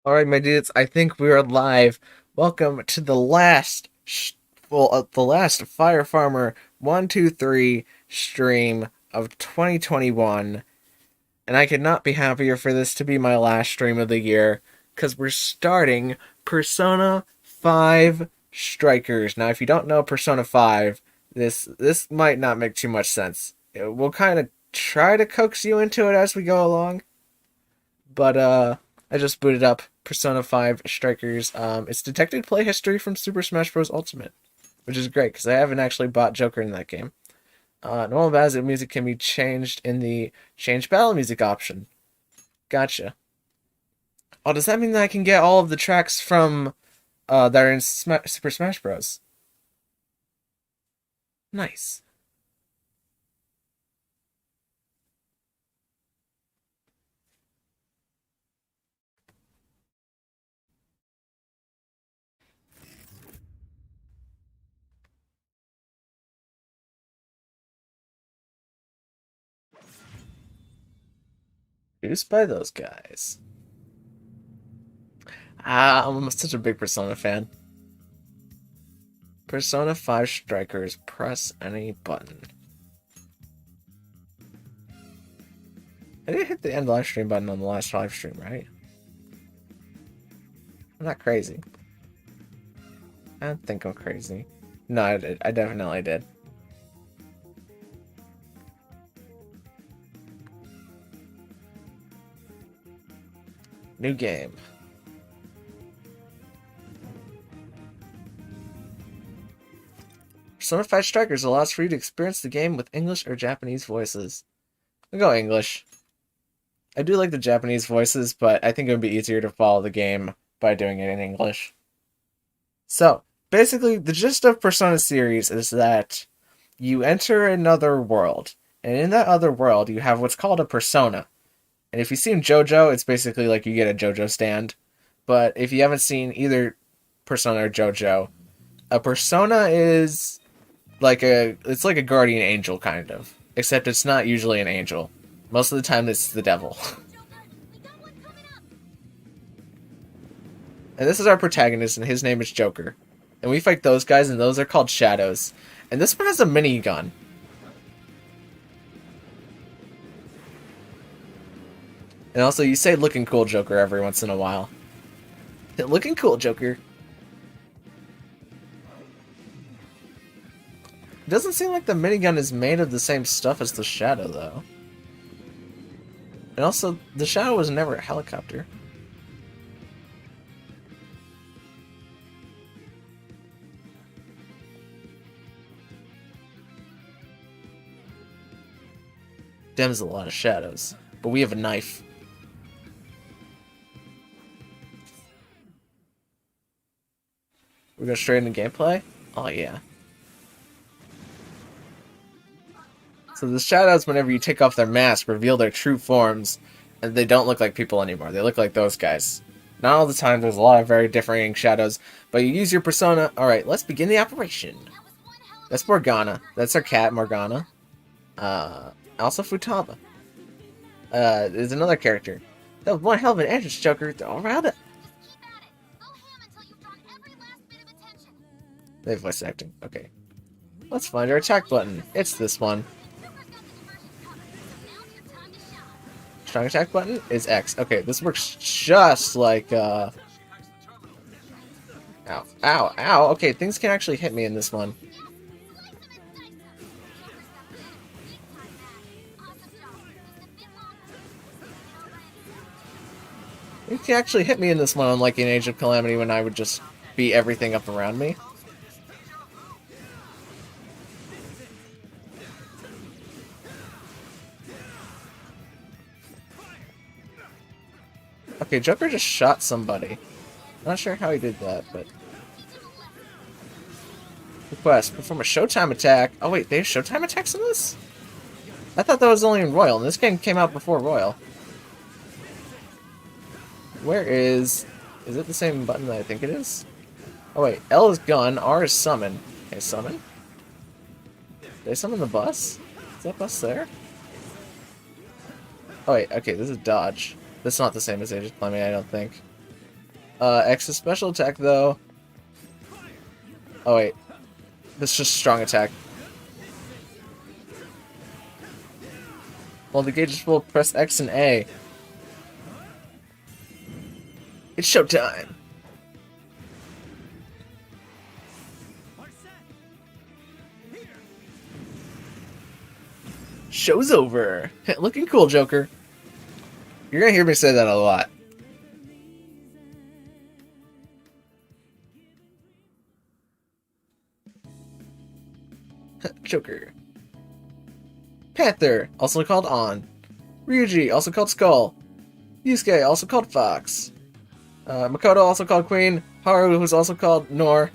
Alright, my dudes, I think we are live. Welcome to the last, the last Fire Farmer 123 stream of 2021. And I could not be happier for this to be my last stream of the year, because we're starting Persona 5 Strikers. Now, if you don't know Persona 5, this might not make too much sense. We'll kind of try to coax you into it as we go along, but I just booted up Persona 5 Strikers. It's detected play history from Super Smash Bros. Ultimate, which is great because I haven't actually bought Joker in that game. Normal battle music can be changed in the change battle music option. Gotcha. Oh, does that mean that I can get all of the tracks from that are in Super Smash Bros? Nice. Produced by those guys. I'm such a big Persona fan. Persona 5 Strikers, press any button. I did hit the end live stream button on the last live stream, right? I'm not crazy. I don't think I'm crazy. No, I did. I definitely did. New game. Persona 5 Strikers allows for you to experience the game with English or Japanese voices. I'll go English. I do like the Japanese voices, but I think it would be easier to follow the game by doing it in English. So, basically, the gist of Persona series is that you enter another world, and in that other world, you have what's called a persona. And if you've seen JoJo, it's basically like you get a JoJo stand. But if you haven't seen either Persona or JoJo, a persona is it's like a guardian angel kind of, except it's not usually an angel. Most of the time, it's the devil. And this is our protagonist, and his name is Joker. And we fight those guys, and those are called shadows. And this one has a minigun. And also, you say looking cool, Joker, every once in a while. Looking cool, Joker. It doesn't seem like the minigun is made of the same stuff as the Shadow, though. And also, the Shadow was never a helicopter. Dem's a lot of shadows, but we have a knife. We're going straight into gameplay? Oh, yeah. So the shadows, whenever you take off their mask, reveal their true forms, and they don't look like people anymore. They look like those guys. Not all the time, there's a lot of very differing shadows, but you use your persona. Alright, let's begin the operation. That's Morgana. That's our cat, Morgana. Also Futaba. There's another character. That was one hell of an entrance, Joker. All around it. They have voice acting. Okay. Let's find our attack button. It's this one. Strong attack button is X. Okay, this works just like, Ow. Ow. Ow. Okay, things can actually hit me in this one. Things can actually hit me in this one, unlike in Age of Calamity when I would just beat everything up around me. Okay, Joker just shot somebody. Not sure how he did that, but... Request. Perform a Showtime attack. Oh wait, they have Showtime attacks in this? I thought that was only in Royal, and this game came out before Royal. Where is... Is it the same button that I think it is? Oh wait, L is gun, R is summon. Okay, summon? Did I summon the bus? Is that bus there? Oh wait, okay, this is dodge. That's not the same as Age of Calamity, I don't think. X is special attack, though. Oh, wait. This is just strong attack. While the gauge is full, press X and A. It's showtime! Show's over! Looking cool, Joker. You're gonna hear me say that a lot. Joker. Panther, also called On. Ryuji, also called Skull. Yusuke, also called Fox. Makoto, also called Queen. Haru, who's also called Nor.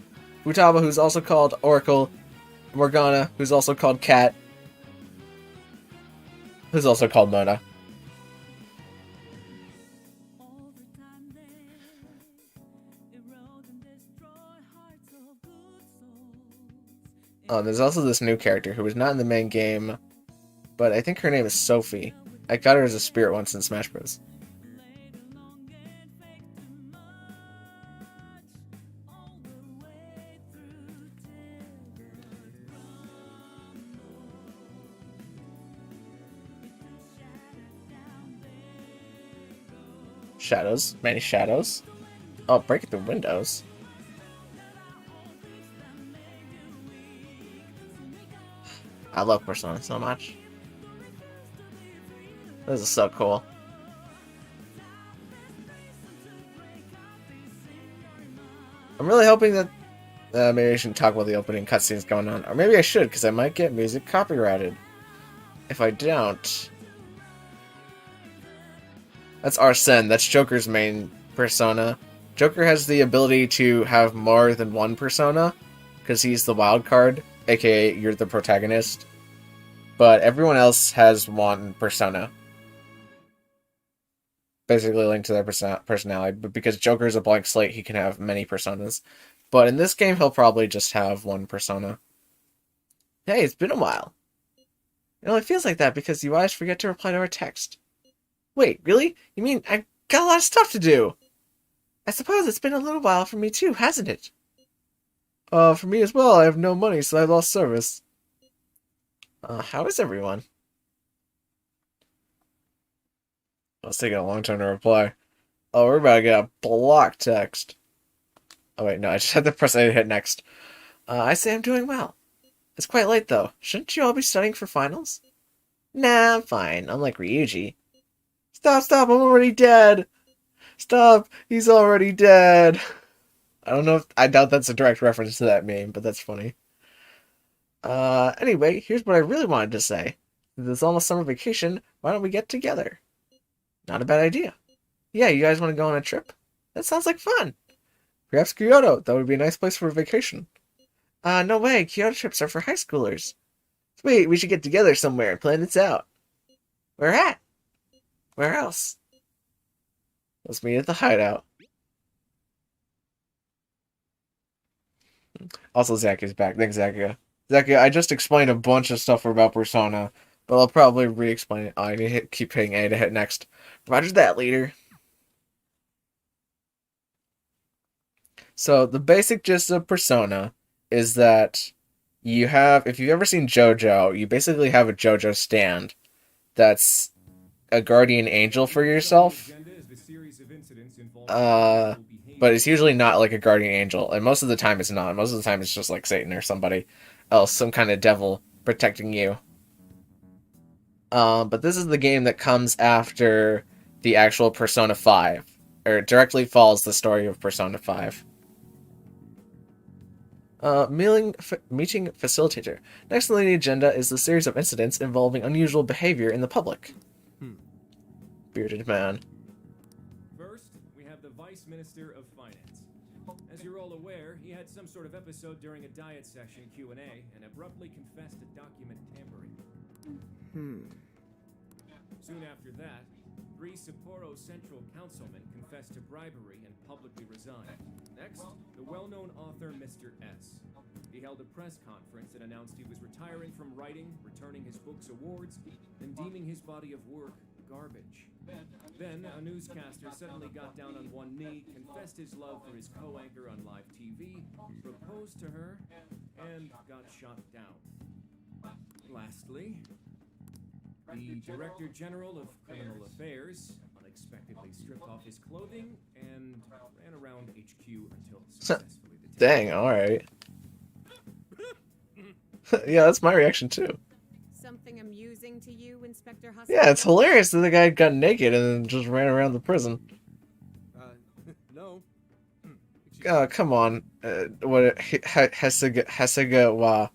Futaba, who's also called Oracle. Morgana, who's also called Cat. Who's also called Mona. There's also this new character who was not in the main game, but I think her name is Sophie. I got her as a spirit once in Smash Bros. Shadows. Many shadows. Oh, break the windows. I love Persona so much. This is so cool. I'm really hoping that maybe I shouldn't talk about the opening cutscenes going on. Or maybe I should, because I might get music copyrighted. If I don't... That's Arsene. That's Joker's main persona. Joker has the ability to have more than one persona, because he's the wild card, aka you're the protagonist. But everyone else has one persona. Basically linked to their personality. But because Joker is a blank slate, he can have many personas. But in this game, he'll probably just have one persona. Hey, it's been a while. It only feels like that because you always forget to reply to our text. Wait, really? You mean I've got a lot of stuff to do? I suppose it's been a little while for me too, hasn't it? For me as well. I have no money, so I lost service. How is everyone? Well, it's taking a long time to reply. Oh, we're about to get a block text. Oh wait, no, I just had to press A to hit next. I say I'm doing well. It's quite late though. Shouldn't you all be studying for finals? Nah, I'm fine. Unlike Ryuji. Stop, I'm already dead! Stop, he's already dead! I don't know if... I doubt that's a direct reference to that meme, but that's funny. Anyway, here's what I really wanted to say. Since it's almost summer vacation, why don't we get together? Not a bad idea. Yeah, you guys want to go on a trip? That sounds like fun! Perhaps Kyoto, that would be a nice place for a vacation. No way, Kyoto trips are for high schoolers. Sweet, we should get together somewhere and plan this out. Where at? Where else? Let's meet at the hideout. Also, Zakia's back. Thanks, Zakia. Zakia, I just explained a bunch of stuff about Persona, but I'll probably re-explain it. Oh, I need to keep hitting A to hit next. Roger that, leader. So, the basic gist of Persona is that you have, if you've ever seen JoJo, you basically have a JoJo stand that's a guardian angel for yourself. But it's usually not like a guardian angel, and most of the time it's not. Most of the time it's just like Satan or somebody else, some kind of devil protecting you. But this is the game that comes after the actual Persona 5, or it directly follows the story of Persona 5. Meeting facilitator. Next on the agenda is the series of incidents involving unusual behavior in the public. Bearded man. First, we have the Vice Minister of Finance. As you're all aware, he had some sort of episode during a diet session Q&A and abruptly confessed to document tampering. Soon after that, 3 Sapporo Central councilmen confessed to bribery and publicly resigned. Next, the well-known author Mr. S. He held a press conference and announced he was retiring from writing, returning his books awards, and deeming his body of work garbage. Then, a newscaster suddenly got down on one knee, confessed his love for his co-anchor on live TV, proposed to her, and got shot down. Lastly, the Director General of Criminal Affairs unexpectedly stripped off his clothing and ran around HQ until successfully detected. Dang, alright. Yeah, that's my reaction too. Something amusing to you, Inspector Hustle? Yeah, it's hilarious that the guy got naked and then just ran around the prison. No. Oh, come on. What Hasegawa. Wa.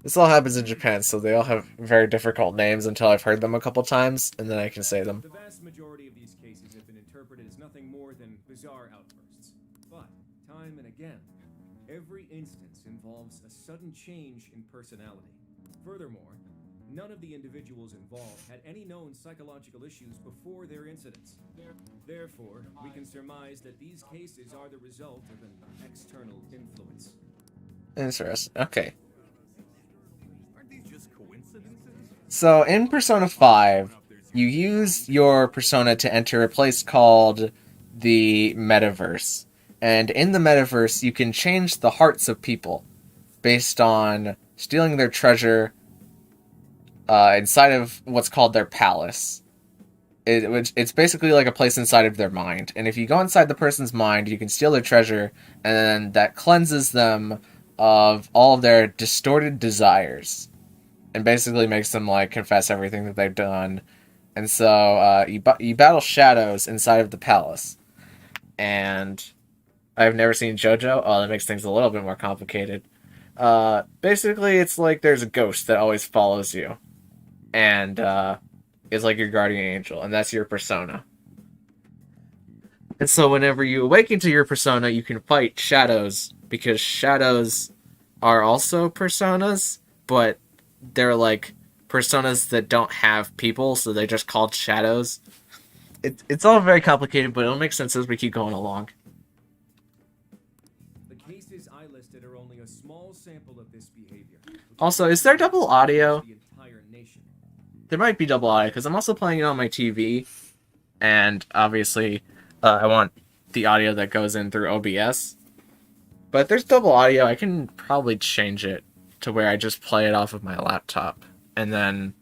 This all happens in Japan, so they all have very difficult names until I've heard them a couple times, and then I can say them. The vast majority of these cases have been interpreted as nothing more than bizarre outbursts. But, time and again, every instance involves a sudden change in personality. Furthermore, none of the individuals involved had any known psychological issues before their incidents. Therefore, we can surmise that these cases are the result of an external influence. Interesting. Okay. Aren't these just coincidences? So, in Persona 5, you use your persona to enter a place called the Metaverse. And in the Metaverse, you can change the hearts of people based on stealing their treasure inside of what's called their palace. It's basically like a place inside of their mind. And if you go inside the person's mind, you can steal their treasure, and then that cleanses them of all of their distorted desires. And basically makes them, like, confess everything that they've done. And so, you battle shadows inside of the palace. And I've never seen JoJo. Oh, that makes things a little bit more complicated. Basically, it's like there's a ghost that always follows you. And, is like your guardian angel, and that's your persona. And so whenever you awaken to your persona, you can fight shadows, because shadows are also personas, but they're like personas that don't have people, so they're just called shadows. It's all very complicated, but it'll make sense as we keep going along. The cases I listed are only a small sample of this behavior. Also, is there double audio? The entire nation. There might be double audio, because I'm also playing it on my TV, and obviously I want the audio that goes in through OBS. But if there's double audio, I can probably change it to where I just play it off of my laptop, and then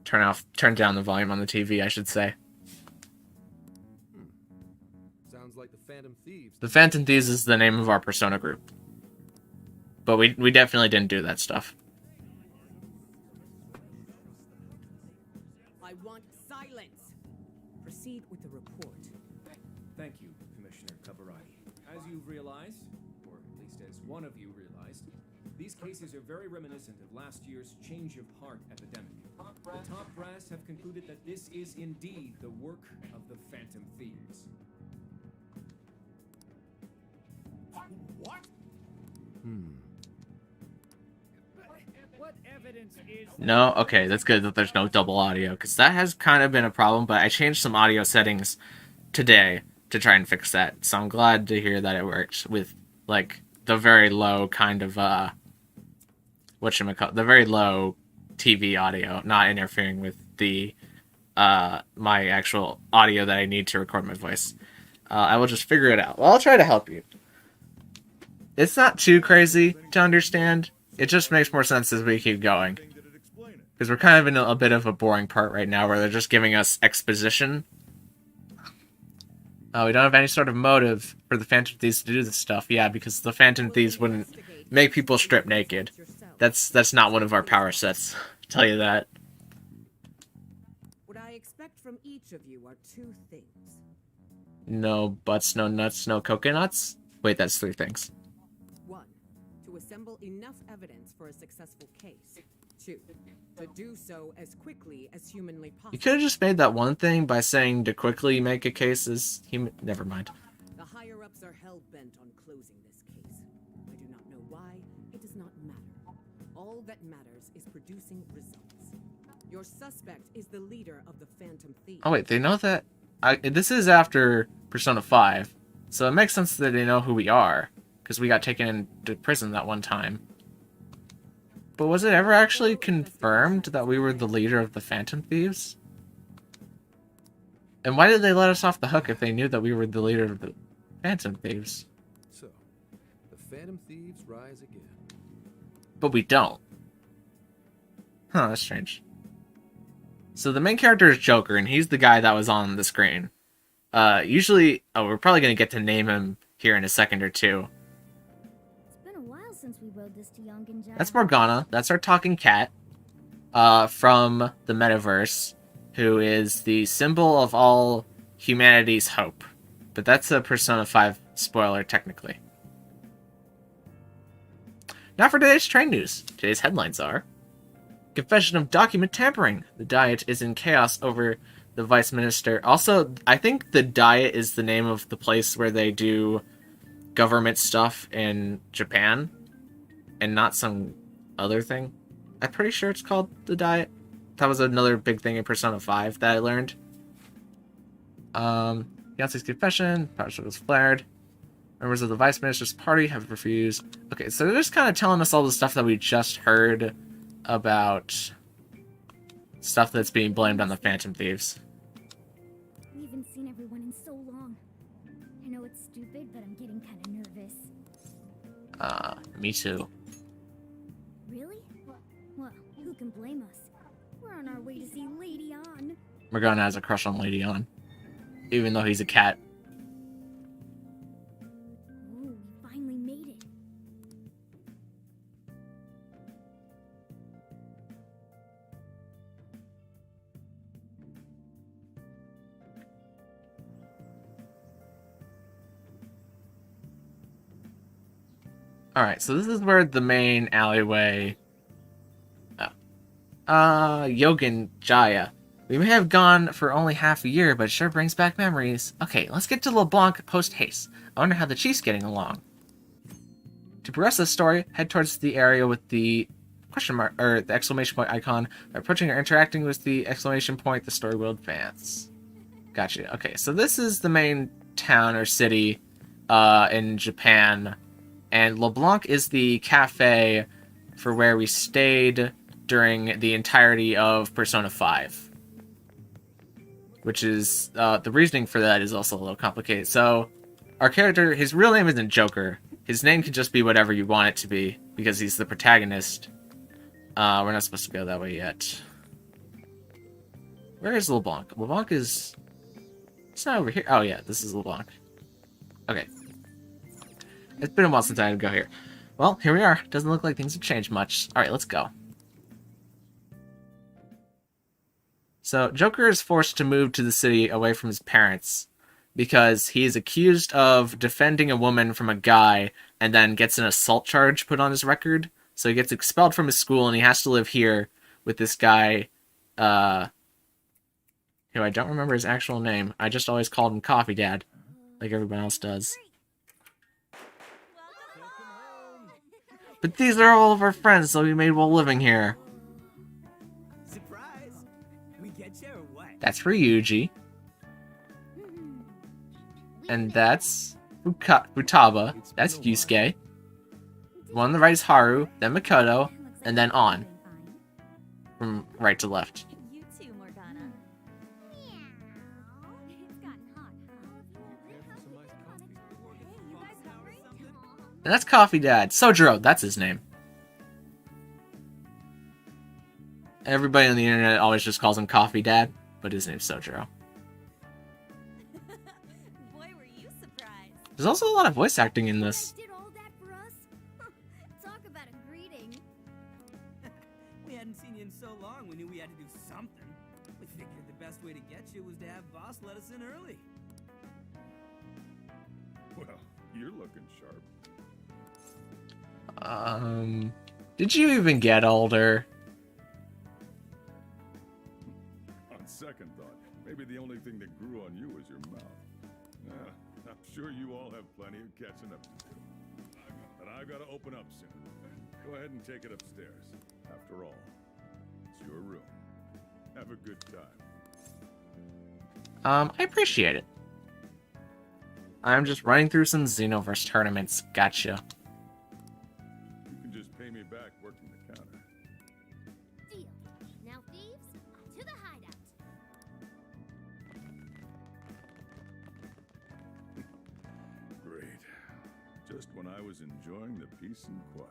turn down the volume on the TV, I should say. Sounds like the Phantom Thieves. The Phantom Thieves is the name of our persona group. But we definitely didn't do that stuff. I want silence. Proceed with the report. Thank you, Commissioner Kaburagi. As you've realized, or at least as one of you realized, these cases are very reminiscent of last year's Change of Heart epidemic. The top brass have concluded that this is indeed the work of the Phantom Thieves. What? What evidence is No? Okay, that's good that there's no double audio, because that has kind of been a problem, but I changed some audio settings today to try and fix that. So I'm glad to hear that it works with, like, the very low kind of, the very low TV audio, not interfering with the, my actual audio that I need to record my voice. I will just figure it out. Well, I'll try to help you. It's not too crazy to understand. It just makes more sense as we keep going. Thing that'd explain it. Because we're kind of in a bit of a boring part right now where they're just giving us exposition. Oh, we don't have any sort of motive for the Phantom Thieves to do this stuff. Yeah, because the Phantom Thieves wouldn't make people strip naked. That's not one of our power sets. I'll tell you that. What I expect from each of you are two things. No butts, no nuts, no coconuts? Wait, that's 3 things. 1. To assemble enough evidence for a successful case. 2. To do so as quickly as humanly possible. You could have just made that one thing by saying to quickly make a case is human. Never mind. The higher-ups are hell-bent on closing this case. I do not know why. It does not matter. All that matters is producing results. Your suspect is the leader of the Phantom Thieves. Oh wait, they know that. This is after Persona 5, so it makes sense that they know who we are, because we got taken into prison that one time. But was it ever actually confirmed that we were the leader of the Phantom Thieves? And why did they let us off the hook if they knew that we were the leader of the Phantom Thieves? So, the Phantom Thieves rise again. But we don't. Huh, that's strange. So the main character is Joker, and he's the guy that was on the screen. Usually, we're probably going to get to name him here in a second or two. It's been a while since we rode this to Yongenja. That's Morgana. That's our talking cat. From the metaverse, who is the symbol of all humanity's hope. But that's a Persona 5 spoiler, technically. Now for today's train news. Today's headlines are: Confession of document tampering. The Diet is in chaos over the Vice Minister. Also, I think the Diet is the name of the place where they do government stuff in Japan, and not some other thing. I'm pretty sure it's called the Diet. That was another big thing in Persona 5 that I learned. Beyonce's confession. Power struggles flared. Members of the Vice Minister's party have refused. Okay, so they're just kind of telling us all the stuff that we just heard about stuff that's being blamed on the Phantom Thieves. We haven't seen everyone in so long. I know it's stupid, but I'm getting kind of nervous. Me too. Really? Well, who can blame us? We're on our way to see Lady On. Morgana has a crush on Lady On, even though he's a cat. Ooh, we finally made it. Alright, so this is where the main alleyway... Yogen Jaya. We may have gone for only half a year, but it sure brings back memories. Okay, let's get to LeBlanc post-haste. I wonder how the chief's getting along. To progress this story, head towards the area with the question mark, or the exclamation point icon. By approaching or interacting with the exclamation point, the story will advance. Gotcha. Okay, so this is the main town or city in Japan, and LeBlanc is the cafe for where we stayed during the entirety of Persona 5. Which is, the reasoning for that is also a little complicated. So, our character, his real name isn't Joker. His name can just be whatever you want it to be, because he's the protagonist. We're not supposed to go that way yet. Where is LeBlanc? LeBlanc is... It's not over here. Oh yeah, this is LeBlanc. Okay. It's been a while since I had to go here. Well, here we are. Doesn't look like things have changed much. Alright, let's go. So, Joker is forced to move to the city away from his parents because he is accused of defending a woman from a guy and then gets an assault charge put on his record. So he gets expelled from his school and he has to live here with this guy, who I don't remember his actual name. I just always called him Coffee Dad, like everyone else does. But these are all of our friends, so we made while living here. Surprise! We get you or what? That's Ryuji. And that's Futaba. That's Yusuke. The one on the right is Haru, then Makoto, and then On. From right to left. You too, Morgana. It's gotten hot, And that's Coffee Dad. Sojiro, that's his name. Everybody on the internet always just calls him Coffee Dad, but his name's Sojiro. Boy, were you surprised. There's also a lot of voice acting in this. Did all that for us? Talk about a greeting. We hadn't seen you in so long, we knew we had to do something. We figured the best way to get you was to have Boss let us in early. Well, you're looking sharp. Did you even get older? On second thought, maybe the only thing that grew on you was your mouth. I'm sure you all have plenty of catching up to do. But I've got to open up soon. Go ahead and take it upstairs. After all, it's your room. Have a good time. I appreciate it. I'm just running through some Xenoverse tournaments. Gotcha. You can just pay me back working the counter. Deal. Now, thieves, to the hideout. when I was enjoying the peace and quiet.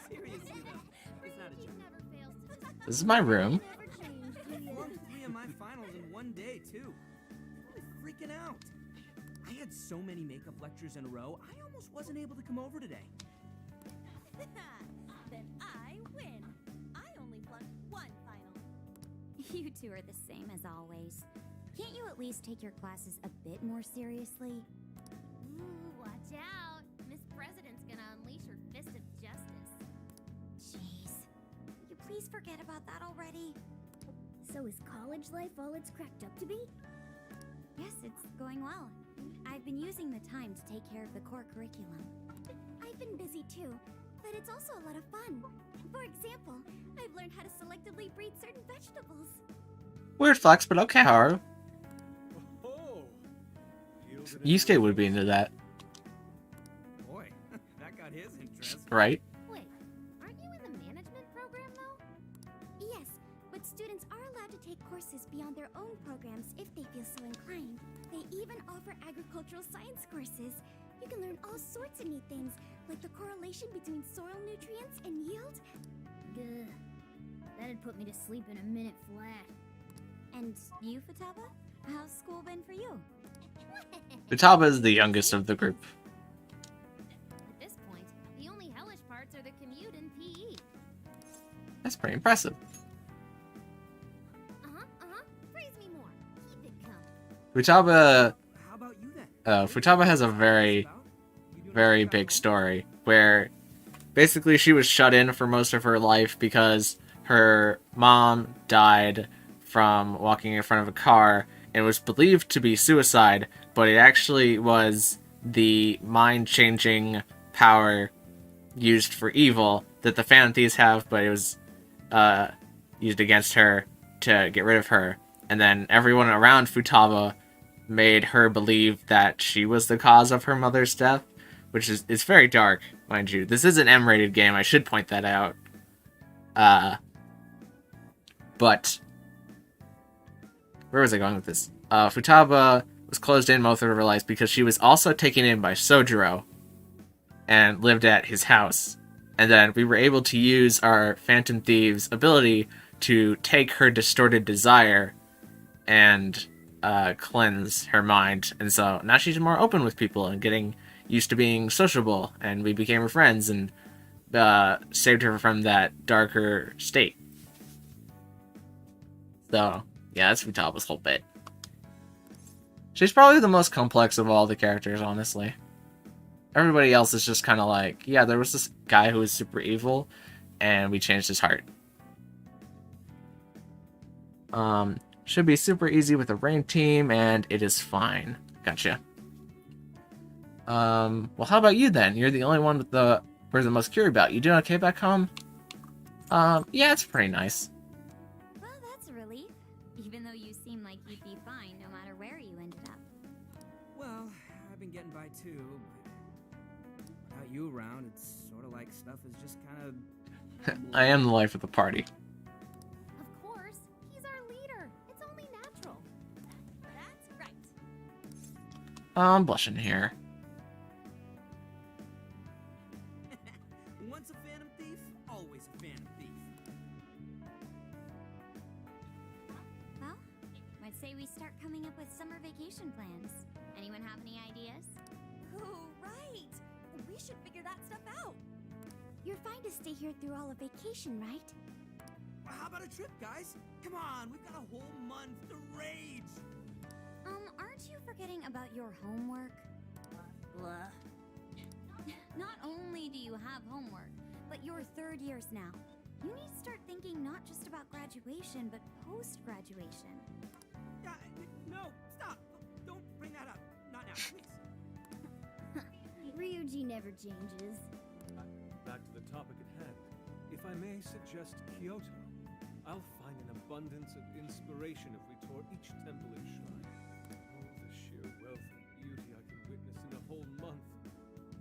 Seriously though, it's not a joke. Never fails to just This is my room. never change, do ya? Formed 3 of my finals in one day too. I'm freaking out. I had so many makeup lectures in a row, I almost wasn't able to come over today. Then I win. I only flunked one final. You two are the same as always. Can't you at least take your classes a bit more seriously? Ooh, watch out. Miss President's gonna unleash her fist of justice. Jeez. Will you please forget about that already? So is college life all it's cracked up to be? Yes, it's going well. I've been using the time to take care of the core curriculum. I've been busy too, but it's also a lot of fun. For example, I've learned how to selectively breed certain vegetables. Weird flex, but okay, Haru. Oh, Yusuke would be into that, Boy, that got his interest. right? Wait, aren't you in the management program though? Yes, but students are allowed to take courses beyond their own programs if they feel so inclined. They even offer agricultural science courses. You can learn all sorts of neat things, like the correlation between soil nutrients and yield. Gah. That'd put me to sleep in a minute flat. And you, Futaba? How's school been for you? Futaba is the youngest of the group. At this point, the only hellish parts are the commute and PE. That's pretty impressive. Praise me more. Keep it coming. Futaba, How about you then? Futaba has a very, very big story where basically she was shut in for most of her life because her mom died from walking in front of a car and was believed to be suicide, but it actually was the mind-changing power used for evil that the Phantom Thieves have, but it was used against her to get rid of her. And then everyone around Futaba made her believe that she was the cause of her mother's death, which is it's very dark, mind you. This is an M-rated game, I should point that out. But where was I going with this? Futaba was closed in most of her life because she was also taken in by Sojiro and lived at his house. And then we were able to use our Phantom Thieves ability to take her distorted desire and cleanse her mind. And so now she's more open with people and getting used to being sociable, and we became her friends and saved her from that darker state. So, yeah, that's Futaba's whole bit. She's probably the most complex of all the characters, honestly. Everybody else is just kind of like, yeah, there was this guy who was super evil, and we changed his heart. Should be super easy with the rain team, and it is fine. Gotcha. Well, how about you then? You're the only one with we're the most curious about. You doing okay back home? Yeah, it's pretty nice. Well, that's a relief. Even though you seem like you'd be fine no matter where you ended up. Well, I've been getting by too, but without you around, it's sort of like stuff is just kind of... I am the life of the party. Of course, he's our leader. It's only natural. That's right. I'm blushing here. Once a phantom thief, always a phantom thief. Well, I'd say we start coming up with summer vacation plans. Anyone have any ideas? Oh, right. We should figure that stuff out. You're fine to stay here through all of vacation, right? Well, how about a trip, guys? Come on, we've got a whole month to rage. Aren't you forgetting about your homework? Blah. Not only do you have homework, but you're third years now. You need to start thinking not just about graduation, but post-graduation. Yeah, no, stop. Don't bring that up. Not now, please. Ryuji never changes. Back to the topic at hand. If I may suggest Kyoto, I'll find an abundance of inspiration if we tour each temple and shrine. Oh, the sheer wealth and beauty I can witness in a whole month.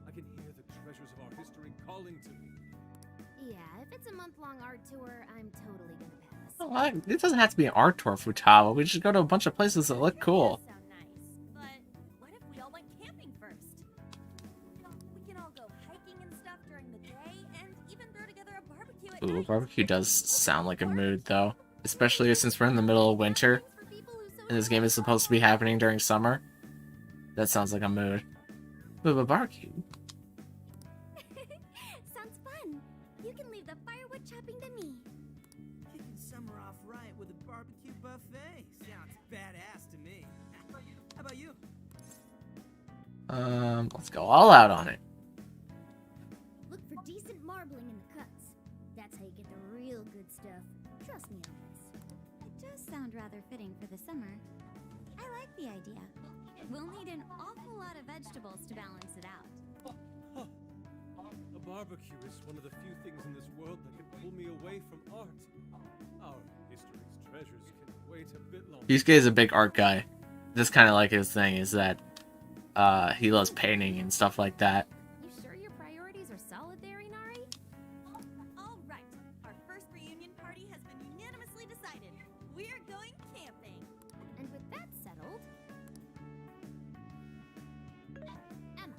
I can hear the treasures of our history calling to me. Yeah, if it's a month-long art tour, I'm totally gonna pass. Well, it doesn't have to be an art tour, Futaba. We should go to a bunch of places that look cool. That sound nice, but what if we all went camping first? We can all go hiking and stuff during the day, and even throw together a barbecue at Ooh, night. barbecue does sound like a mood, though. Especially since we're in the middle of winter, For people who so and this game is supposed to be happening during summer. That sounds like a mood. But barbecue. Sounds fun. You can leave the firewood chopping to me. Kicking summer off right with a barbecue buffet. Sounds badass to me. How about you? Let's go all out on it. Look for decent marbling in the cuts. That's how you get the real good stuff. Trust me on this. It does sound rather fitting for the summer. I like the idea. We'll need an awful lot of vegetables to balance it out. A barbecue is one of the few things in this world that can pull me away from art. Our history's treasures can wait a bit longer. Yusuke is a big art guy. This kind of like his thing is that he loves painting and stuff like that. You sure your priorities are solid there, Inari? All right. Our first reunion party has been unanimously decided. We're going camping. And with that settled... Emma,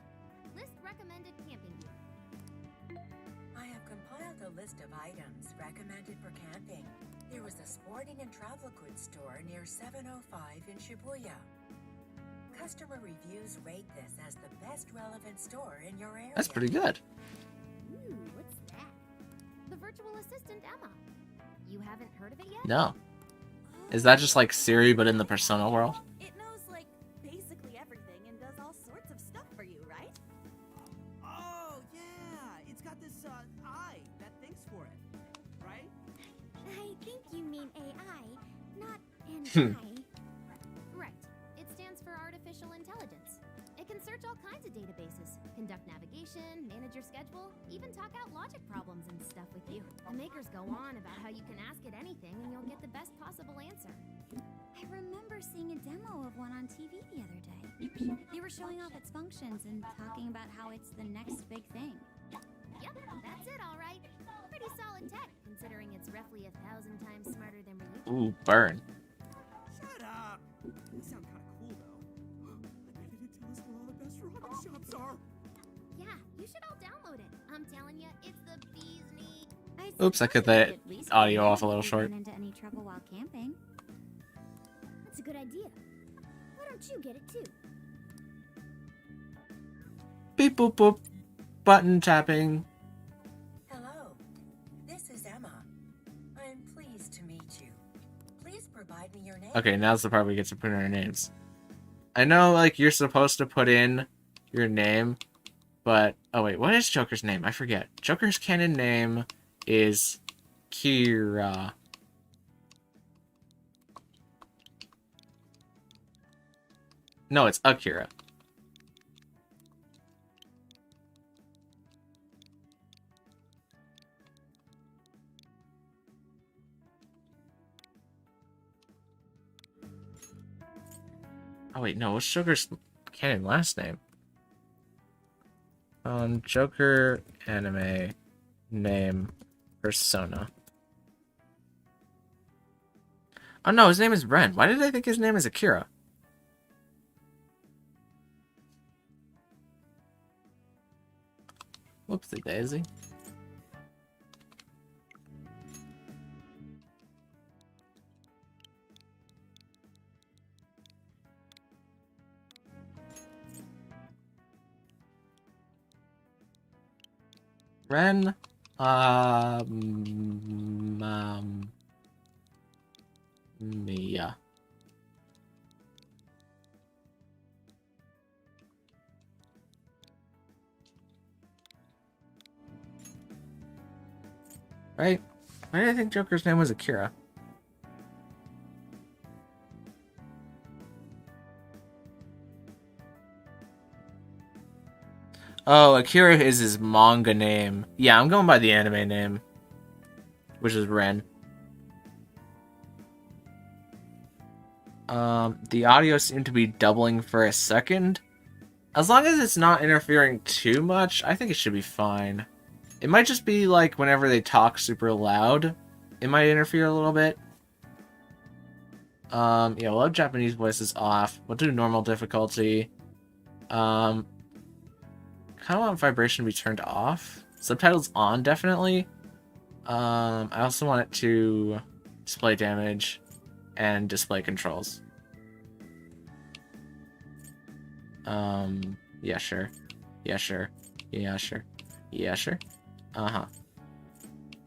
list recommended camping gear. I have compiled a list of items recommended for camping. There was a sporting and travel goods store near 705 in Shibuya. Customer reviews rate this as the best relevant store in your area. That's pretty good. Ooh, what's that? The virtual assistant Emma. You haven't heard of it yet? No. Is that just like Siri but in the Persona world? It knows, like, basically everything and does all sorts of stuff for you, right? Oh, yeah. It's got this, eye that thinks for it. Right? I think you mean AI, not an I. Right. It stands for Artificial Intelligence. It can search all kinds of databases, conduct navigation, manage your schedule, even talk out logic problems and stuff with you. The makers go on about how you can ask it anything and you'll get the best possible answer. I remember seeing a demo of one on TV the other day. They were showing off its functions and talking about how it's the next big thing. Yep, that's it, all right. Pretty solid tech, considering it's roughly 1,000 times smarter than religion. Ooh, burn. Shut up. They sound kind of cool, though. I bet they didn't tell us where all the best rocket shops are. Yeah, you should all download it. I'm telling you, it's the bee's knees. Oops, I cut that audio off a little short. Run into any trouble while camping. That's a good idea. Why don't you get it too? Beep boop boop. Button tapping. Hello, this is Emma. I'm pleased to meet you. Please provide me your name. Okay, now's the part we get to put in our names. I know, like, you're supposed to put in your name, but... Oh, wait, what is Joker's name? I forget. Joker's canon name is Kira. No, it's Akira. Oh wait, no, what's Joker's canon last name? Joker anime name Persona. Oh no, his name is Ren. Why did I think his name is Akira? Whoopsie daisy. Ren, Mia. Right? Why did I think Joker's name was Akira? Oh, Akira is his manga name. Yeah, I'm going by the anime name, which is Ren. The audio seemed to be doubling for a second. As long as it's not interfering too much, I think it should be fine. It might just be like whenever they talk super loud, it might interfere a little bit. Yeah, we'll have Japanese voices off. We'll do normal difficulty. Kind of want vibration to be turned off. Subtitles on, definitely. I also want it to display damage and display controls. Yeah, sure. Yeah, sure. Yeah, sure. Yeah, sure. Uh-huh.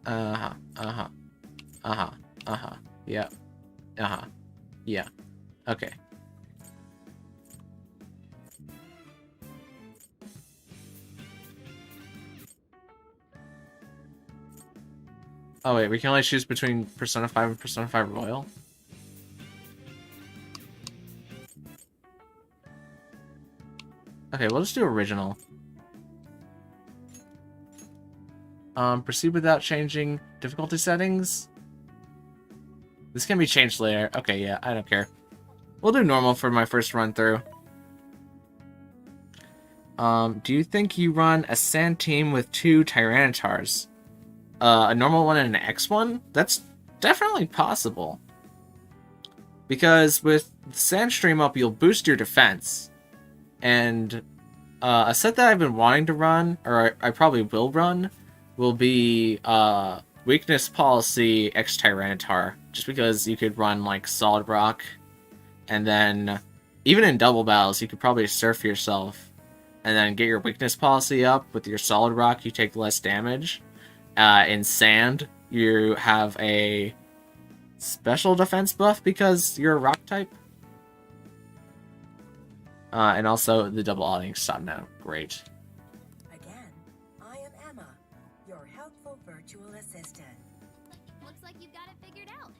Uh-huh. Uh-huh. Uh-huh. Uh-huh. Yeah. Uh-huh. Yeah. Okay. Oh wait, we can only choose between Persona 5 and Persona 5 Royal? Okay, we'll just do original. Proceed without changing difficulty settings? This can be changed later. Okay, yeah, I don't care. We'll do normal for my first run through. Do you think you run a Sand team with 2 Tyrannitars? A normal one and an X one? That's definitely possible. Because with Sand Stream up, you'll boost your defense. And a set that I've been wanting to run, or I probably will run, will be Weakness Policy X Tyranitar. Just because you could run like Solid Rock, and then even in double battles, you could probably surf yourself, and then get your Weakness Policy up. With your Solid Rock, you take less damage. In Sand, you have a special defense buff because you're a rock type. And also the double auditing stop now. Great. Again, I am Emma, your helpful virtual assistant. Looks like you've got it figured out.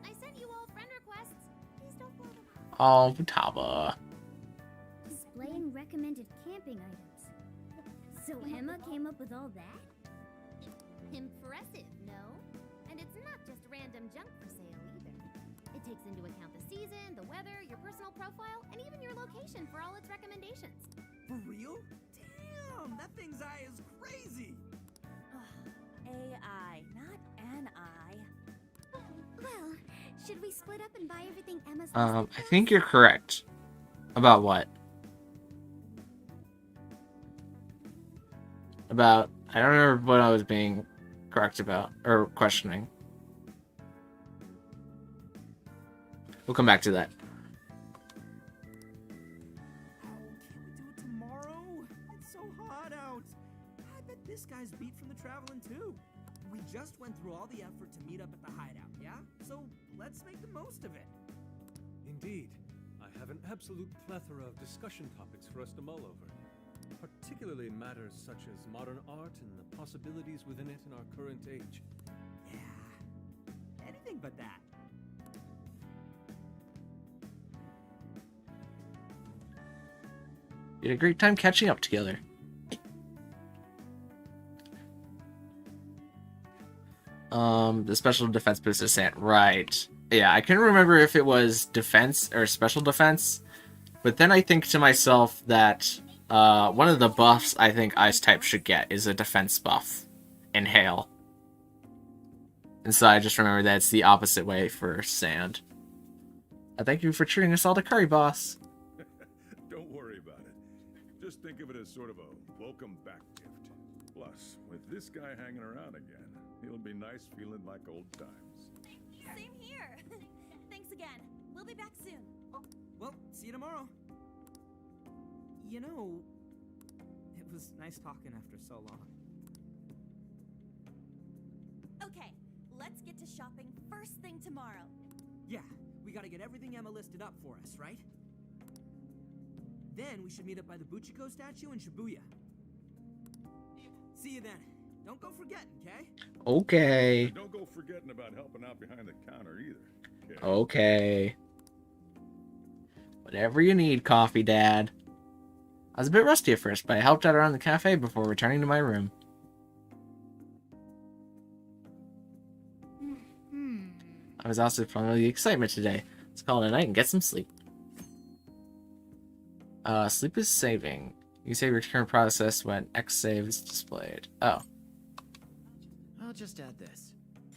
I sent you all friend requests. Please don't blow them up. Oh, Futaba. Displaying recommended camping items. So Emma came up with all that? Impressive, no? And it's not just random junk for sale either. It takes into account the season, the weather, your personal profile, and even your location for all its recommendations. For real? Damn, that thing's eye is crazy. AI, not an eye. Well, should we split up and buy everything Emma's I listed for think us? you're correct. About what? About... I don't remember what I was being correct about, or questioning. We'll come back to that. Oh, can we do it tomorrow? It's so hot out. I bet this guy's beat from the traveling too. We just went through all the effort to meet up at the hideout, yeah? So let's make the most of it. Indeed. I have an absolute plethora of discussion topics for us to mull over. Particularly matters such as modern art and the possibilities within it in our current age. Yeah, anything but that. We had a great time catching up together. The special defense boost is Sand. Right. Yeah, I couldn't remember if it was defense or special defense, but then I think to myself that one of the buffs I think Ice type should get is a defense buff in Hail. And so I just remember that it's the opposite way for Sand. Thank you for treating us all to curry, boss. Don't worry about it. Just think of it as sort of a welcome back gift. Plus, with this guy hanging around again, it'll be nice feeling like old times. Same here. Thanks again. We'll be back soon. Well, see you tomorrow. You know, it was nice talking after so long. Okay, let's get to shopping first thing tomorrow. Yeah, we gotta get everything Emma listed up for us, right? Then we should meet up by the Buchiko statue in Shibuya. See you then. Don't go forgetting, okay? Okay. And don't go forgetting about helping out behind the counter either. Okay. Okay. Whatever you need, Coffee Dad. I was a bit rusty at first, but I helped out around the cafe before returning to my room. I was also feeling the excitement today. Let's call it a night and get some sleep. Sleep is saving. You save your current process when X save is displayed. Oh. I'll just add this.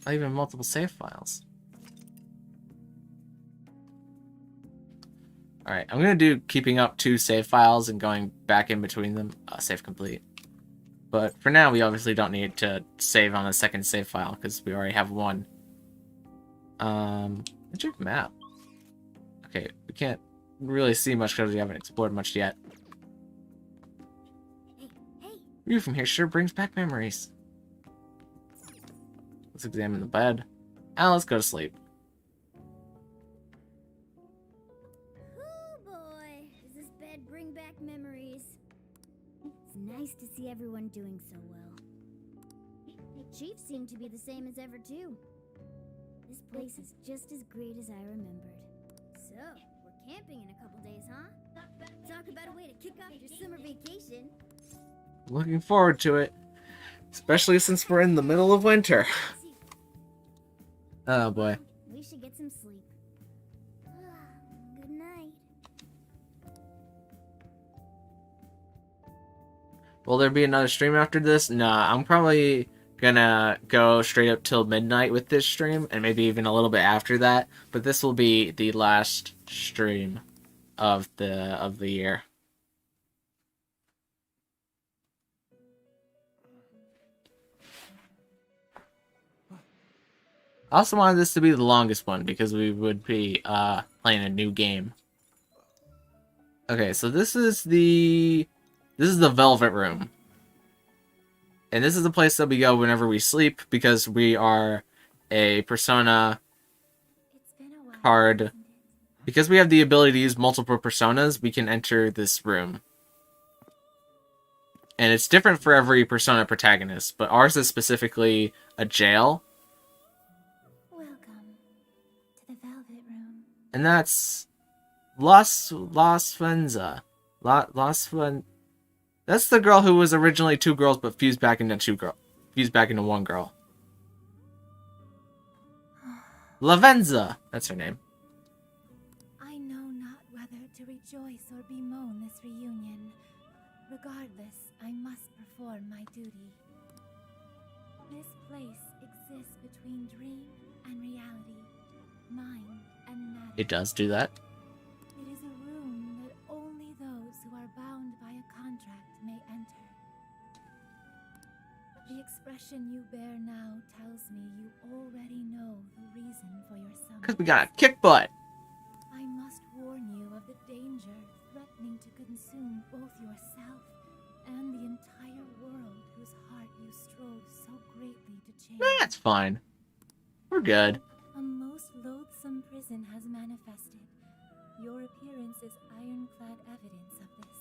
I even multiple save files. Alright, I'm gonna do keeping up 2 save files and going back in between them. Save complete. But for now, we obviously don't need to save on a second save file, because we already have one. Magic map. Okay, we can't really see much because we haven't explored much yet. View from here sure brings back memories. Let's examine the bed. And let's go to sleep. Oh boy, does this bed bring back memories. It's nice to see everyone doing so well. The Chief seemed to be the same as ever too. This place is just as great as I remembered. So, we're camping in a couple days, huh? Talk about a way to kick off your summer vacation. Looking forward to it. Especially since we're in the middle of winter. Oh boy. We should get some sleep. Good night. Will there be another stream after this? Nah, I'm probably gonna go straight up till midnight with this stream, and maybe even a little bit after that. But this will be the last stream of the year. I also wanted this to be the longest one because we would be playing a new game. Okay, so this is the Velvet Room. And this is the place that we go whenever we sleep because we are a Persona card. Because we have the ability to use multiple personas, we can enter this room. And it's different for every Persona protagonist, but ours is specifically a jail. And that's Las Venza. That's the girl who was originally 2 girls but fused back into 1 girl. Lavenza, that's her name. I know not whether to rejoice or bemoan this reunion. Regardless, I must perform my duty. This place exists between dream and reality, mind and matter. It does do that. It is a room that only those who are bound by a contract may enter. The expression you bear now tells me you already know the reason for your summons. Because we got a kick butt. I must warn you of the danger threatening to consume both yourself and the entire world whose heart you strove so greatly to change. That's fine. We're good. A most loathsome prison has manifested. Your appearance is ironclad evidence of this.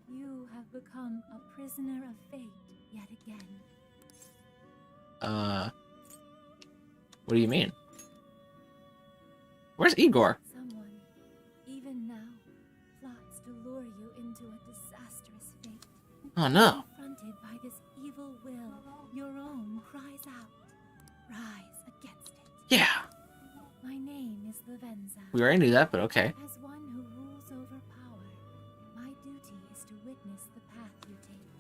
You have become a prisoner of fate yet again. What do you mean? Where's Igor? Someone, even now, plots to lure you into a disastrous fate. Oh no. Confronted by this evil will, your own cries out. Rise against it. Yeah. My name is Lavenza. We already knew that, but okay. As one who rules over power, my duty is to witness the path you take.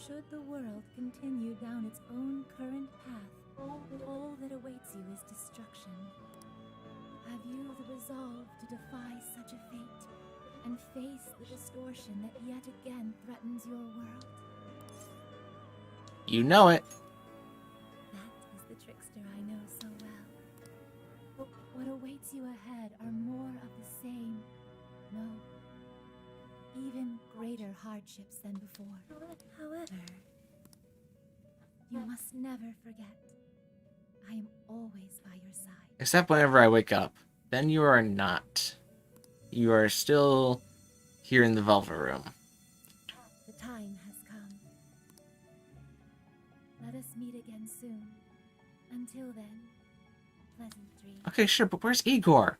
Should the world continue down its own current path, all that awaits you is destruction. Have you the resolve to defy such a fate and face the distortion that yet again threatens your world? You know it. That is the trickster I know so well. What awaits you ahead are more of the same. No, even greater hardships than before. However, you must never forget, I am always by your side. Except whenever I wake up. Then you are not. You are still here in the Velvet Room. The time has come. Let us meet again soon. Until then, pleasant dreams. Okay, sure, but where's Igor?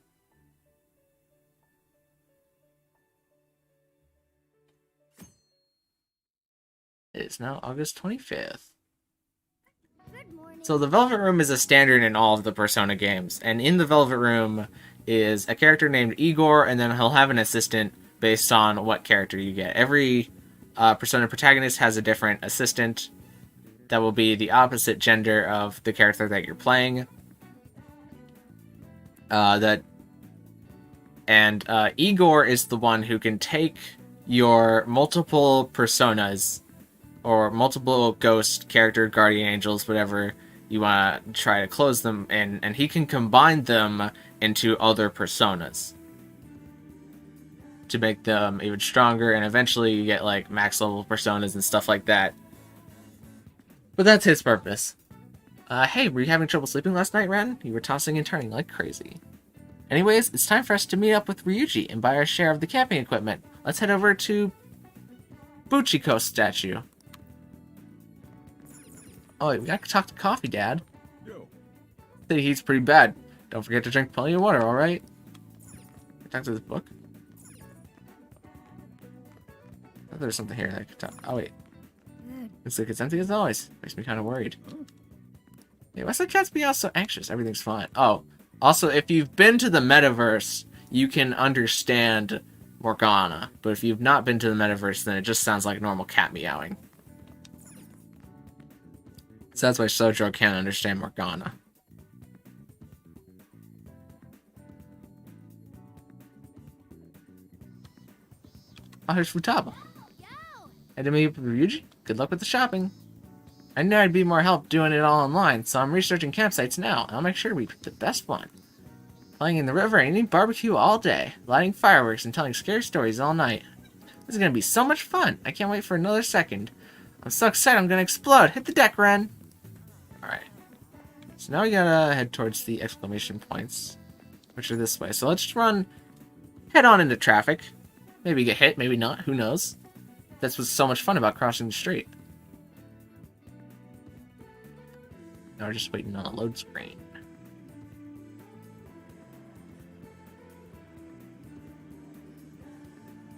It is now August 25th. So the Velvet Room is a standard in all of the Persona games, and in the Velvet Room is a character named Igor, and then he'll have an assistant based on what character you get. Every Persona protagonist has a different assistant that will be the opposite gender of the character that you're playing. That And Igor is the one who can take your multiple personas or multiple ghost character, guardian angels, whatever you want to try to close them in, and he can combine them into other personas to make them even stronger, and eventually you get like max level personas and stuff like that. But that's his purpose. Hey, were you having trouble sleeping last night, Ren? You were tossing and turning like crazy. Anyways, it's time for us to meet up with Ryuji and buy our share of the camping equipment. Let's head over to Buchiko statue. Oh, wait, we gotta talk to Coffee Dad. Yo. The heat's pretty bad. Don't forget to drink plenty of water, alright? Talk to this book. Oh, there's something here that I could talk. Oh, wait. Looks like it's empty as always. Makes me kind of worried. Hey, why's the cats being all so anxious? Everything's fine. Oh, also, if you've been to the metaverse, you can understand Morgana. But if you've not been to the metaverse, then it just sounds like normal cat meowing. So that's why Sojo can't understand Morgana. Oh, here's Futaba. Had to meet up with Ryuji? Good luck with the shopping. I knew I'd be more help doing it all online, so I'm researching campsites now, and I'll make sure we pick the best one. Playing in the river and eating barbecue all day, lighting fireworks and telling scary stories all night. This is gonna be so much fun. I can't wait for another second. I'm so excited I'm gonna explode. Hit the deck, Ren. Alright. So now we gotta head towards the exclamation points, which are this way. So let's just run head on into traffic. Maybe get hit, maybe not. Who knows? That's what's so much fun about crossing the street. Now we're just waiting on a load screen.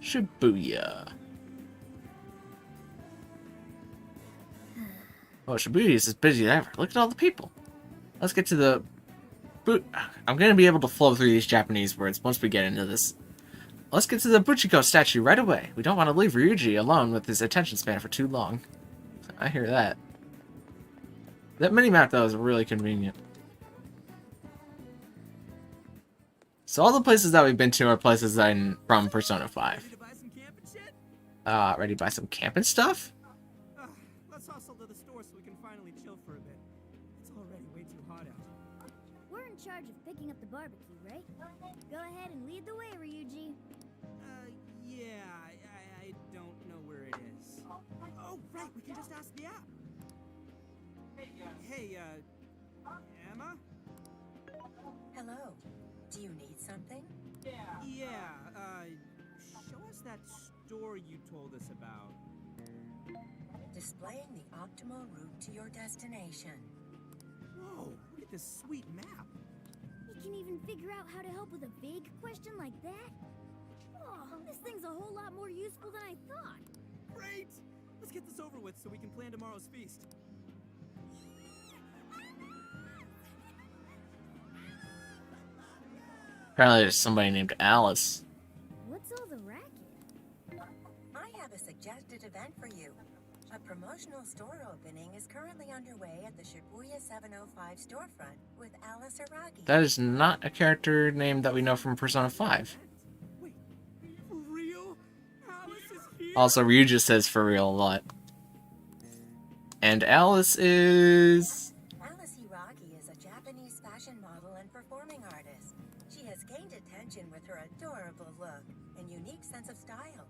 Shibuya. Oh, Shibuya is as busy as ever. Look at all the people. Let's get to the... I'm going to be able to flow through these Japanese words once we get into this. Let's get to the Buchiko statue right away. We don't want to leave Ryuji alone with his attention span for too long. I hear that. That mini-map, though, is really convenient. So all the places that we've been to are places from Persona 5. Ready to buy some camping stuff? Let's hustle to the store so we can finally chill for a bit. It's already way too hot out. We're in charge of picking up the barbecue, right? Go ahead and lead the way, Ryuji. Yeah, I don't know where it is. Oh, right, we can just ask the app. Hey, Emma? Hello. Do you need something? Yeah, show us that store you told us about. Displaying the optimal route to your destination. Whoa, look at this sweet map. You can even figure out how to help with a big question like that? Oh, this thing's a whole lot more useful than I thought. Great! Let's get this over with so we can plan tomorrow's feast. Apparently there's somebody named Alice. What's all the racket? I have a suggested event for you. A promotional store opening is currently underway at the Shibuya 705 storefront with Alice Araki. That is not a character name that we know from Persona 5. Wait, for real? Alice is here? Also, Ryu just says for real a lot. And Alice is... Alice Araki is a Japanese fashion model and performing artist. She has gained attention with her adorable look and unique sense of style.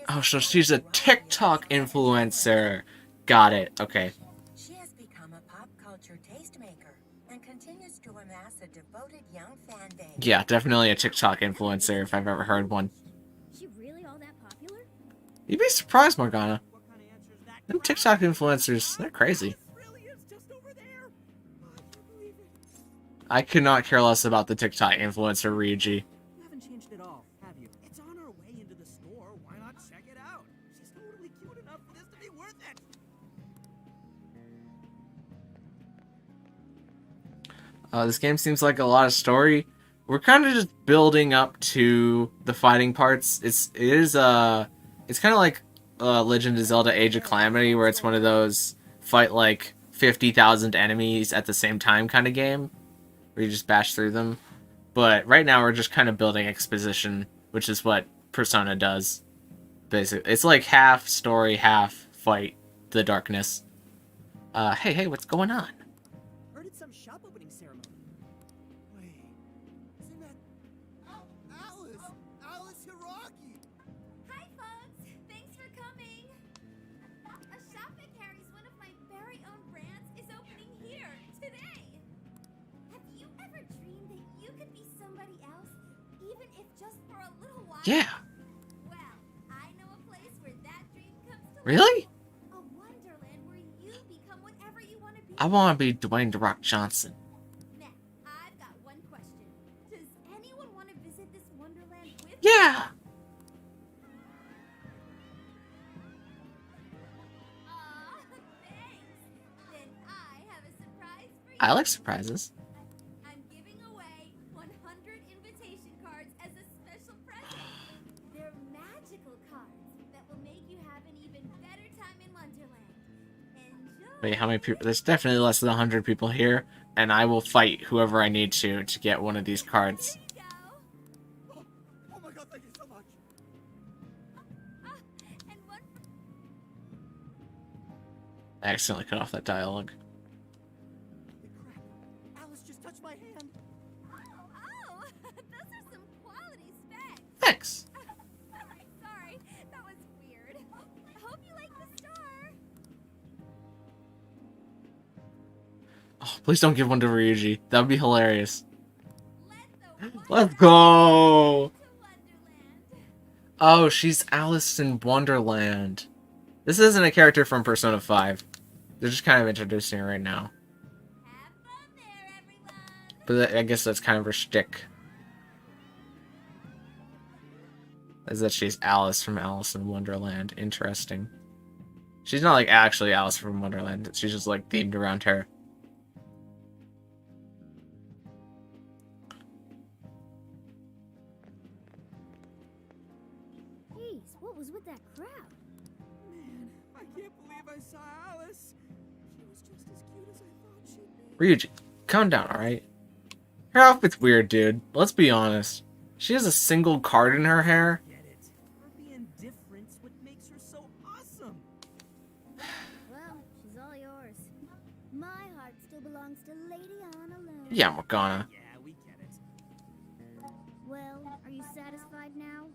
Oh, so she's a TikTok influencer. Got it. Okay. She has become a pop culture tastemaker and continues to amass a devoted young fan base. Yeah, definitely a TikTok influencer if I've ever heard one. Is she really all that popular? You'd be surprised, Morgana. Them TikTok influencers, they're crazy. I could not care less about the TikTok influencer Ryuji. You haven't changed at all, have you? It's on her way into the store. Why not check it out? She's totally cute enough for this to be worth it. This game seems like a lot of story. We're kind of just building up to the fighting parts. It's kind of like Legend of Zelda Age of Calamity, where it's one of those fight like 50,000 enemies at the same time kind of game, where you just bash through them. But right now we're just kind of building exposition, which is what Persona does. Basically, it's like half story, half fight the darkness. Hey, what's going on? Heard it's some shop opening ceremony. Wait, isn't that Alice? Alice Hiragi! Hi, folks! Thanks for coming! A shop that carries one of my very own brands is opening here, today! Have you ever dreamed that you could be somebody else, even if just for a little while? Yeah. Well, I know a place where that dream comes to life. Really? A wonderland where you become whatever you want to be. I want to be Dwayne The Rock Johnson. Now, I've got one question. Does anyone want to visit this wonderland with me? Yeah. Aw, thanks. Then I have a surprise for you. I like surprises. I'm giving away 100 invitation cards as a special present. They're magical cards that will make you have an even better time in Wonderland. Enjoy. Wait, how many people? There's definitely less than 100 people here, and I will fight whoever I need to get one of these cards. There you go. Oh my god, thank you so much! And one for I accidentally cut off that dialogue. Crap. Alice just touched my hand. Oh, those are some quality specs. Thanks. Sorry, that was weird. Hope you like the store. Oh, please don't give one to Ryuji. That would be hilarious. Let the Let's go! to Wonderland. Oh, she's Alice in Wonderland. This isn't a character from Persona 5. They're just kind of introducing her right now. Have fun there, everyone. But I guess that's kind of her shtick. Is that she's Alice from Alice in Wonderland. Interesting. She's not like actually Alice from Wonderland. She's just like themed around her. Jeez, what was with that crowd? Man, I can't believe I saw Alice. She was just as cute as I thought she'd be. Ryuji, calm down, alright? Her outfit's weird, dude. Let's be honest. She has a single card in her hair. Get it? Her being different's what makes her so awesome. Well, she's all yours. My heart still belongs to Lady Anna Lone. Yeah, Morgana. Yeah, we get it. Well, are you satisfied now?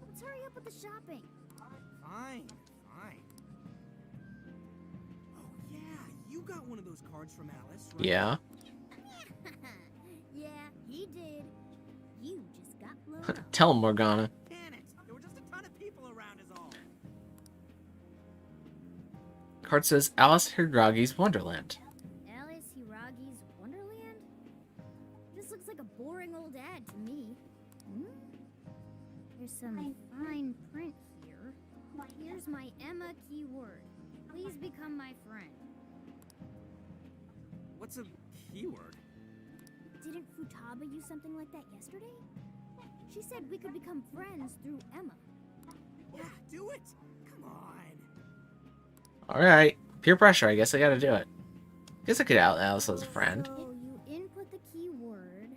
Let's hurry up with the shopping. Fine. Oh yeah, you got one of those cards from Alice, right? Yeah. Yeah, he did. You just got blown up. Tell him, Morgana. Damn it! There were just a ton of people around is all. Card says Alice Hiragi's Wonderland. Alice Hiragi's Wonderland? This looks like a boring old ad to me. There's some fine print here. Here's my Emma keyword. Please become my friend. What's a keyword? Didn't Futaba use something like that yesterday? She said we could become friends through Emma. Yeah, do it. Come on. Alright. Peer pressure, I guess I gotta do it. Guess I could out Alice as a friend. So you input the keyword,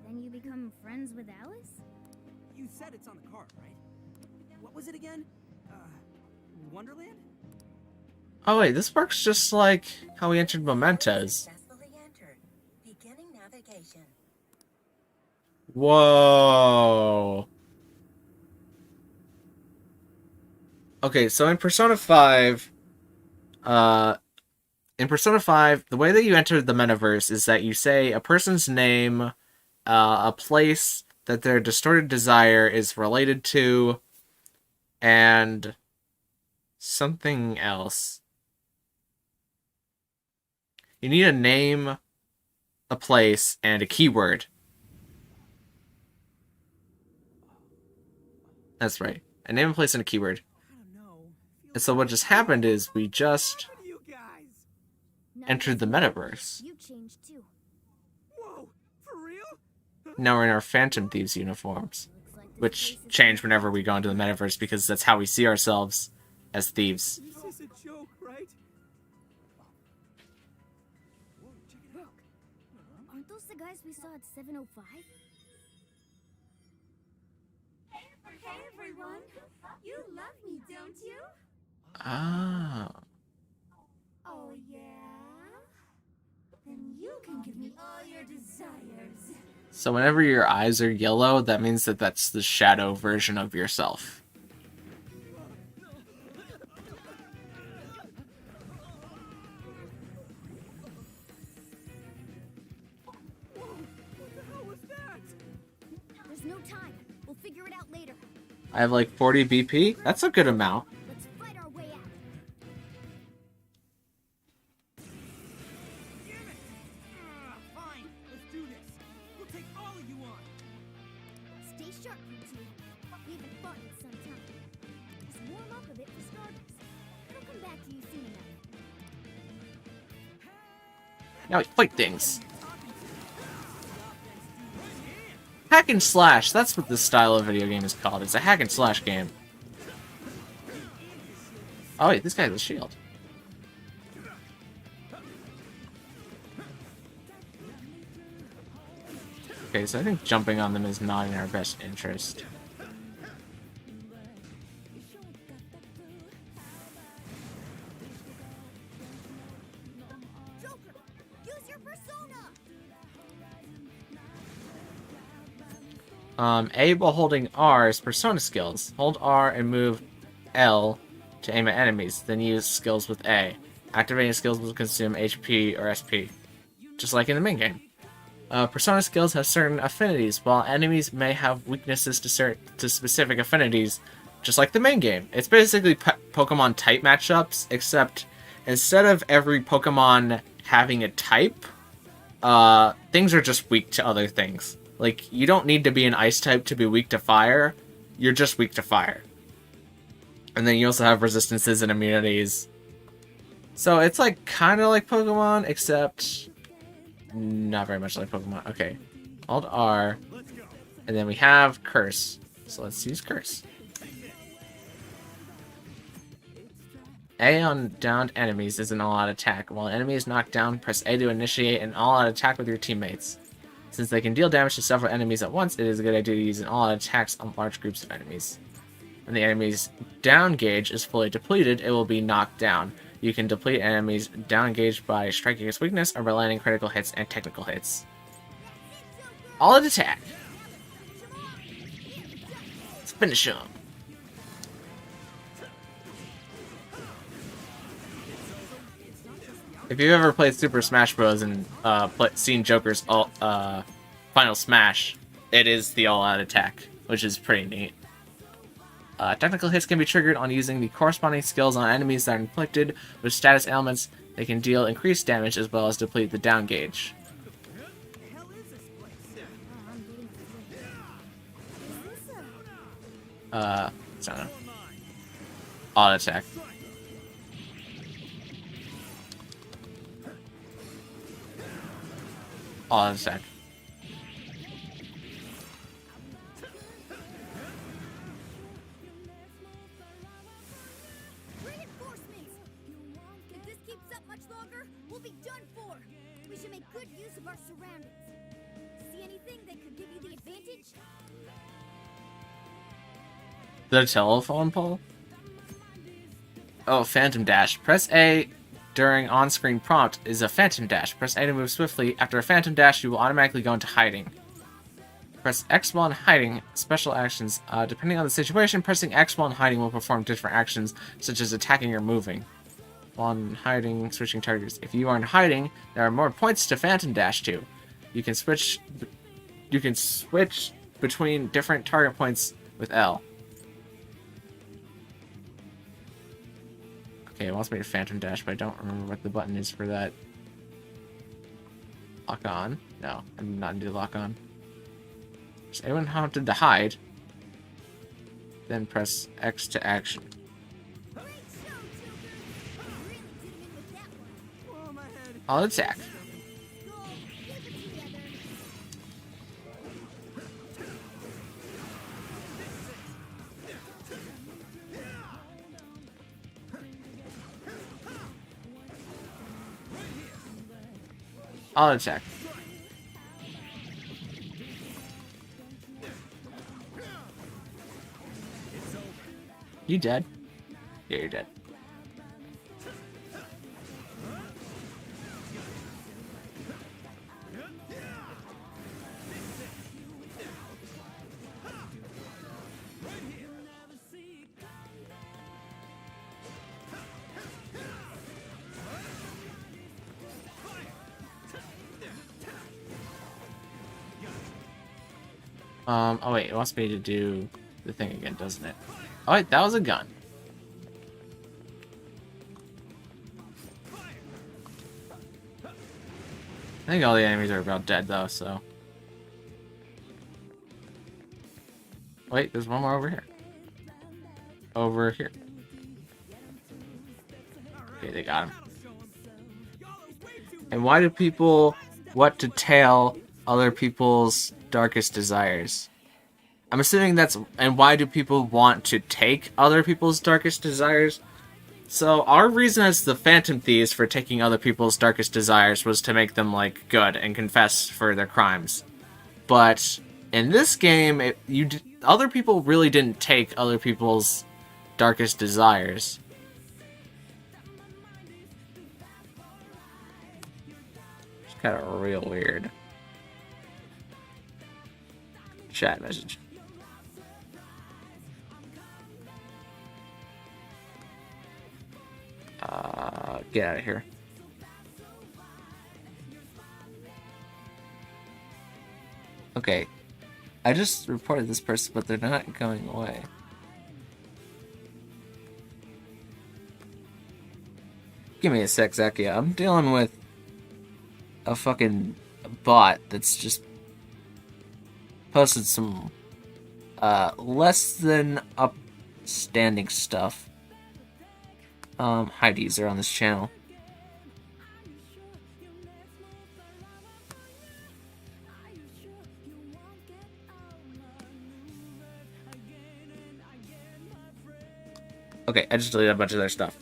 then you become friends with Alice? You said it's on the card, right? What was it again? Wonderland? Oh wait, this works just like how we entered Mementos. Successfully entered. Beginning navigation. Whoa. Okay, so in Persona 5, the way that you enter the metaverse is that you say a person's name, a place that their distorted desire is related to, and something else. You need a name, a place, and a keyword. That's right. A name, a place, and a keyword. I don't know. And so what just happened is we just What are you guys? entered the metaverse. You changed too. Whoa, for real? Now we're in our Phantom Thieves uniforms, Looks like this which place is- change whenever we go into the metaverse because that's how we see ourselves as thieves. This is a joke, right? Whoa, check it out. Aren't those the guys we saw at 705? Hey everyone! You love me, don't you? Ah. Oh yeah? Then you can give me all your desires. So whenever your eyes are yellow, that means that that's the shadow version of yourself. There's no time. We'll figure it out later. I have like 40 BP. That's a good amount. Let's fight our way out. Fine, let's do this. We'll take all of you on. Stay sharp, you two. We haven't fought in some time. Just warm up a bit for starters. It'll come back to you soon enough. Now we fight things. Hack and slash, that's what this style of video game is called. It's a hack and slash game. Oh wait, this guy has a shield. Okay, so I think jumping on them is not in our best interest. Joker, use your persona. A while holding R is persona skills. Hold R and move L to aim at enemies, then use skills with A. Activating skills will consume HP or SP, just like in the main game. Persona skills have certain affinities, while enemies may have weaknesses to specific affinities, just like the main game. It's basically Pokemon type matchups, except instead of every Pokemon having a type, things are just weak to other things. Like, you don't need to be an ice type to be weak to fire, you're just weak to fire. And then you also have resistances and immunities. So it's like kind of like Pokemon, except not very much like Pokemon. Okay, Hold R, and then we have Curse. So let's use Curse. A on downed enemies is an all-out attack. While an enemy is knocked down, press A to initiate an all-out attack with your teammates. Since they can deal damage to several enemies at once, it is a good idea to use an all-out attacks on large groups of enemies. When the enemy's down gauge is fully depleted, it will be knocked down. You can deplete enemies down gauge by striking its weakness or by landing critical hits and technical hits. All-out attack! Let's finish him! If you've ever played Super Smash Bros. And seen Joker's Final Smash, it is the all-out attack, which is pretty neat. Technical hits can be triggered on using the corresponding skills on enemies that are inflicted with status ailments. They can deal increased damage as well as deplete the down gauge. It's not an auto attack. Auto attack. Reinforcements! If this keeps up much longer, we'll be done for. We should make good use of our surroundings. See anything that could give you the advantage? The telephone pole? Oh, Phantom Dash. Press A during on-screen prompt is a Phantom Dash. Press A to move swiftly. After a Phantom Dash, you will automatically go into hiding. Press X while in hiding. Special actions. Depending on the situation, pressing X while in hiding will perform different actions, such as attacking or moving. While in hiding, switching targets. If you are in hiding, there are more points to Phantom Dash to. You can switch between different target points with L. Okay, it wants me to Phantom Dash, but I don't remember what the button is for that. Lock on? No, I'm not into lock on. Is anyone haunted to hide? Then press X to action. I'll attack. I'll attack. You dead? Yeah, you're dead. Oh wait, it wants me to do the thing again, doesn't it? Oh wait, that was a gun. I think all the enemies are about dead though, so. Wait, there's one more over here. Over here. Okay, they got him. And why do people want to tail other people's darkest desires? I'm assuming that's... And why do people want to take other people's darkest desires? So, our reason as the Phantom Thieves for taking other people's darkest desires was to make them, like, good and confess for their crimes. But in this game, other people really didn't take other people's darkest desires. It's kind of real weird. Chat message. Get out of here. Okay. I just reported this person, but they're not going away. Give me a sec, Zakia. I'm dealing with a fucking bot that's just posted some less than upstanding stuff. Heidi's are on this channel. Okay, I just deleted a bunch of their stuff.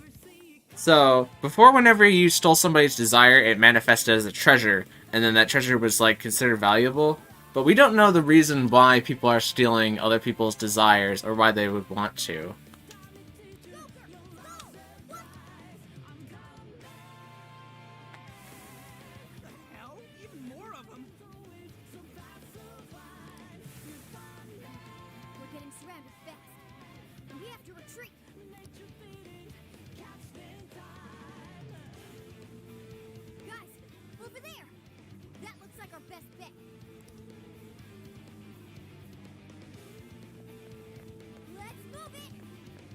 So, before, whenever you stole somebody's desire, it manifested as a treasure, and then that treasure was, like, considered valuable. But we don't know the reason why people are stealing other people's desires, or why they would want to.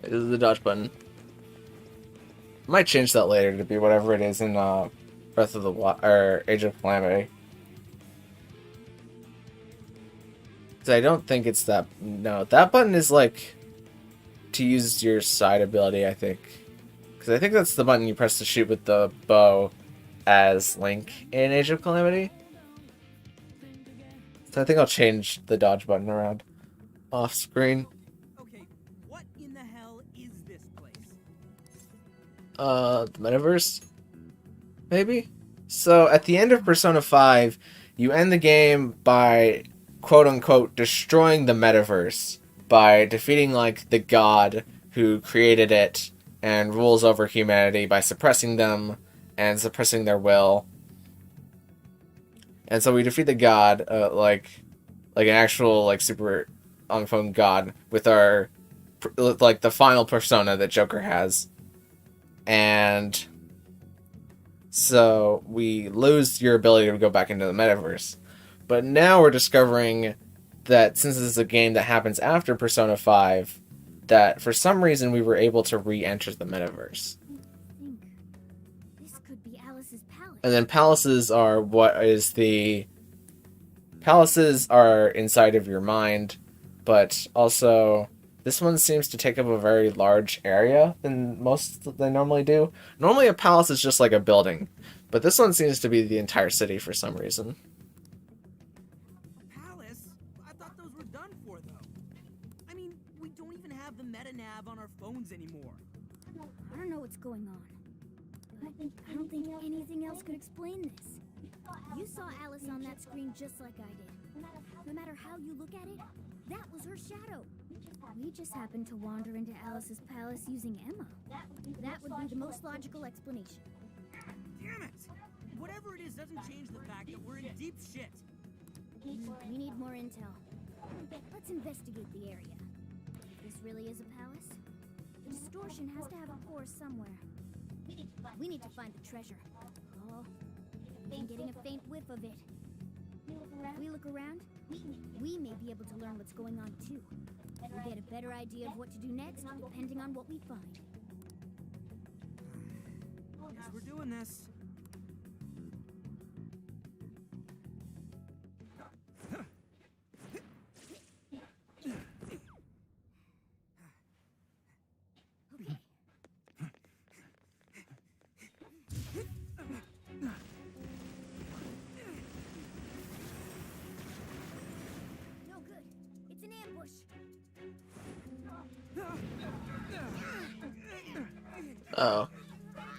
This is the dodge button. Might change that later to be whatever it is in Breath of the Wild or Age of Calamity. Because I don't think it's that. No, that button is like to use your side ability, I think. Because I think that's the button you press to shoot with the bow as Link in Age of Calamity. So I think I'll change the dodge button around off screen. The metaverse? Maybe? So, at the end of Persona 5, you end the game by, quote-unquote, destroying the metaverse by defeating, like, the god who created it and rules over humanity by suppressing them and suppressing their will. And so we defeat the god, like an actual, like, super on-phone god with our, like, the final persona that Joker has. And so we lose your ability to go back into the metaverse. But now we're discovering that since this is a game that happens after Persona 5, that for some reason we were able to re-enter the metaverse. This could be Alice's palace. And then palaces are Palaces are inside of your mind, but also this one seems to take up a very large area than most they normally do. Normally a palace is just like a building, but this one seems to be the entire city for some reason. Palace? I thought those were done for, though. I mean, we don't even have the meta-nav on our phones anymore. I don't know what's going on. But I don't think anything else could explain this. You saw Alice on that screen just like I did. No matter how you look at it, that was her shadow. We just happened to wander into Alice's palace using Emma. That would be the most logical explanation. Damn it! Whatever it is doesn't change the fact that we're in deep shit. We need more intel. Let's investigate the area. If this really is a palace, the distortion has to have a core somewhere. We need to find the treasure. Oh, I'm getting a faint whiff of it. If we look around, we may be able to learn what's going on too. We'll get a better idea of what to do next, depending on what we find. Guess we're doing this. No good. It's an ambush. Oh.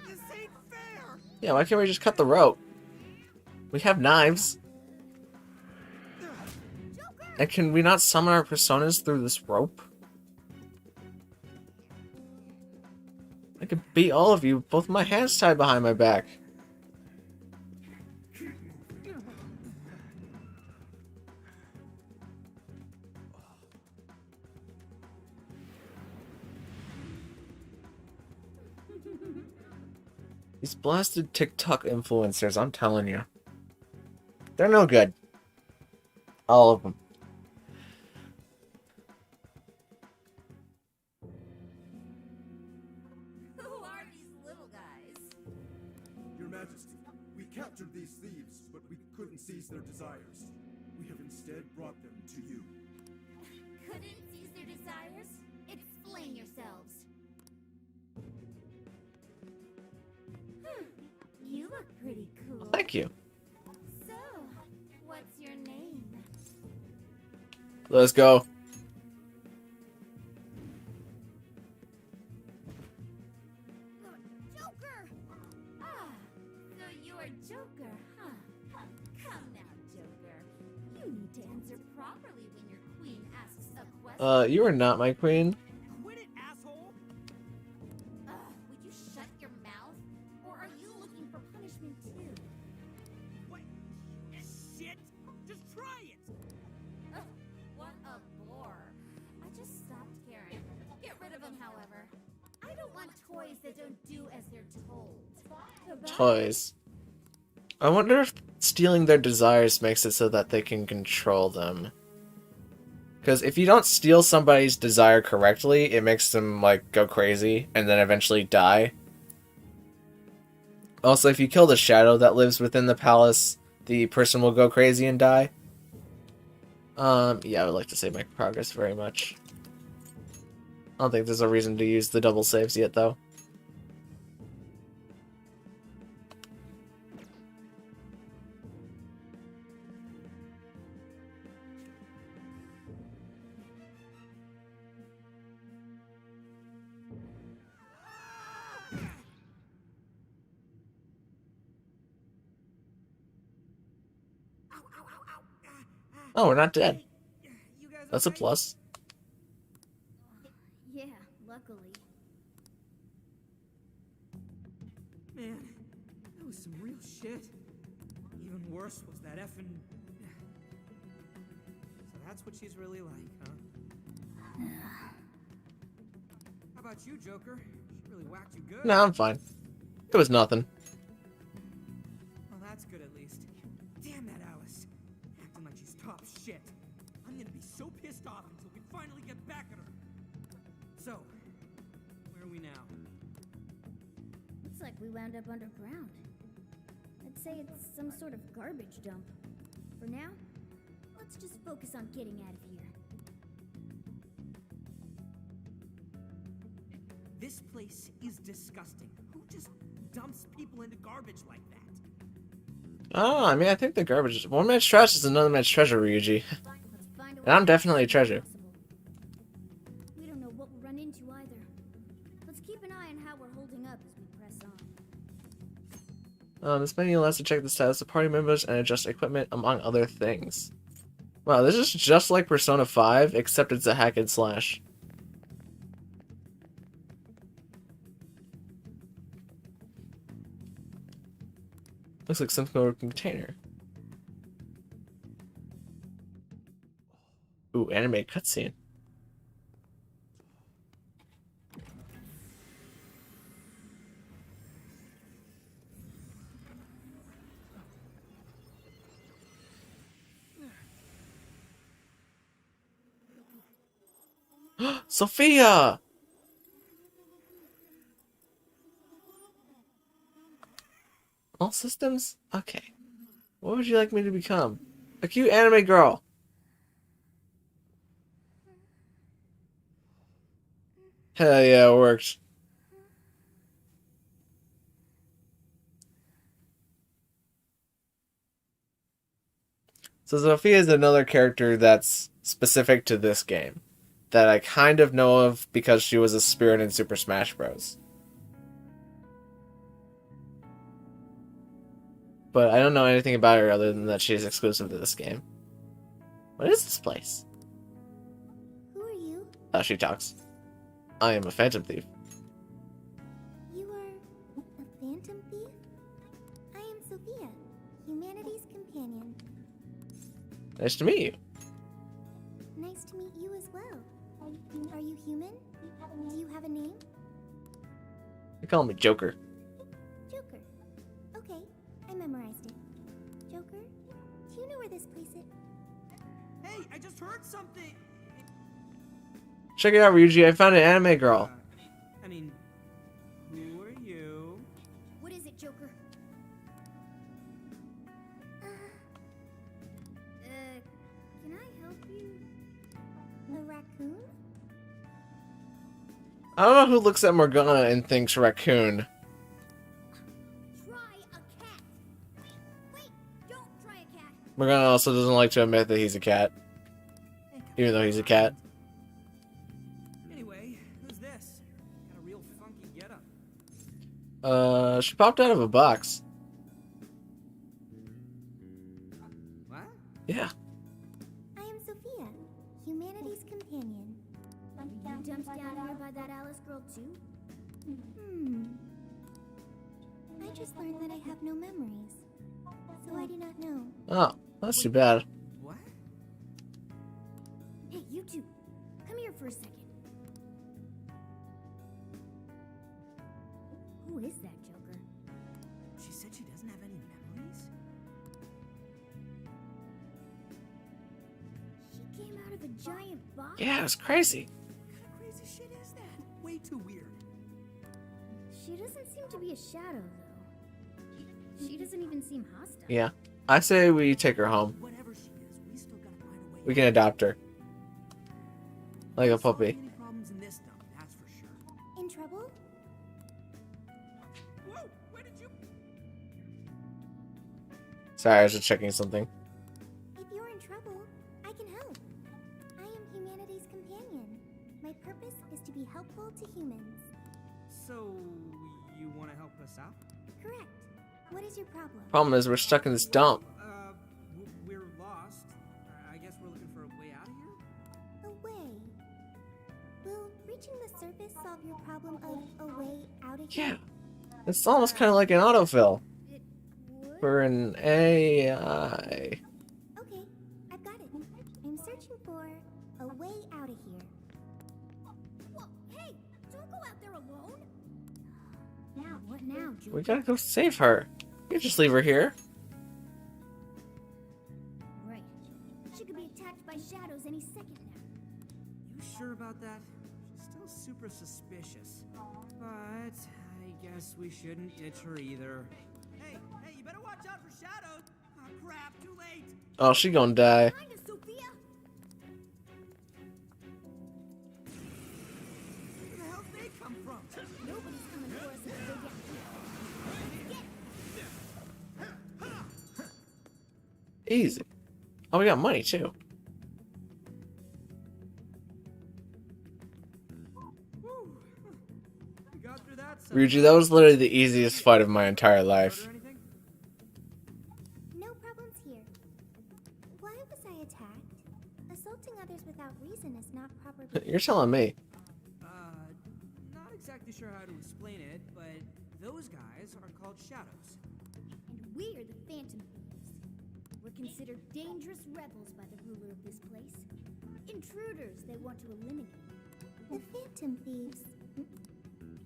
This ain't fair! Yeah, why can't we just cut the rope? We have knives. And can we not summon our personas through this rope? I could beat all of you with both my hands tied behind my back. These blasted TikTok influencers, I'm telling you. They're no good. All of them. Who are these little guys? Your Majesty, we captured these thieves, but we couldn't seize their desires. We have instead brought them to you. Couldn't seize their desires? Explain yourselves. You look pretty cool. Thank you. So, what's your name? Let's go. Joker! Ah, so you're Joker, huh? Come now, Joker. You need to answer properly when your queen asks a question. You are not my queen. Quit it, asshole! Would you shut your mouth? Or are you looking for punishment too? What? Shit! Just try it! Ugh, what a bore. I just stopped caring. Get rid of him, however. I don't want toys that don't do as they're told. Toys. I wonder if stealing their desires makes it so that they can control them. Because if you don't steal somebody's desire correctly, it makes them, like, go crazy and then eventually die. Also, if you kill the shadow that lives within the palace, the person will go crazy and die. Yeah, I would like to save my progress very much. I don't think there's a reason to use the double saves yet, though. Oh, we're not dead. You guys That's a okay? plus. Yeah, luckily. Man, that was some real shit. Even worse was that effing... So that's what she's really like, huh? How about you, Joker? She really whacked you good. No, I'm fine. It was nothing. Well, that's good at least. Damn that Alice. Acting like she's top shit. I'm gonna be so pissed off until we finally get back at her. So, where are we now? Looks like we wound up underground. I'd say it's some sort of garbage dump. For now, let's just focus on getting out of here. This place is disgusting. Who just dumps people into garbage like that? Oh, I mean, I think the garbage is... One man's trash is another man's treasure, Ryuji. Let's find a And I'm way definitely a to treasure. possible. We don't know what we'll run into either. Let's keep an eye on how we're holding up as we press on. This menu allows to check the status of party members and adjust equipment, among other things. Wow, this is just like Persona 5, except it's a hack and slash. Looks like some sort of container. Ooh, anime cutscene. Sophia! All systems? Okay. What would you like me to become? A cute anime girl. Hell yeah, it worked. So Sophia is another character that's specific to this game, that I kind of know of because she was a spirit in Super Smash Bros. But I don't know anything about her other than that she's exclusive to this game. What is this place? Who are you? Oh, she talks. I am a phantom thief. You are a phantom thief? I am Sophia, humanity's companion. Nice to meet you. Nice to meet you as well. Are you human? Do you have a name? They call me Joker. Joker. Okay, I memorized it. Joker, do you know where this place is? Hey, I just heard something. Check it out, Ryuji. I found an anime girl. I mean, who are you? What is it, Joker? Can I help you? A raccoon? I don't know who looks at Morgana and thinks raccoon. Try a cat. Wait, don't try a cat. Morgana also doesn't like to admit that he's a cat, even though he's a cat. Anyway, who's this? Got a real funky getup. She popped out of a box. What? Yeah. I am Sophia, humanity's companion. You dumped down here by that Alice girl too? I just learned that I have no memories, so I do not know. Oh, that's too bad. What? Hey, you two, come here for a second. Who is that, Joker? She said she doesn't have any memories? She came out of a giant box? Yeah, it's crazy. What kind of crazy shit is that? Way too weird. She doesn't seem to be a shadow, though. She doesn't even seem hostile. Yeah. I say we take her home. Whatever she is, we still gotta find a way. We can adopt her. Like a puppy. Any problems in this dump, that's for sure. In trouble? Whoa, where did you? Sorry, I was just checking something. If you're in trouble, I can help. I am humanity's companion. My purpose is to be helpful to humans. So, you want to help us out? Correct. What is your problem? Problem is, we're stuck in this dump. We're lost. I guess we're looking for a way out of here? A way. Will reaching the surface solve your problem of a way out of here? Yeah. It's almost kind of like an autofill. It would? For an AI. Okay, I've got it. I'm searching for a way out of here. Whoa, hey, don't go out there alone. Now, what now, Joker? We gotta go save her. You can just leave her here. Right. She could be attacked by shadows any second now. You sure about that? She's still super suspicious. But I guess we shouldn't ditch her either. Hey, you better watch out for shadows. Oh crap, too late. Oh, she gonna die. Find us, Sophia! Where the hell did they come from? Nobody's coming for us if they get Easy. Oh, we got money too. Whew. We got through that. Ryuji, that was literally the easiest fight of my entire life. No problems here. Why was I attacked? probably. You're telling me. Not exactly sure how to explain it, but those guys are called shadows. And we're the Phantom Thieves. We're considered dangerous rebels by the ruler of this place. Intruders they want to eliminate. The Phantom Thieves.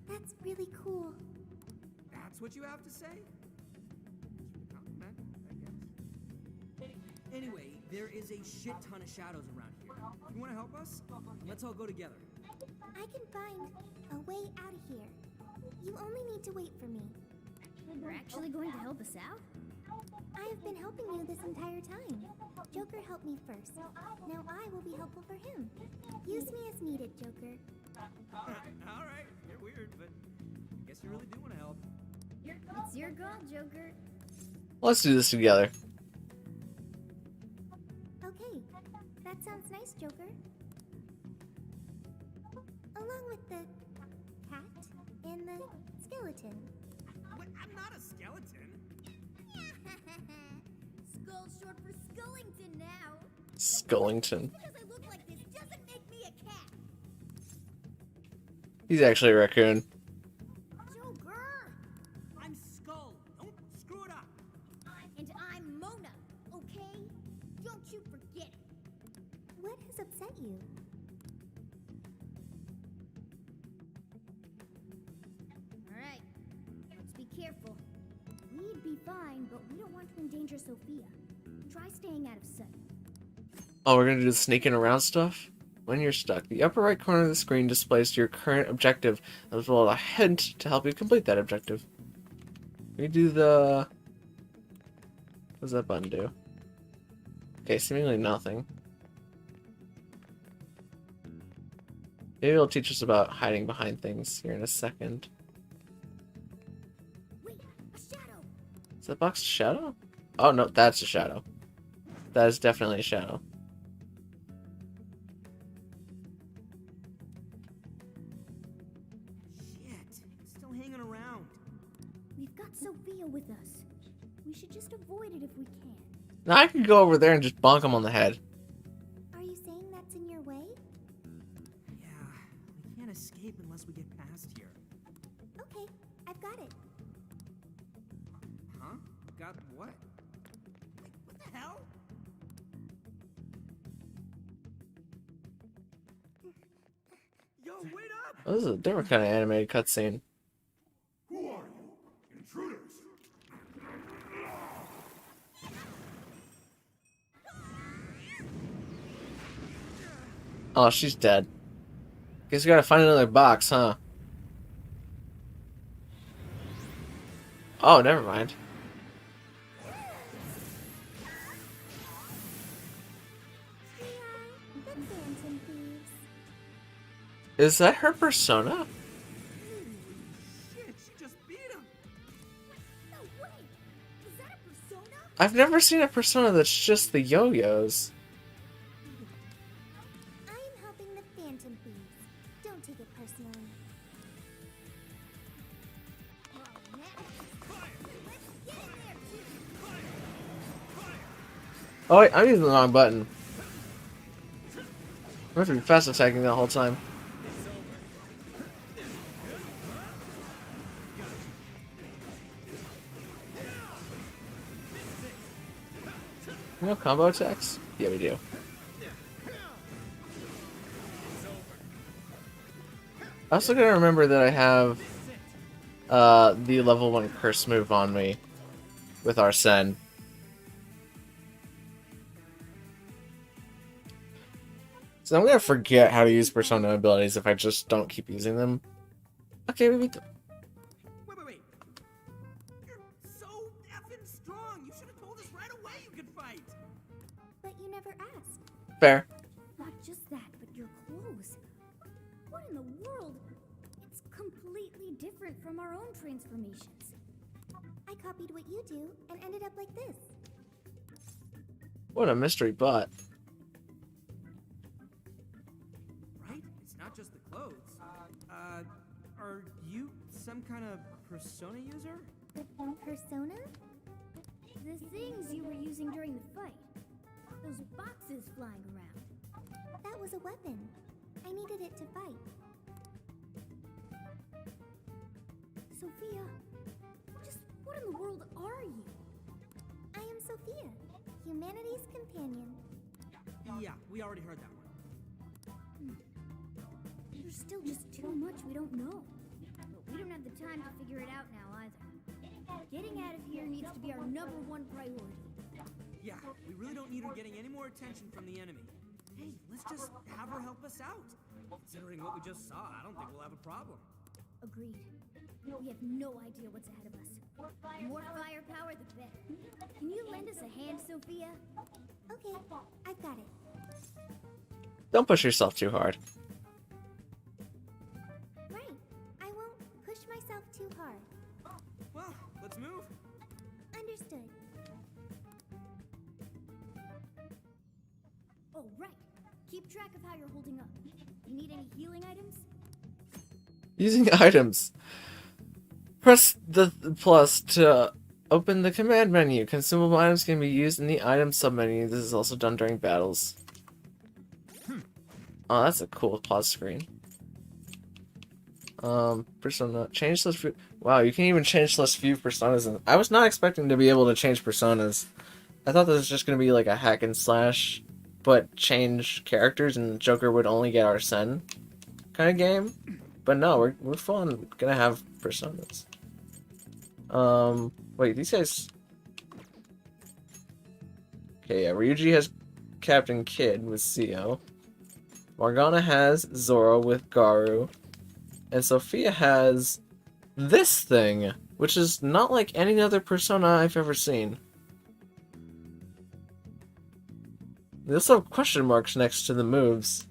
That's really cool. That's what you have to say? Compliment, I guess. Anyway, there is a shit ton of shadows around here. You want to help us? Let's all go together. I can find a way out of here. You only need to wait for me. You're actually going to help us out? I have been helping you this entire time. Joker helped me first. Now I will be helpful for him. Use me as needed, Joker. Alright, you're weird, but I guess you really do want to help. It's your call, Joker. Let's do this together. Okay, that sounds nice, Joker. Along with the cat and the skeleton. What? I'm not a skeleton. Skull's short for Skullington now. Skullington. Because I look like this doesn't make me a cat. He's actually a raccoon. Joker! I'm Skull. Don't screw it up. And I'm Mona, okay? Don't you forget it. What has upset you? Alright, let's be careful. We'd be fine, but we don't want to endanger Sophia. Try staying out of sight. Oh, we're gonna do the sneaking around stuff? When you're stuck, the upper right corner of the screen displays your current objective, as well as a hint to help you complete that objective. We do the... What does that button do? Okay, seemingly nothing. Maybe it'll teach us about hiding behind things here in a second. Wait, a shadow! Is that box a shadow? Oh no, that's a shadow. That is definitely a shadow. Shit, it's still hanging around. We've got Sophia with us. We should just avoid it if we can. Now I can go over there and just bonk him on the head. Are you saying that's in your way? Yeah, we can't escape unless we get past here. Okay, I've got it. Huh? Got what? Wait, what the hell? Yo, wait up! Oh, this is a different kind of animated cutscene. Who are you? Intruders! Oh, she's dead. Guess we gotta find another box, huh? Oh, never mind. We are the Phantom Thieves. Is that her persona? Shit, she just beat him! No way! Is that a persona? I've never seen a persona that's just the yo-yos. I am helping the Phantom Thieves. Don't take it personally. Oh, man. Let's get in there, too. Oh wait, I'm using the wrong button. I have to be fast attacking the whole time. You know combo attacks? Yeah, we do. I also gotta remember that I have the level 1 curse move on me with Arsene. So I'm gonna forget how to use persona abilities if I just don't keep using them. Okay, maybe. Wait. You're so effing strong! You should have told us right away you could fight! But you never asked. Fair. Not just that, but your clothes. What in the world? It's completely different from our own transformations. I copied what you do and ended up like this. What a mystery butt. Right? It's not just the clothes. Are you some kind of persona user? Persona? The things you were using during the fight. Those boxes flying around. That was a weapon. I needed it to fight. Sophia, just what in the world are you? I am Sophia, humanity's companion. Yeah, we already heard that one. There's still just too much we don't know. But we don't have the time to figure it out now either. Getting out of here needs to be our #1 priority. Yeah, we really don't need her getting any more attention from the enemy. Hey, let's just have her help us out. Considering what we just saw, I don't think we'll have a problem. Agreed. We have no idea what's ahead of us. The more firepower, the better. Can you lend us a hand, Sophia? Okay, I've got it. Don't push yourself too hard. Right. I won't push myself too hard. Well, let's move. Understood. Oh, right. Keep track of how you're holding up. You need any healing items? Using items. Press the plus to open the command menu. Consumable items can be used in the item submenu. This is also done during battles. Oh, that's a cool pause screen. Persona. Change list view. Wow, you can even change list view personas. And I was not expecting to be able to change personas. I thought this was just going to be like a hack and slash, but change characters and Joker would only get Arsene kind of game. But no, we're full on gonna have personas. Wait, these guys. Okay, yeah, Ryuji has Captain Kidd with Seo. Morgana has Zoro with Garu. And Sophia has this thing, which is not like any other persona I've ever seen. They also have question marks next to the moves,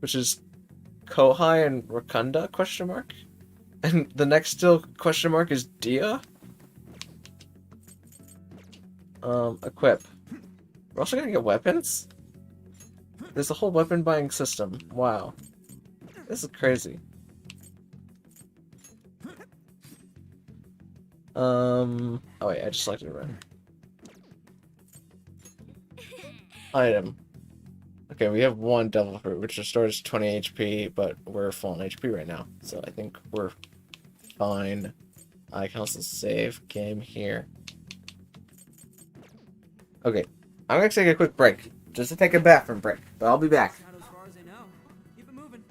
which is Kohai and Rakunda question mark, and the next still question mark is Dia. Equip. We're also gonna get weapons. There's a whole weapon buying system. Wow, this is crazy. Oh wait, I just selected it right. Item. Okay, we have one Devil Fruit, which restores 20 HP, but we're full on HP right now, so I think we're fine. I can also save game here. Okay, I'm gonna take a quick break, just to take a bathroom break, but I'll be back. Not as far as I know. Keep it moving.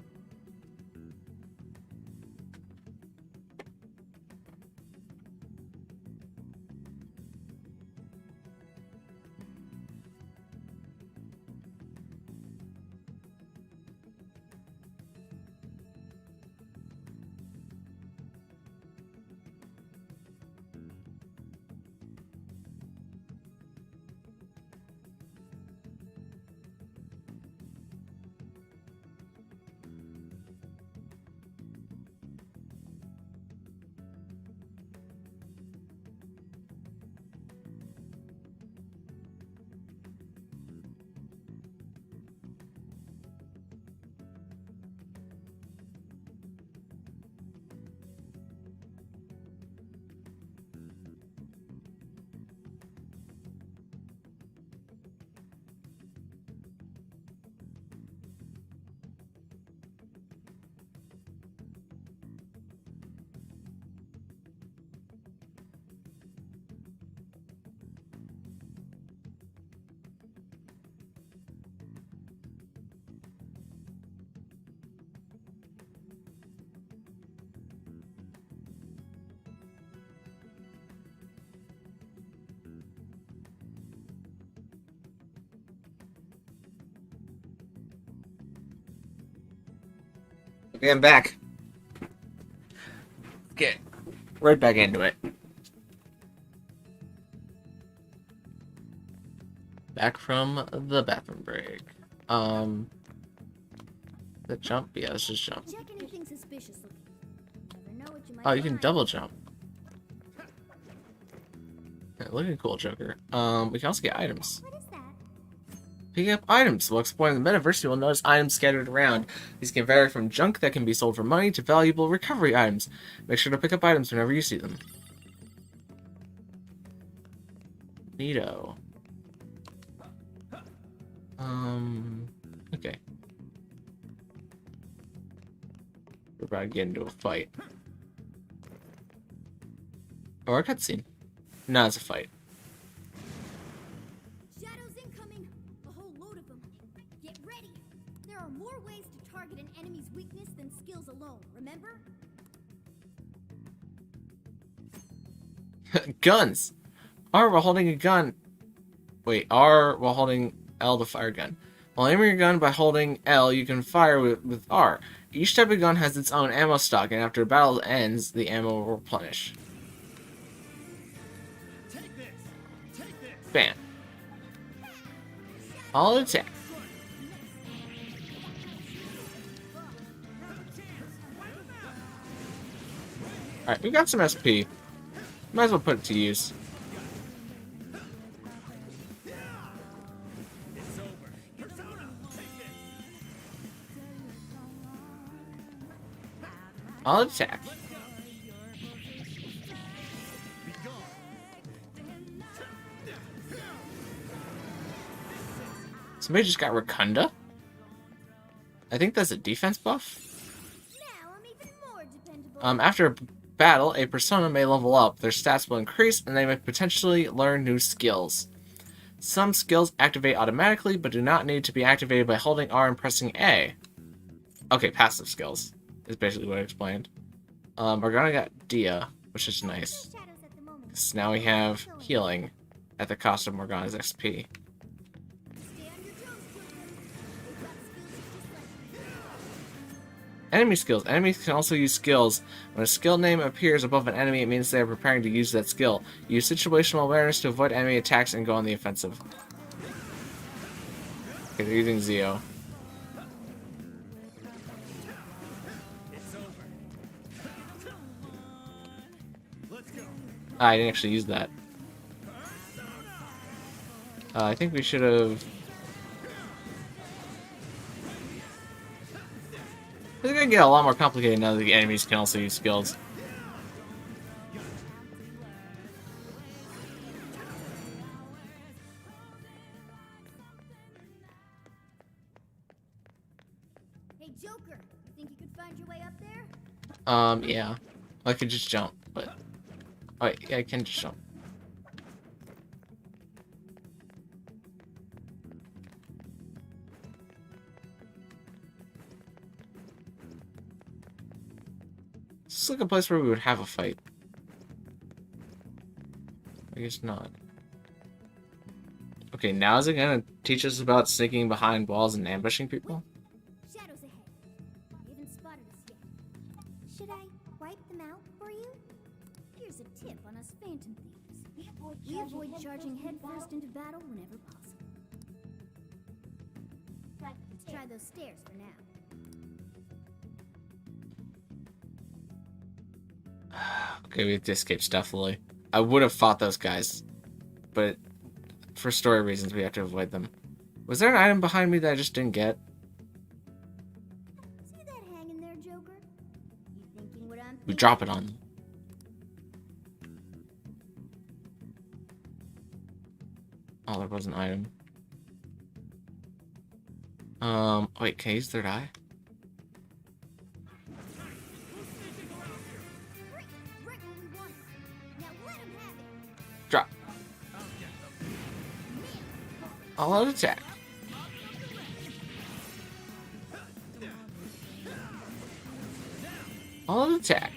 Okay, I'm back. Get right back into it. Back from the bathroom break. The jump? Yeah, let's just jump. Check anything suspicious looking. Never know what you might Oh, you can find. double jump. Yeah, looking cool, Joker. We can also get items. What is that? Picking up items. While exploring the metaverse, you will notice items scattered around. These can vary from junk that can be sold for money to valuable recovery items. Make sure to pick up items whenever you see them. Neato. Okay. about to get into a fight. Or a cutscene. No, it's a fight. Shadows incoming! A whole load of them. Get ready! There are more ways to target an enemy's weakness than skills alone, remember? Guns! R while holding a gun. Wait, R while holding L to fire a gun. While aiming your gun by holding L, you can fire with R. Each type of gun has its own ammo stock, and after a battle ends, the ammo will replenish. Bam. All attack. Alright, we got some SP. Might as well put it to use. I'll attack. Somebody just got Rakunda? I think that's a defense buff. Now I'm even more dependable. After a battle, a persona may level up. Their stats will increase, and they may potentially learn new skills. Some skills activate automatically, but do not need to be activated by holding R and pressing A. Okay, passive skills is basically what I explained. Morgana got Dia, which is nice. So now we have healing at the cost of Morgana's XP. Enemy skills. Enemies can also use skills. When a skill name appears above an enemy, it means they are preparing to use that skill. Use situational awareness to avoid enemy attacks and go on the offensive. Okay, they're using Zeo. I didn't actually use that. I think we should have... It's gonna get a lot more complicated now that the enemies can also use skills. Hey Joker, think you could find your way up there? Yeah. I could just jump, but... Oh, wait, yeah, I can just jump. This is like a place where we would have a fight. I guess not. Okay, now is it gonna teach us about sneaking behind walls and ambushing people? Shadows ahead. They haven't spotted us yet. Should I wipe them out for you? Here's a tip on us phantom thieves. We avoid charging headfirst into battle whenever possible. Let's try those stairs for now. Okay, we have to escape stealthily. I would have fought those guys, but for story reasons, we have to avoid them. Was there an item behind me that I just didn't get? See that hanging there, Joker? You thinking what I'm We thinking? drop it on them. Oh, there was an item. Wait, can I use third eye? Right where we want it. Now let him have it. Drop. All out attack. All out attack.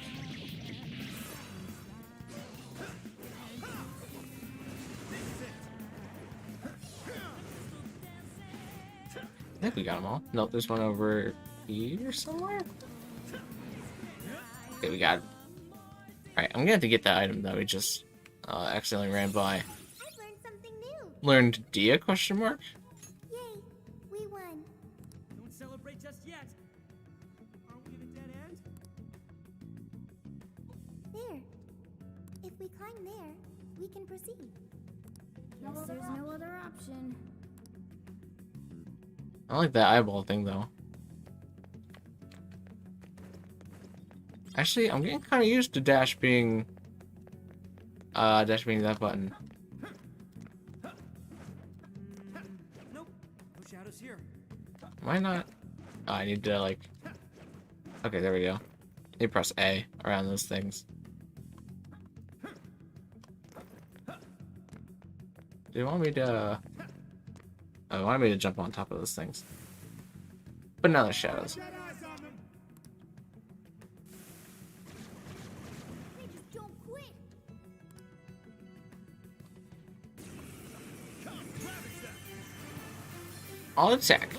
I think we got them all. Nope, there's one over here somewhere. Okay, we got it. Alright, I'm gonna have to get that item that we just accidentally ran by. I've learned something new. Learned Dia, question mark? Yay, we won. Don't celebrate just yet. Aren't we at a dead end? There. If we climb there, we can proceed. Guess there's no other option. I like that eyeball thing though. Actually, I'm getting kind of used to dash being that button. Nope. No shadows here. Why not? Oh, I need to like... Okay, there we go. You press A around those things. Do you want me to... Oh, you want me to jump on top of those things. But now there's shadows. They just don't quit. I'll attack.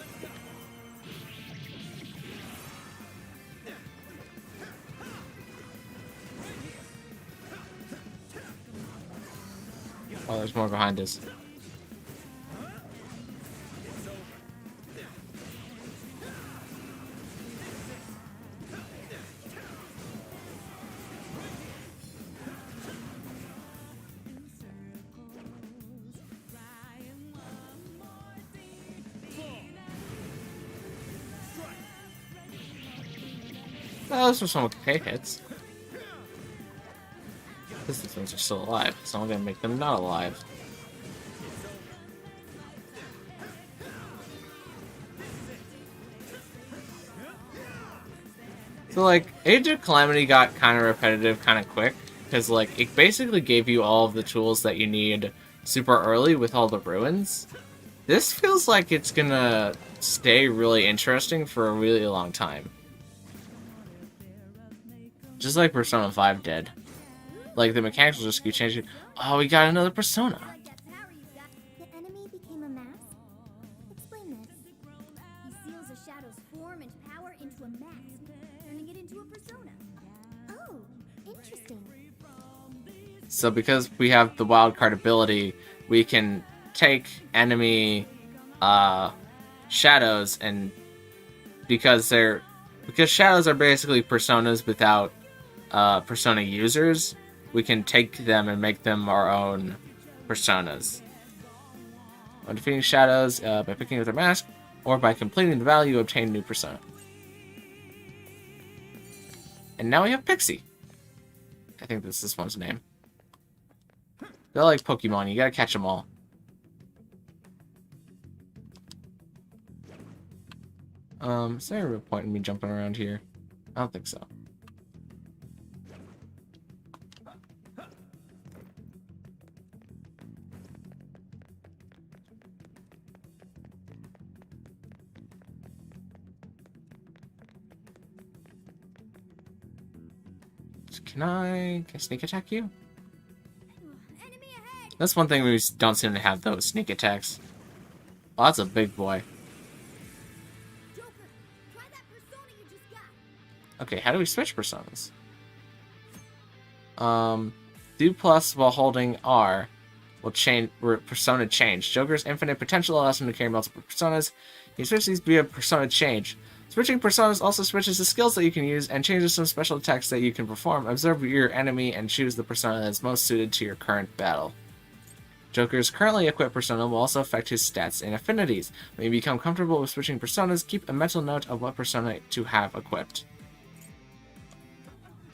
Oh, there's more behind us. Oh, those are some okay hits. These ones are still alive, so I'm gonna make them not alive. So, like, Age of Calamity got kind of repetitive kind of quick, because, like, it basically gave you all of the tools that you need super early with all the ruins. This feels like it's gonna stay really interesting for a really long time. Just like Persona 5 did. Like, the mechanics will just keep changing. Oh, we got another Persona. The enemy became a mask? Explain this. He seals a shadow's form and power into a mask, turning it into a persona. Oh, interesting. So because we have the wildcard ability, we can take enemy shadows, and because shadows are basically personas without persona users, we can take them and make them our own personas. When defeating shadows by picking up their mask, or by completing the value, you obtain new persona. And now we have Pixie. I think that's this one's name. They're like Pokemon, you gotta catch them all. Is there a real point in me jumping around here? I don't think so. Can I sneak attack you? Enemy ahead! That's one thing we don't seem to have, those sneak attacks. Oh, that's a big boy. Joker, try that persona you just got. Okay, how do we switch personas? Do plus while holding R will change persona change. Joker's infinite potential allows him to carry multiple personas. You switch these via persona change. Switching personas also switches the skills that you can use and changes some special attacks that you can perform. Observe your enemy and choose the persona that is most suited to your current battle. Joker's currently equipped persona will also affect his stats and affinities. When you become comfortable with switching personas, keep a mental note of what persona to have equipped.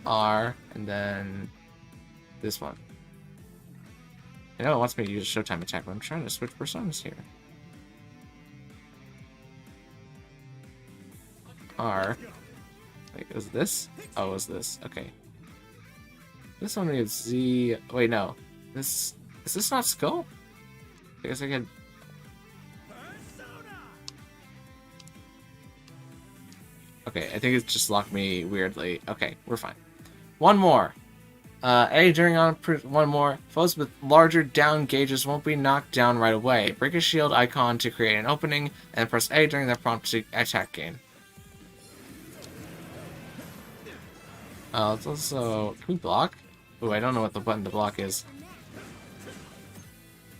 R, and then this one. I know it wants me to use a Showtime attack, but I'm trying to switch personas here. R. Wait, was this? Oh, it was this. Okay. This one is Z. Wait, no. This. Is this not Skull? I guess I could. Okay, I think it just locked me weirdly. Okay, we're fine. One more. A, during on one more. Foes with larger down gauges won't be knocked down right away. Break a shield icon to create an opening, and press A during that prompt to attack game. Let's also... Can we block? Ooh, I don't know what the button to block is.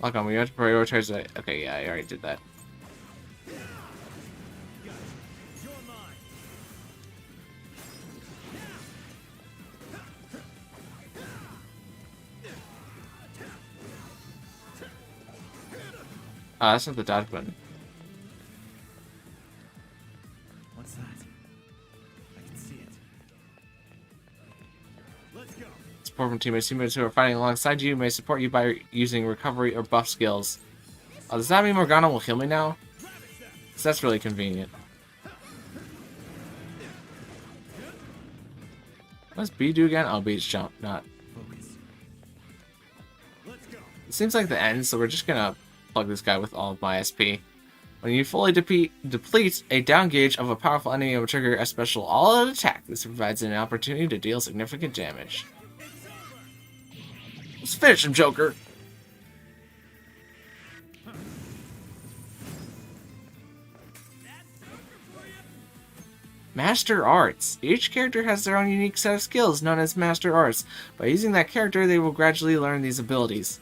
Lock on, we have to prioritize it. Okay, yeah, I already did that. That's not the dodge button. What's that? I can see it. Let's go. Support from teammates. Teammates who are fighting alongside you may support you by using recovery or buff skills. Does that mean Morgana will heal me now? 'Cause that's really convenient. What's B do again? Oh, B's jump, not. Focus. Let's go. It seems like the end, so we're just gonna plug this guy with all of my SP. When you fully deplete a down gauge of a powerful enemy, it will trigger a special all-out attack. This provides an opportunity to deal significant damage. Let's finish him, Joker! Master Arts. Each character has their own unique set of skills known as Master Arts. By using that character, they will gradually learn these abilities.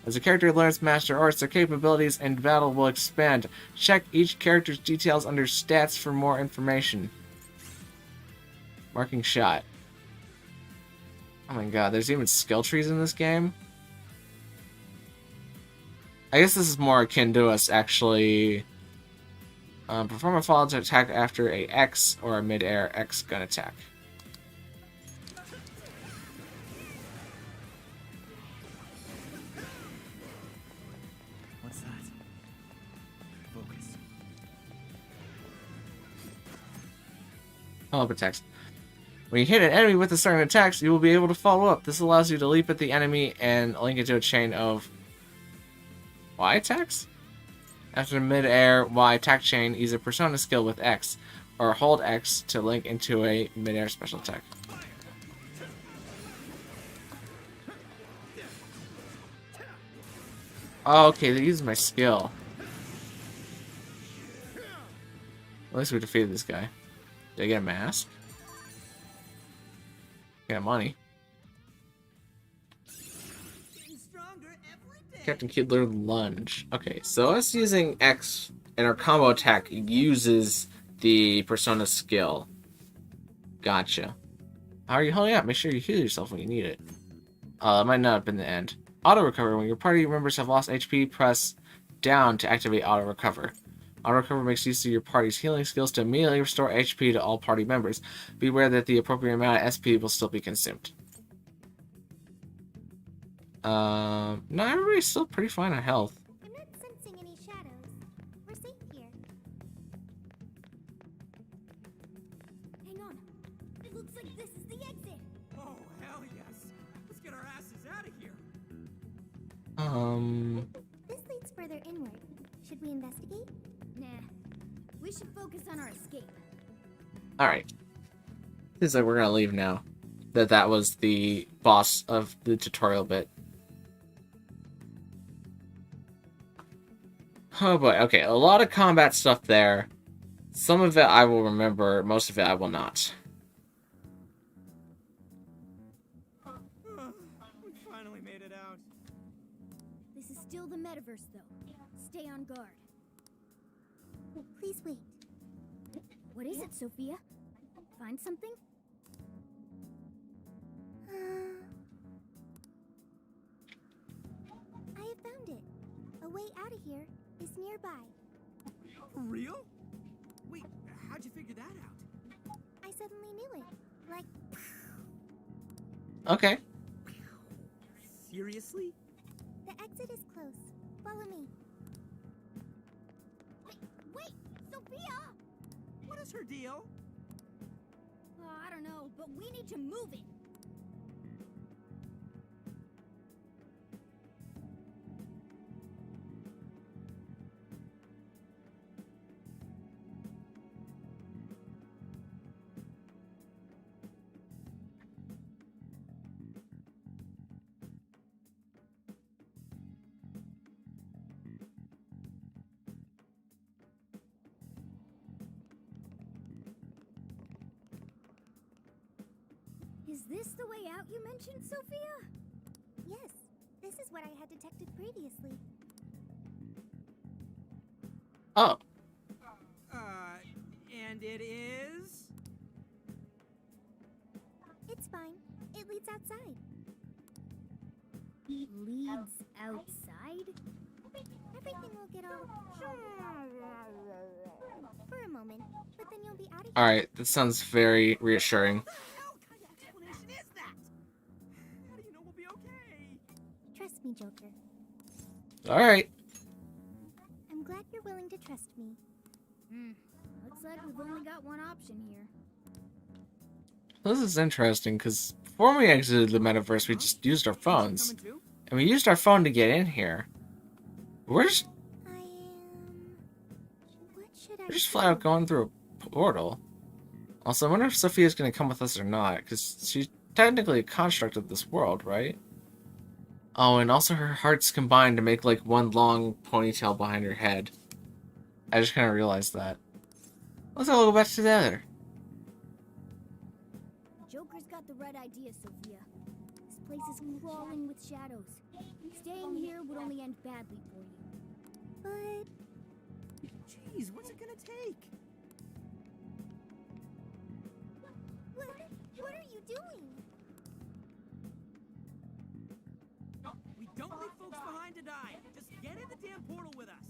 As a character learns Master Arts, their capabilities and battle will expand. Check each character's details under Stats for more information. Marking shot. Oh my god, there's even skill trees in this game? I guess this is more akin to us actually... perform a follow-up attack after a X or a mid-air X gun attack. What's that? Focus. Follow-up attacks. When you hit an enemy with a certain attacks, you will be able to follow up. This allows you to leap at the enemy and link it to a chain of Y attacks? After the mid-air Y attack chain, use a Persona skill with X, or hold X to link into a mid-air special attack. Oh, okay, they use my skill. At least we defeated this guy. Did I get a mask? Get money. Captain Kidler lunge. Okay, so us using X and our combo attack uses the Persona skill. Gotcha. How are you holding up? Make sure you heal yourself when you need it. It might not have been the end. Auto recover. When your party members have lost HP, press down to activate auto recover. Auto recover makes use of your party's healing skills to immediately restore HP to all party members. Beware that the appropriate amount of SP will still be consumed. No, everybody's still pretty fine on health. I'm not sensing any shadows. We're safe here. Hang on. It looks like this is the exit. Oh, hell yes. Let's get our asses out of here. This leads further inward. Should we investigate? Nah. We should focus on our escape. Alright. Seems like we're gonna leave now. That was the boss of the tutorial bit. Oh boy, okay, a lot of combat stuff there. Some of it I will remember, most of it I will not. We finally made it out. This is still the metaverse, though. Stay on guard. Please wait. What is it, Sophia? Find something? I have found it. A way out of here is nearby. For real? Wait, how'd you figure that out? I suddenly knew it. Like, Okay. Seriously? the exit is close. Follow me. Wait, Sophia! What is her deal? Oh, I don't know, but we need to move it. Is this the way out you mentioned, Sophia? Yes, this is what I had detected previously. Oh. And it is? It's fine. It leads outside. Leads outside? Everything will get all... for a moment, but then you'll be out of here. Alright, that sounds very reassuring. Trust me, Joker. Alright. I'm glad you're willing to trust me. Looks like we've only got one option here. This is interesting because before we exited the metaverse, we just used our phones. And we used our phone to get in here. We're just flat out going through a portal. Also, I wonder if Sophia's going to come with us or not, because she's technically a construct of this world, right? Oh, and also her hearts combined to make like one long ponytail behind her head. I just kind of realized that. Let's all go back together. Joker's got the right idea, Sophia. This place is crawling with shadows. Staying here would only end badly for you. But... Jeez, what's it gonna take? What are you doing? We don't leave folks behind to die. Just get in the damn portal with us.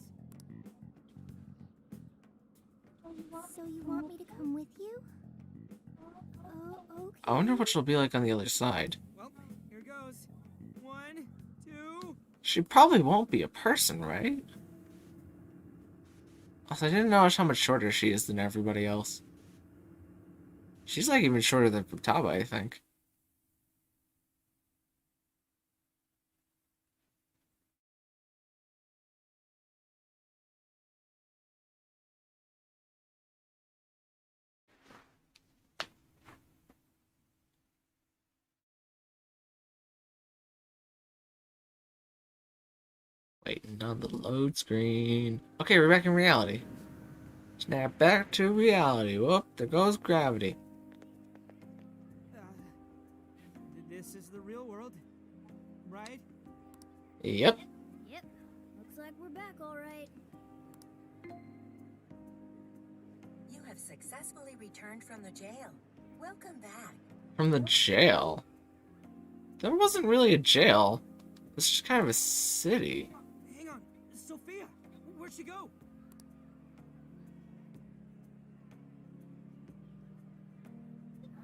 So you want me to come with you? Oh, okay. I wonder what she'll be like on the other side. Well, here goes. 1, 2... She probably won't be a person, right? Also, I didn't notice how much shorter she is than everybody else. She's like even shorter than Futaba, I think. Waiting on the load screen. Okay, we're back in reality. Snap back to reality. Whoop, there goes gravity. This is the real world, right? Yep. Yep. Looks like we're back, all right. You have successfully returned from the jail. Welcome back. From the jail? There wasn't really a jail. It's just kind of a city. Hang on, Sophia, where'd she go?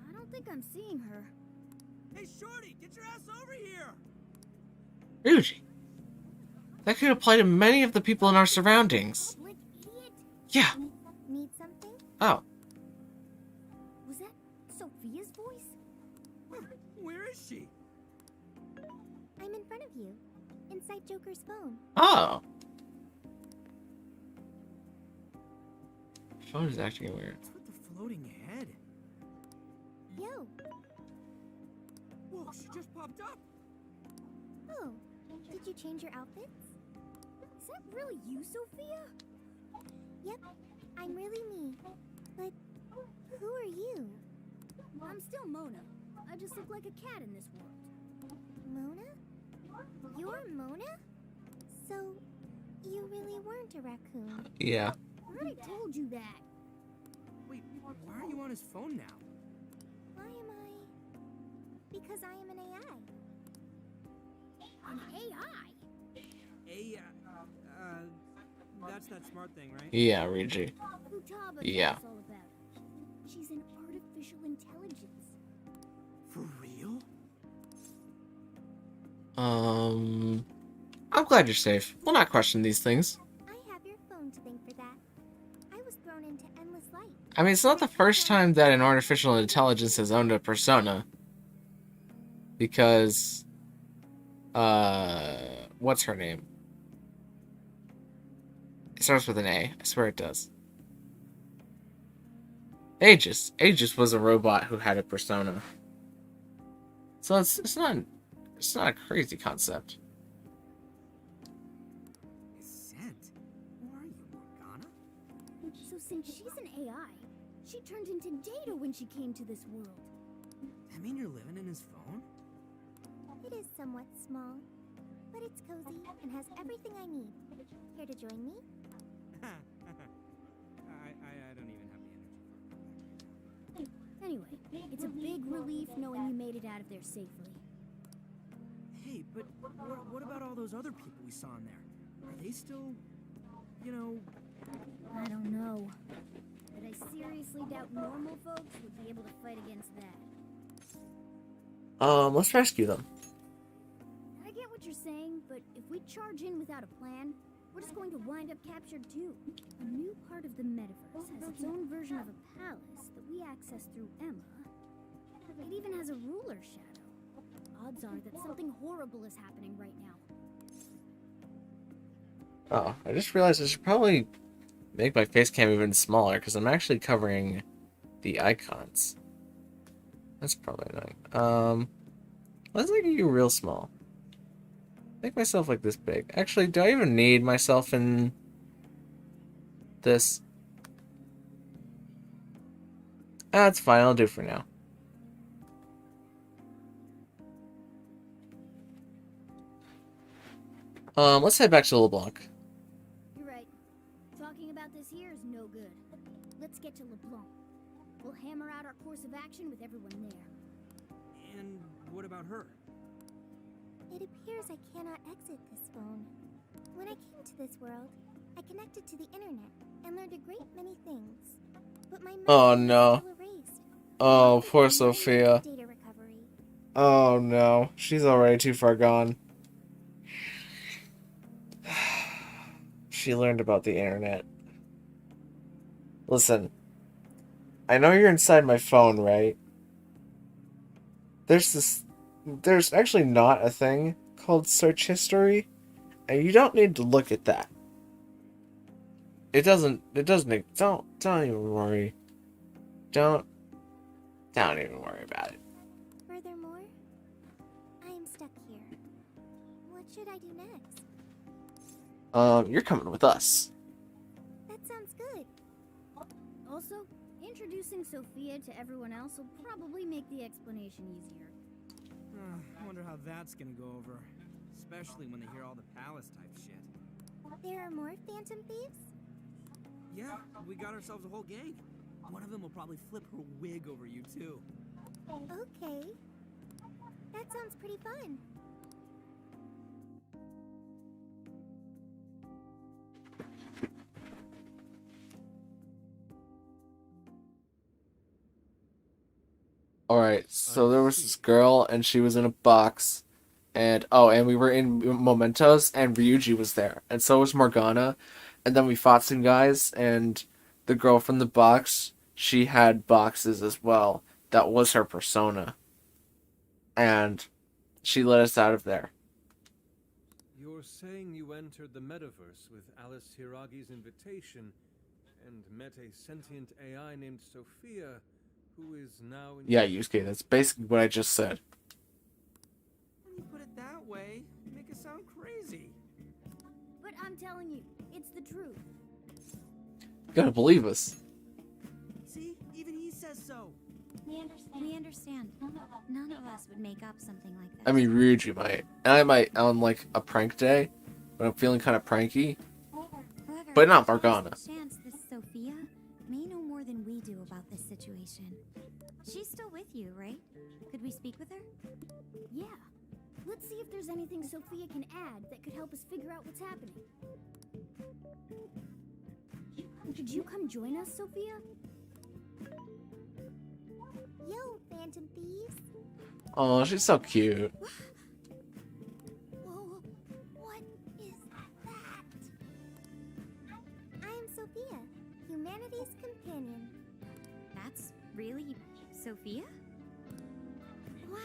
I don't think I'm seeing her. Hey, Shorty, get your ass over here! Ryuji. That could apply to many of the people in our surroundings. Like idiot. Yeah. Need something? Oh. Was that Sophia's voice? Where is she? I'm in front of you, inside Joker's phone. Oh. Phone is acting weird. What's with the floating head? Yo. Whoa, she just popped up! Oh, did you change your outfits? Is that really you, Sophia? Yep, I'm really me. But who are you? I'm still Mona. I just look like a cat in this world. Mona? You're Mona? So, you really weren't a raccoon? Yeah. I already told you that. Wait, why are you on his phone now? Why am I? Because I am an AI. An AI? That's that smart thing, right? Yeah, Ryuji. Futaba Yeah. knows all about it. She's an artificial intelligence. For real? I'm glad you're safe. We'll not question these things. I have your phone to thank for that. I was thrown into endless light. I mean, it's not the first time that an artificial intelligence has owned a persona. Because, what's her name? It starts with an A. I swear it does. Aegis. Aegis was a robot who had a persona. So it's not a crazy concept. Sent? Who are you, Morgana? So since she's an AI, she turned into Data when she came to this world. That mean you're living in his phone? It is somewhat small, but it's cozy and has everything I need. Here to join me? I don't even have the energy. Anyway, it's a big relief knowing you made it out of there safely. Hey, but what about all those other people we saw in there? Are they still, you know... I don't know, but I seriously doubt normal folks would be able to fight against that. Let's rescue them. I get what you're saying, but if we charge in without a plan, we're just going to wind up captured too. A new part of the metaverse has its own version of a palace that we access through Emma. It even has a ruler shadow. Odds are that something horrible is happening right now. Oh, I just realized I should probably make my face cam even smaller because I'm actually covering the icons. That's probably annoying. Let's make you real small. Make myself like this big. Actually, do I even need myself in this? That's fine, I'll do for now. Let's head back to LeBlanc. You're right. Talking about this here is no good. Let's get to LeBlanc. We'll hammer out our course of action with everyone there. And what about her? It appears I cannot exit this phone. When I came to this world, I connected to the internet and learned a great many things. But my Oh memory no. is still erased. Oh, poor Sophia. Data recovery. Oh no, she's already too far gone. She learned about the internet. Listen, I know you're inside my phone, right? There's actually not a thing called search history, and you don't need to look at that. Don't even worry. Don't even worry about it. Furthermore, I am stuck here. What should I do next? You're coming with us. That sounds good. Also, introducing Sophia to everyone else will probably make the explanation easier. I wonder how that's gonna go over. Especially when they hear all the palace type shit. There are more Phantom Thieves? Yeah, we got ourselves a whole gang. One of them will probably flip her wig over you, too. Okay. That sounds pretty fun. Alright, so there was this girl, and she was in a box, and we were in Mementos, and Ryuji was there, and so was Morgana, and then we fought some guys, and the girl from the box, she had boxes as well. That was her persona. And she let us out of there. You're saying you entered the metaverse with Alice Hiragi's invitation and met a sentient AI named Sophia, who is now in... Yeah, Yusuke, that's basically what I just said. When you put it that way, you make it sound crazy. But I'm telling you, it's the truth. You gotta believe us. See? Even he says so. We understand. None of us would make up something like that. I mean, Ryuji might. And I might on, like, a prank day, when I'm feeling kind of pranky. However, But not Morgana. Chance this Sophia may know more than we do about this situation. She's still with you, right? Could we speak with her? Yeah. Let's see if there's anything Sophia can add that could help us figure out what's happening. Could you come join us, Sophia? Yo, Phantom Thieves. Oh, she's so cute. Whoa, what is that? I am Sophia, humanity's companion. That's really Sophia? Wow.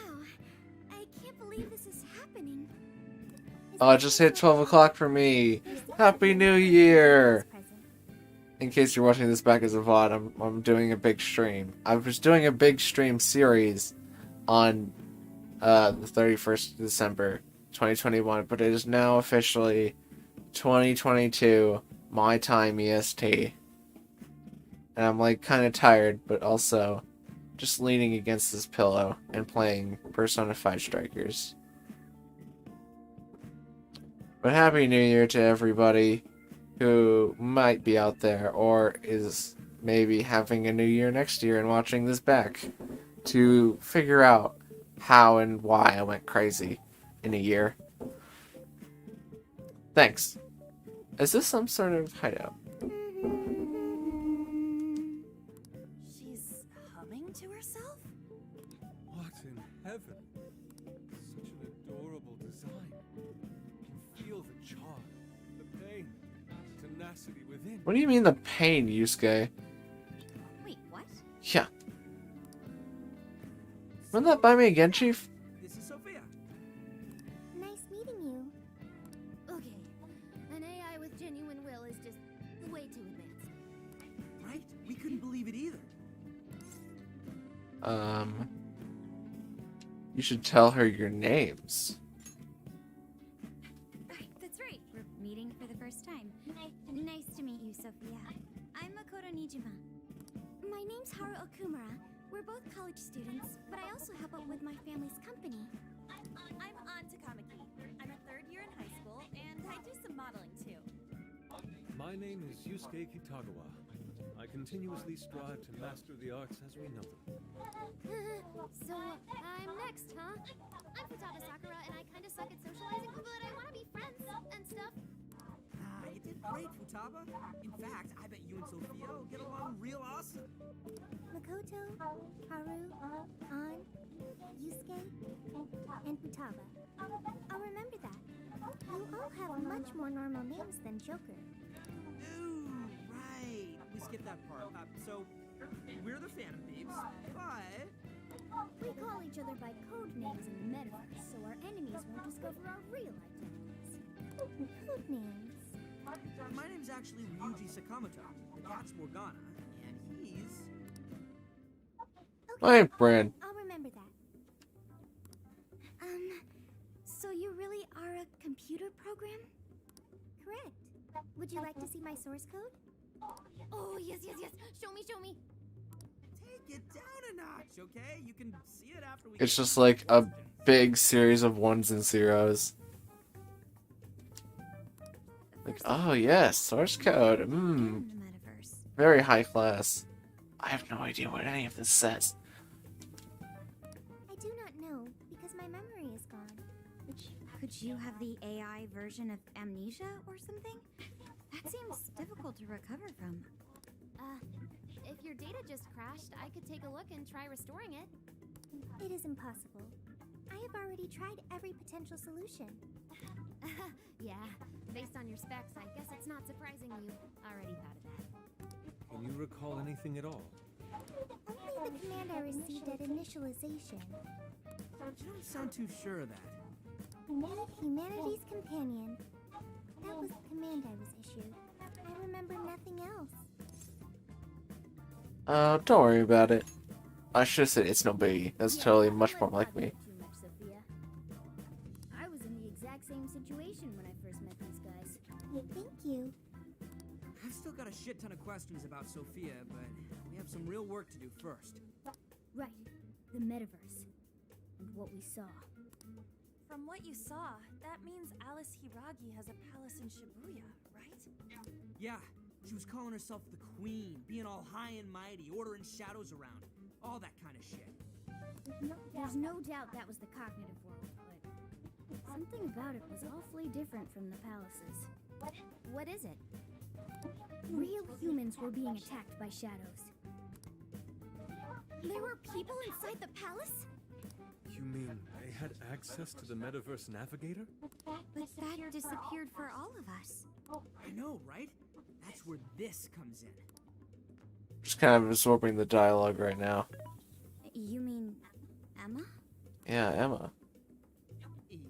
I can't believe this is happening. Oh, it just hit 12 o'clock for me. Happy New Year! In case you're watching this back as a VOD, I'm doing a big stream. I was doing a big stream series on the 31st of December 2021, but it is now officially 2022 my time EST. And I'm like kind of tired, but also just leaning against this pillow and playing Persona 5 Strikers. But Happy New Year to everybody who might be out there or is maybe having a new year next year and watching this back to figure out how and why I went crazy in a year. Thanks. Is this some sort of hideout? She's humming to herself? What in heaven? Such an adorable design. You can feel the charm, the pain, the tenacity within. What do you mean the pain, Yusuke? Wait, what? Yeah. Run that by me again, Chief. This is Sophia. Nice meeting you. Okay, an AI with genuine will is just way too advanced. Right? We couldn't believe it either. You should tell her your names. That's right. We're meeting for the first time. Nice to meet you, Sophia. I'm Makoto Nijima. My name's Haru Okumura. We're both college students, but I also help out with my family's company. I'm An Takamaki. I'm a third year in high school, and I do some modeling too. My name is Yusuke Kitagawa. I continuously strive to master the arts as we know them. So, I'm next, huh? I'm Futaba Sakura, and I kinda suck at socializing, but I wanna be friends and stuff. You did great, Futaba. In fact, I bet you and Sophia will get along real awesome. Makoto, Haru, An, Yusuke, and Futaba. I'll remember that. You all have much more normal names than Joker. Ooh, right. We skipped that part. So, we're the Phantom Thieves, but... We call each other by code names in the metaverse, so our enemies won't discover our real identities. Code names. My name's actually Ryuji Sakamoto. That's Morgana, and he's... My name's Brand. I'll remember that. So you really are a computer program? Correct. Would you like to see my source code? Oh, yes. Show me. Take it down a notch, okay? You can see it after we... It's just like a big series of ones and zeros. Like, oh yes, source code. In the metaverse. Very high class. I have no idea what any of this says. I do not know, because my memory is gone. Could you have the AI version of amnesia or something? That seems difficult to recover from. If your data just crashed, I could take a look and try restoring it. It is impossible. I have already tried every potential solution. Yeah, based on your specs, I guess it's not surprising you already thought of that. Can you recall anything at all? Only the command I received at initialization. You don't sound too sure of that. Humanity's Companion. That was the command I was issued. I remember nothing else. Don't worry about it. I should have said it's no biggie. That's totally much more like me. Too much, Sophia. I was in the exact same situation when I first met these guys. Thank you. I've still got a shit ton of questions about Sophia, but we have some real work to do first. Right, the metaverse. And what we saw. From what you saw, that means Alice Hiragi has a palace in Shibuya, right? Yeah, she was calling herself the Queen, being all high and mighty, ordering shadows around. All that kind of shit. There's no doubt that was the cognitive world, but something about it was awfully different from the palaces. What is it? Real humans were being attacked by shadows. There were people inside the palace? You mean they had access to the Metaverse Navigator? But that disappeared for all of us. I know, right? That's where this comes in. Just kind of absorbing the dialogue right now. You mean Emma? Yeah, Emma.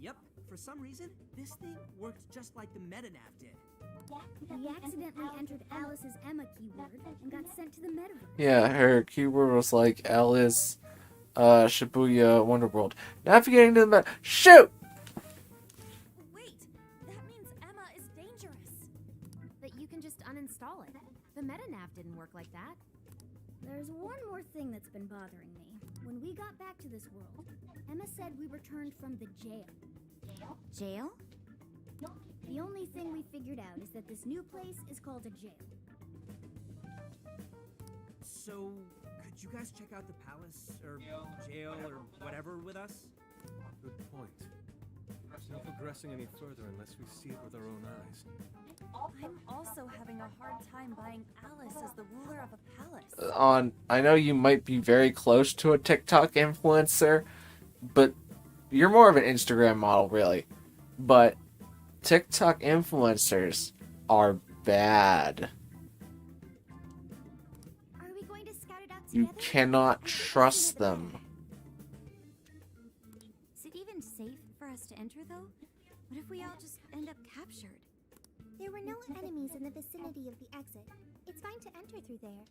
Yep. For some reason, this thing worked just like the MetaNav did. We accidentally entered Alice's Emma keyword and got sent to the metaverse. Yeah, her keyword was like Alice, Shibuya, Wonderworld. Navigating to the map. Shoot! Wait, that means Emma is dangerous. But you can just uninstall it. The MetaNav didn't work like that. There's one more thing that's been bothering me. When we got back to this world, Emma said we returned from the jail. Jail? The only thing we figured out is that this new place is called a jail. So, could you guys check out the palace, or jail, or whatever with us? Good point. There's no progressing any further unless we see it with our own eyes. I'm also having a hard time buying Alice as the ruler of a palace. I know you might be very close to a TikTok influencer, but you're more of an Instagram model, really. But TikTok influencers are bad. Are we going to scout it out You together? cannot trust them. captured. There were no enemies in the vicinity of the exit. It's fine to enter through there.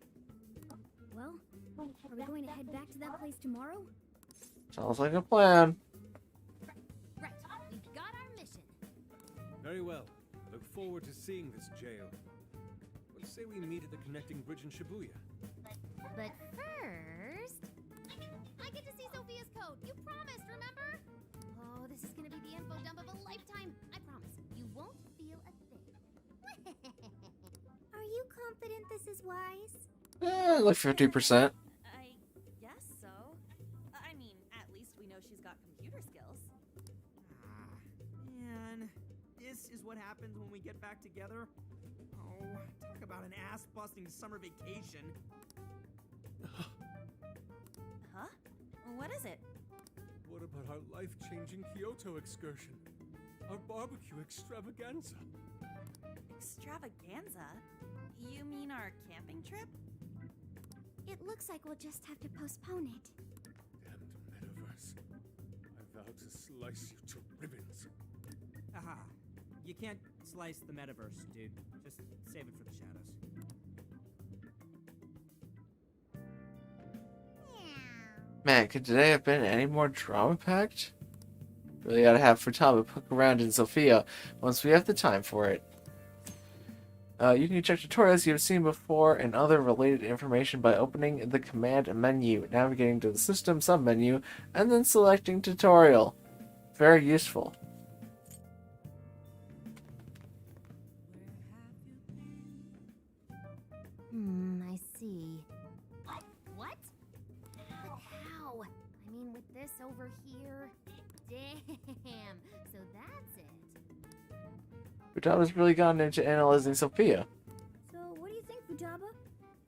Well, are we going to head back to that place tomorrow? Sounds like a plan. Right, we've got our mission. Very well. I look forward to seeing this jail. What do you say we meet at the connecting bridge in Shibuya? But first... I get to see Sophia's code! You promised, remember? Oh, this is gonna be the info dump of a lifetime! I promise, you won't feel a thing. Are you confident this is wise? Like 50%. I guess so. I mean, at least we know she's got computer skills. Man, this is what happens when we get back together. Oh, talk about an ass-busting summer vacation. Huh? What is it? What about our life-changing Kyoto excursion? Our barbecue extravaganza? Extravaganza? You mean our camping trip? It looks like we'll just have to postpone it. Damned metaverse. I vow to slice you to ribbons. Aha. You can't slice the metaverse, dude. Just save it for the shadows. Man, could today have been any more drama-packed? Really gotta have Futaba poke around in Sophia once we have the time for it. You can check tutorials you've seen before and other related information by opening the command menu, navigating to the system submenu, and then selecting tutorial. Very useful. I see. What? But how? I mean, with this over here? Damn, so that's it. Futaba's really gotten into analyzing Sophia. So, what do you think, Futaba?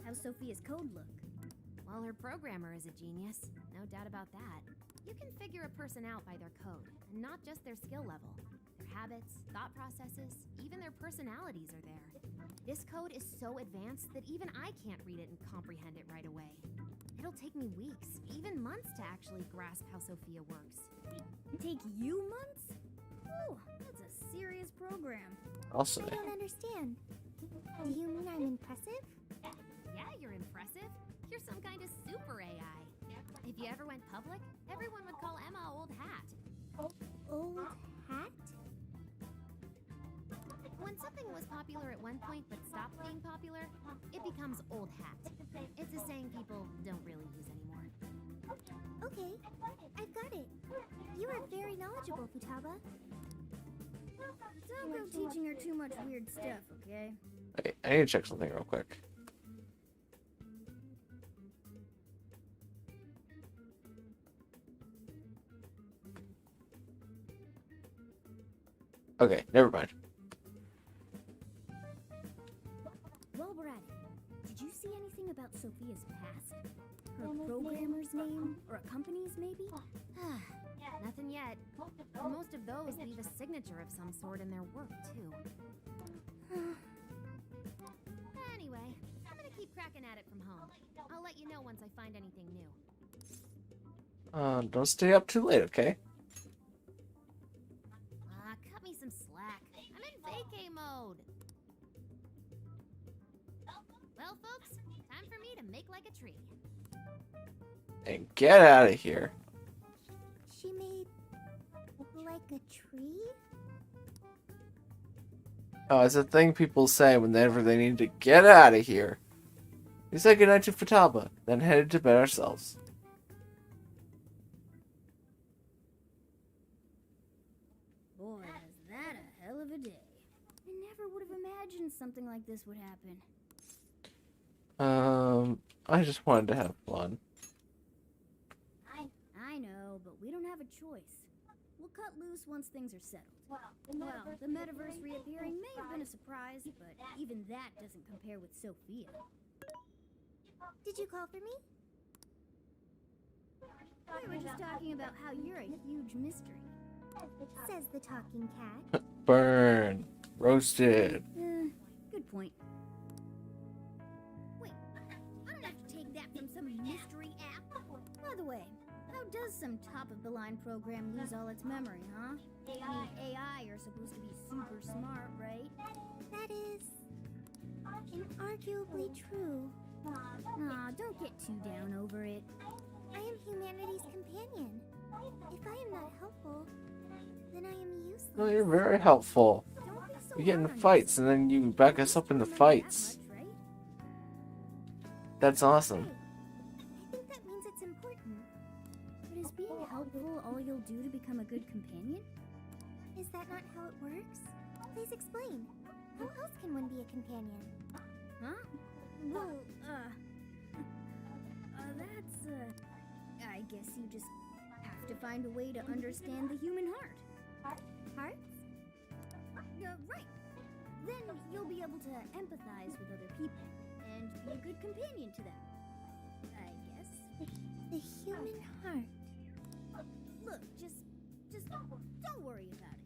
How's Sophia's code look? Well, her programmer is a genius. No doubt about that. You can figure a person out by their code, and not just their skill level. Their habits, thought processes, even their personalities are there. This code is so advanced that even I can't read it and comprehend it right away. It'll take me weeks, even months to actually grasp how Sophia works. Take you months? Oh, that's a serious program. Also, I don't understand. Do you mean I'm impressive? Yeah, you're impressive. You're some kind of super AI. If you ever went public, everyone would call Emma Old Hat. Old hat? When something was popular at one point but stopped being popular, it becomes old hat. It's a saying people don't really use anymore. Okay, I've got it. You are very knowledgeable, Futaba. Don't go teaching her too much weird stuff, okay? hey, I need to check something real quick. Okay, never mind. While we're at it, did you see anything about Sophia's past? Her programmer's name? Or a company's, maybe? Nothing yet. And most of those leave a signature of some sort in their work, too. Anyway, I'm gonna keep cracking at it from home. I'll let you know once I find anything new. Don't stay up too late, okay? Cut me some slack. I'm in vacay mode. Well, folks, time for me to make like a tree. And get out of here. She made like a tree? Oh, it's a thing people say whenever they need to get out of here. We said goodnight to Futaba, then headed to bed ourselves. Boy, is that a hell of a day. I never would have imagined something like this would happen. I just wanted to have fun. I know, but we don't have a choice. We'll cut loose once things are settled. Well, the metaverse reappearing may have been a surprise, but even that doesn't compare with Sophia. Did you call for me? We were just talking about how you're a huge mystery. Says the talking cat. Burn. Roasted. Good point. Wait, I don't have to take that from some mystery app. By the way, how does some top-of-the-line program lose all its memory, huh? I mean, AI are supposed to be super smart, right? That is inarguably true. Aw, don't get too down over it. I am humanity's companion. If I am not helpful, then I am useless. No, you're very helpful. We get in fights and then you back us up in the fights. That's awesome. I think that means it's important. But is being helpful all you'll do to become a good companion? Is that not how it works? Please explain. How else can one be a companion? Huh? Well, I guess you just have to find a way to understand the human heart. Hearts? Right. Then you'll be able to empathize with other people and be a good companion to them. I guess. The human heart. Look, just don't worry about it.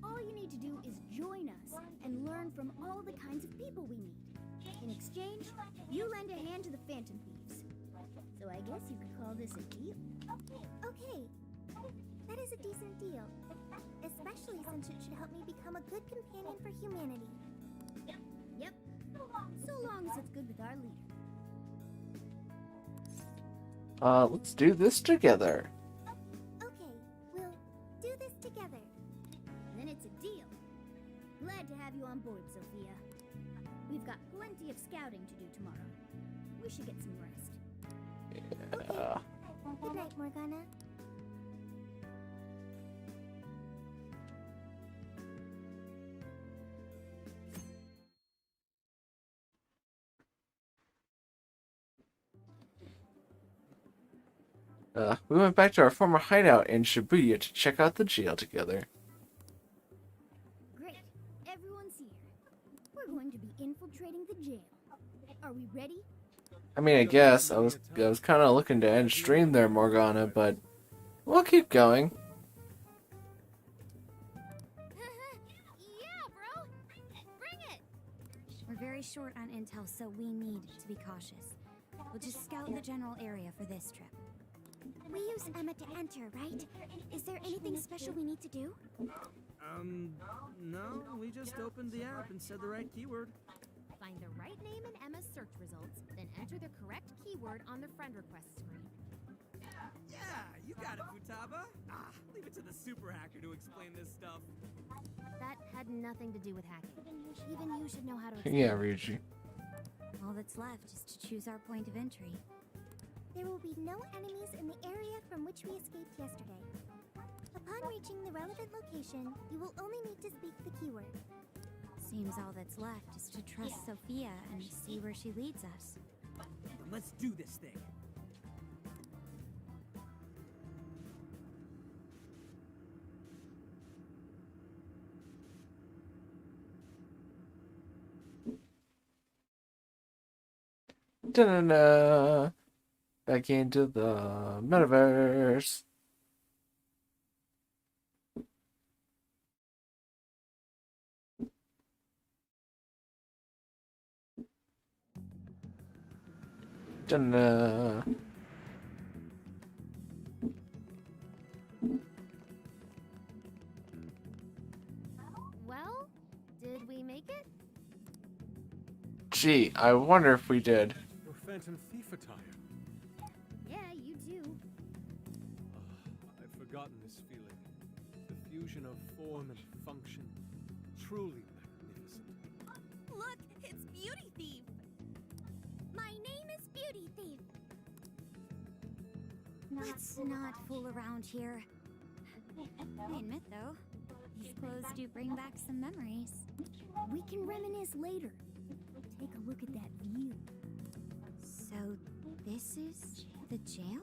All you need to do is join us and learn from all the kinds of people we meet. In exchange, you lend a hand to the Phantom Thieves. So I guess you could call this a deal. Okay. That is a decent deal. Especially since it should help me become a good companion for humanity. Yep. So long as it's good with our leader. Let's do this together. Okay, we'll do this together. Then it's a deal. Glad to have you on board, Sophia. We've got plenty of scouting to do tomorrow. We should get some rest. Yeah. Good night, Morgana. We went back to our former hideout in Shibuya to check out the jail together. Great. Everyone's here. We're going to be infiltrating the jail. Are we ready? I mean, I guess I was kind of looking to end stream there, Morgana, but we'll keep going. Yeah, bro! Bring it! We're very short on intel, so we need to be cautious. We'll just scout the general area for this trip. We use Emma to enter, right? Is there anything special we need to do? No, we just opened the app and said the right keyword. Find the right name in Emma's search results, then enter the correct keyword on the friend request screen. Yeah, you got it, Futaba. Leave it to the super hacker to explain this stuff. That had nothing to do with hacking. Even you should know how to explain. Yeah, Ryuji. All that's left is to choose our point of entry. There will be no enemies in the area from which we escaped yesterday. Upon reaching the relevant location, you will only need to speak the keyword. Seems all that's left is to trust Sophia and see where she leads us. Then let's do this thing. Da-na-na. Back into the metaverse. Da-na. Well, did we make it? Gee, I wonder if we did. Your Phantom Thief attire. Yeah, you do. I've forgotten this feeling. The fusion of form and function. Truly magnificent. Look, it's Beauty Thief! My name is Beauty Thief! Let's not fool around here. I admit, though, these clothes do bring back some memories. We can reminisce later. Take a look at that view. So, this is the jail?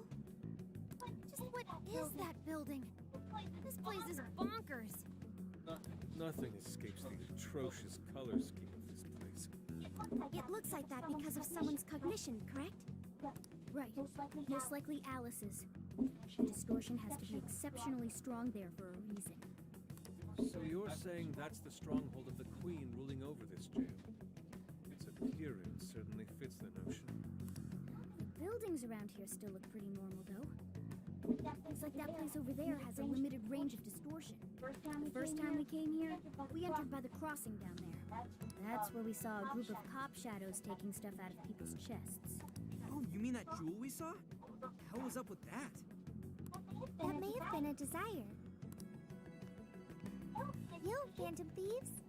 Just what is that building? This place is bonkers. Nothing escapes the atrocious color scheme of this place. It looks like that because of someone's cognition, correct? Right. Most likely Alice's. The distortion has to be exceptionally strong there for a reason. So you're saying that's the stronghold of the Queen ruling over this jail? Its appearance certainly fits the notion. The buildings around here still look pretty normal, though. Looks like that place over there has a limited range of distortion. The first time we came here, we entered by the crossing down there. That's where we saw a group of cop shadows taking stuff out of people's chests. Oh, you mean that jewel we saw? What the hell was up with that? That may have been a desire. You, Phantom Thieves?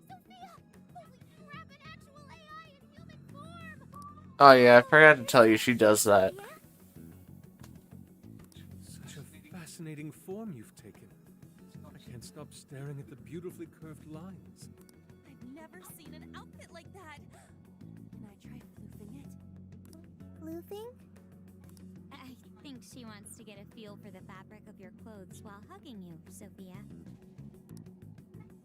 Sophia! Holy crap, an actual AI in human form! Oh yeah, I forgot to tell you she does that. Such a fascinating form you've taken. I can't stop staring at the beautifully curved lines. I've never seen an outfit like that. Can I try floofing it? Floofing? I think she wants to get a feel for the fabric of your clothes while hugging you, Sophia.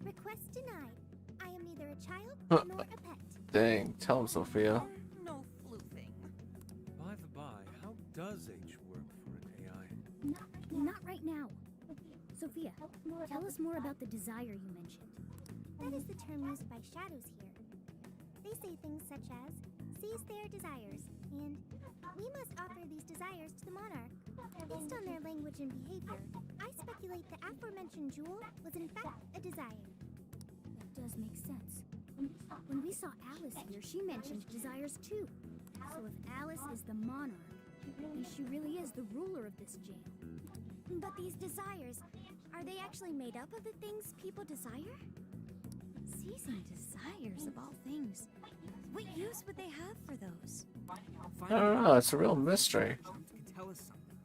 Request denied. I am neither a child nor a pet. Dang, tell him, Sophia. No floofing. By the by, how does H work for an AI? Not right now. Sophia, tell us more about the desire you mentioned. That is the term used by shadows here. They say things such as, seize their desires, and we must offer these desires to the monarch. Based on their language and behavior, I speculate the aforementioned jewel was in fact a desire. That does make sense. When we saw Alice here, she mentioned desires too. So if Alice is the monarch, then she really is the ruler of this jail. But these desires, are they actually made up of the things people desire? Seizing desires of all things. What use would they have for those? I don't know, it's a real mystery. Can tell us something.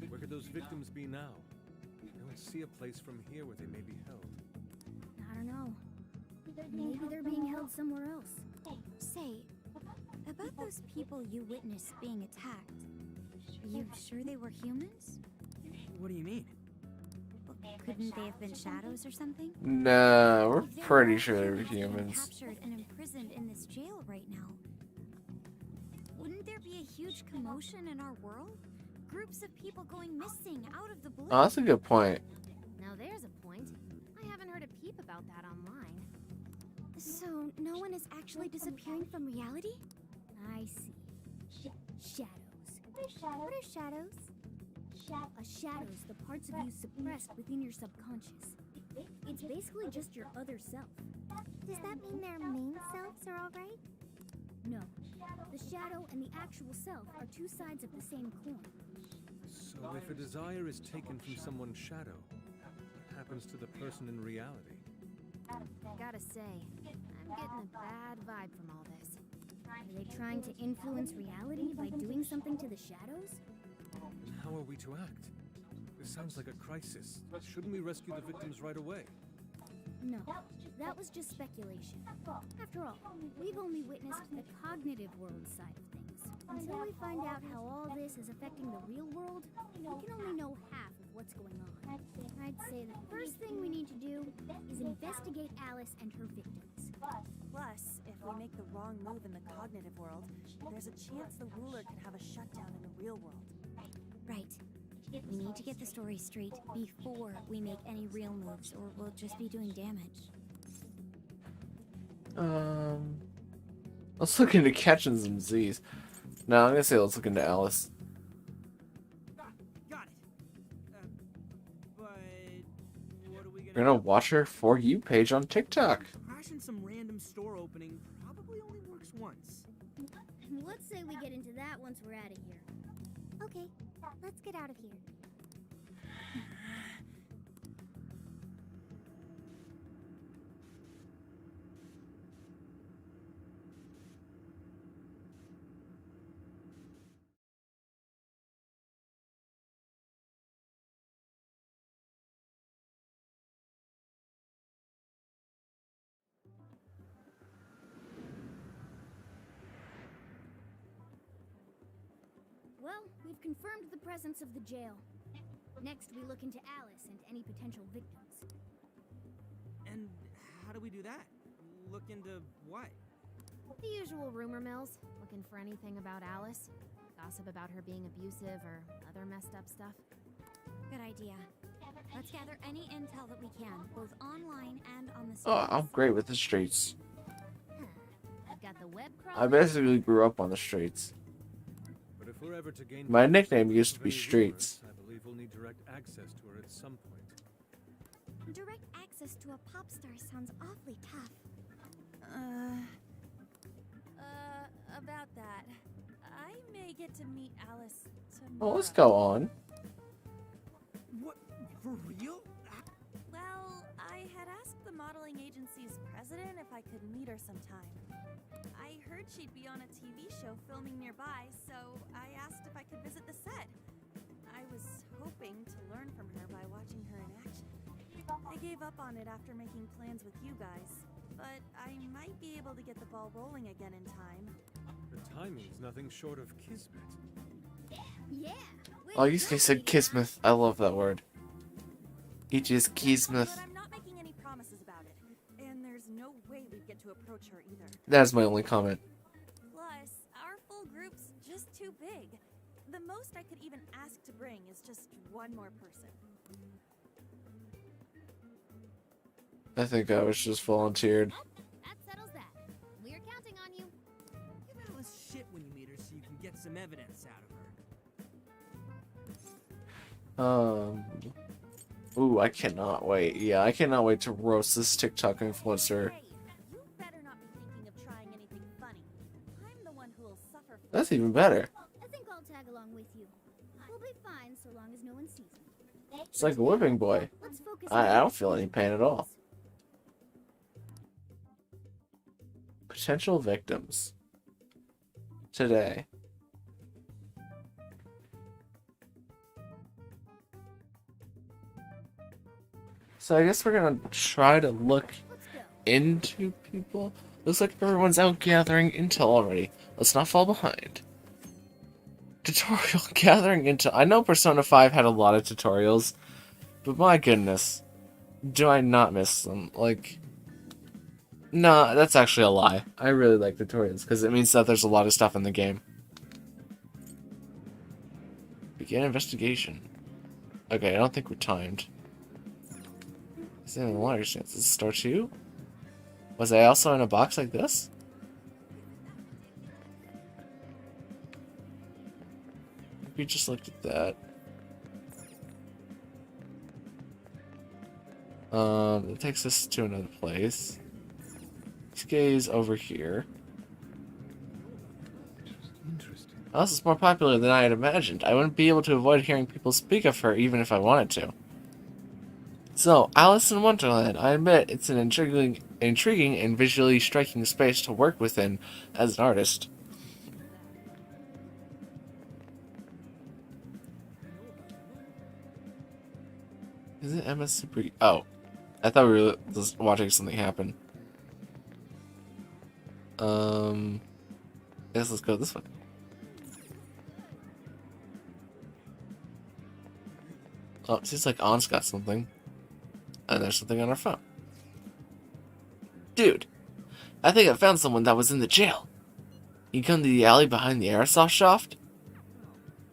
Where could those victims be now? I don't see a place from here where they may be held. I don't know. Maybe they're being held somewhere else. Say, about those people you witnessed being attacked, are you sure they were humans? What do you mean? Couldn't they have been shadows or something? No, we're If they pretty were sure they were being humans. captured and imprisoned in this jail right now, wouldn't there be a huge commotion in our world? Groups of people going missing out of the blue. Oh, that's a good point. Now there's a point. I haven't heard a peep about that online. So, no one is actually disappearing from reality? I see. Shadows. What are shadows? A shadow's the parts of you suppressed within your subconscious. It's basically just your other self. Does that mean their main selves are alright? No. The shadow and the actual self are two sides of the same coin. So if a desire is taken from someone's shadow, what happens to the person in reality? Gotta say, I'm getting a bad vibe from all this. Are they trying to influence reality by doing something to the shadows? And how are we to act? This sounds like a crisis. Shouldn't we rescue the victims right away? No, that was just speculation. After all, we've only witnessed the cognitive world side of things. Until we find out how all this is affecting the real world, we can only know half of what's going on. I'd say the first thing we need to do is investigate Alice and her victims. Plus, if we make the wrong move in the cognitive world, there's a chance the ruler could have a shutdown in the real world. Right. We need to get the story straight before we make any real moves, or we'll just be doing damage. Let's look into catching some Z's. No, I'm gonna say let's look into Alice. Got it. But what are we We're gonna watch her For You page on TikTok. Crashing some random store opening probably only works once. Let's say we get into that once we're out of here. Okay, let's get out of here. Well, we've confirmed the presence of the jail. Next, we look into Alice and any potential victims. And how do we do that? Look into what? The usual rumor mills, looking for anything about Alice. Gossip about her being abusive or other messed up stuff. Good idea. Let's gather any intel that we can, both online and on the Oh, streets. I'm great with the streets. I've got the web I basically grew up on the streets. If we're ever to gain My nickname control used to of be the Streets. universe, I believe we'll need direct access to her at some point. Direct access to a pop star sounds awfully tough. About that. I may get to meet Alice tomorrow. Well, let's go on. What? For real? Well, I had asked the modeling agency's president if I could meet her sometime. I heard she'd be on a TV show filming nearby, so I asked if I could visit the set. I was hoping to learn from her by watching her in action. I gave up on it after making plans with you guys, but I might be able to get the ball rolling again in time. The timing's nothing short of kismet. Yeah. Oh, you guys said Kismet. I love that word. It is Kismet. But I'm not making any promises about it, and there's no way we'd get to approach her either. That's my only comment. Plus, our full group's just too big. The most I could even ask to bring is just one more person. I think I was just volunteered. That settles that. We're counting on you. Give Alice shit when you meet her so you can get some evidence out of her. Ooh, I cannot wait. Yeah, I cannot wait to roast this TikTok influencer. Hey, you better not be thinking of trying anything funny. I'm the one who will suffer for That's even better. I think I'll tag along with you. We'll be fine so long as no one sees me. It's like a whipping boy. Let's focus I don't feel any pain at all. Potential victims. Today. So I guess we're gonna try to look into people. Looks like everyone's out gathering intel already. Let's not fall behind. Tutorial gathering intel. I know Persona 5 had a lot of tutorials, but my goodness, do I not miss them? Like, nah, that's actually a lie. I really like tutorials because it means that there's a lot of stuff in the game. Begin investigation. Okay, I don't think we're timed. Is it in the water chance? Is it star 2? Was I also in a box like this? We just looked at that. It takes us to another place. Let's gaze over here. Interesting. Alice is more popular than I had imagined. I wouldn't be able to avoid hearing people speak of her even if I wanted to. So, Alice in Wonderland. I admit it's an intriguing and visually striking space to work within as an artist. Is it MS Super? Oh, I thought we were just watching something happen. I guess let's go this way. Oh, it seems like An's got something. And there's something on her phone. Dude, I think I found someone that was in the jail. You come to the alley behind the airsoft shop?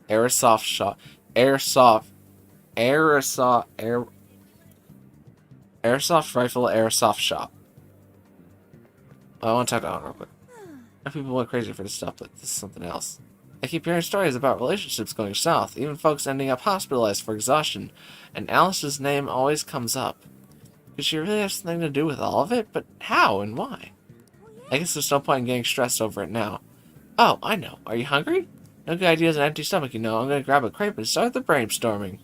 Airsoft rifle airsoft shop. I want to talk to An real quick. People went crazy for this stuff, but this is something else. I keep hearing stories about relationships going south, even folks ending up hospitalized for exhaustion, and Alice's name always comes up. Could she really have something to do with all of it? But how and why? I guess there's no point in getting stressed over it now. Oh, I know. Are you hungry? No good idea is an empty stomach, you know. I'm gonna grab a crepe and start the brainstorming.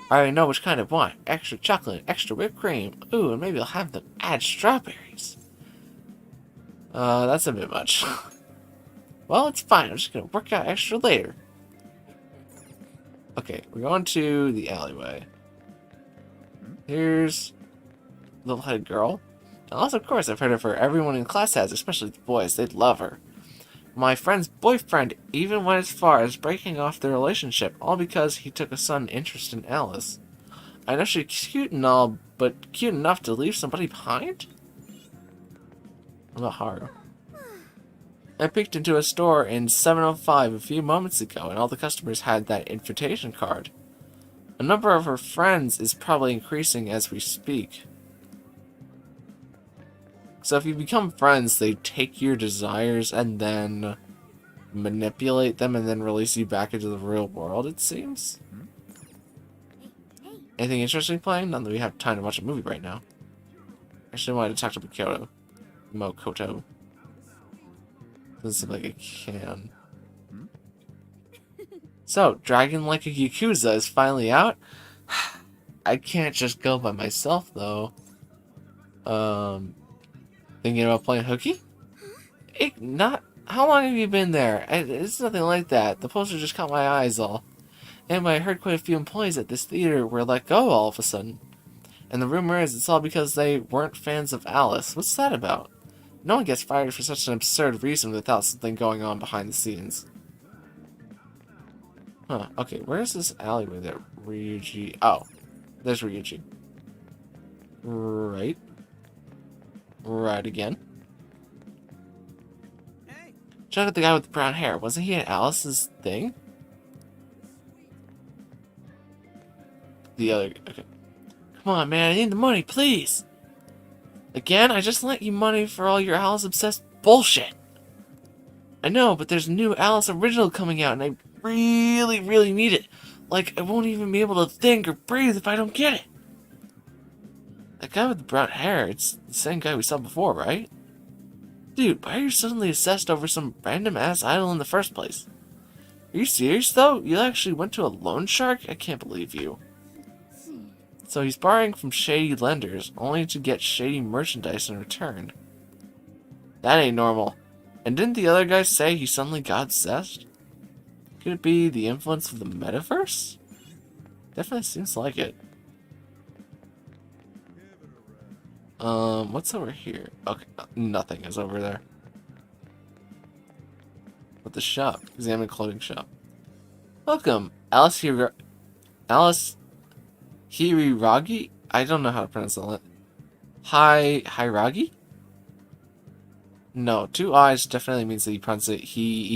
I already know which kind I want. Extra chocolate, extra whipped cream. Ooh, and maybe I'll have them add strawberries. That's a bit much. Well, it's fine. I'm just gonna work out extra later. Okay, we're going to the alleyway. Here's little-headed girl. Alice, of course, I've heard of her. Everyone in class has, especially the boys. They'd love her. My friend's boyfriend even went as far as breaking off their relationship, all because he took a sudden interest in Alice. I know she's cute and all, but cute enough to leave somebody behind? What about Haru? I peeked into a store in 705 a few moments ago, and all the customers had that invitation card. A number of her friends is probably increasing as we speak. So if you become friends, they take your desires and then manipulate them and then release you back into the real world, it seems. Anything interesting playing? None that we have time to watch a movie right now. Actually, I wanted to talk to Mokoto. Doesn't seem like I can. So, Dragon Like a Yakuza is finally out. I can't just go by myself, though. Thinking about playing hooky? How long have you been there? It's nothing like that. The poster just caught my eyes all. And I heard quite a few employees at this theater were let go all of a sudden. And the rumor is it's all because they weren't fans of Alice. What's that about? No one gets fired for such an absurd reason without something going on behind the scenes. Huh, okay, where's this alleyway there? Ryuji. Oh, there's Ryuji. Right. Right again. Check out the guy with the brown hair. Wasn't he at Alice's thing? The other. Okay. Come on, man. I need the money, please. Again? I just lent you money for all your Alice-obsessed bullshit. I know, but there's a new Alice original coming out, and I really, really need it. Like, I won't even be able to think or breathe if I don't get it. That guy with the brown hair, it's the same guy we saw before, right? Dude, why are you suddenly obsessed over some random-ass idol in the first place? Are you serious, though? You actually went to a loan shark? I can't believe you. So he's borrowing from shady lenders, only to get shady merchandise in return. That ain't normal. And didn't the other guy say he suddenly got obsessed? Could it be the influence of the metaverse? Definitely seems like it. What's over here? Okay, nothing is over there. But the shop. Examine clothing shop. Welcome, Alice Hiriragi? I don't know how to pronounce that. Hiragi? No, 2 I's definitely means that you pronounce it Hiragi.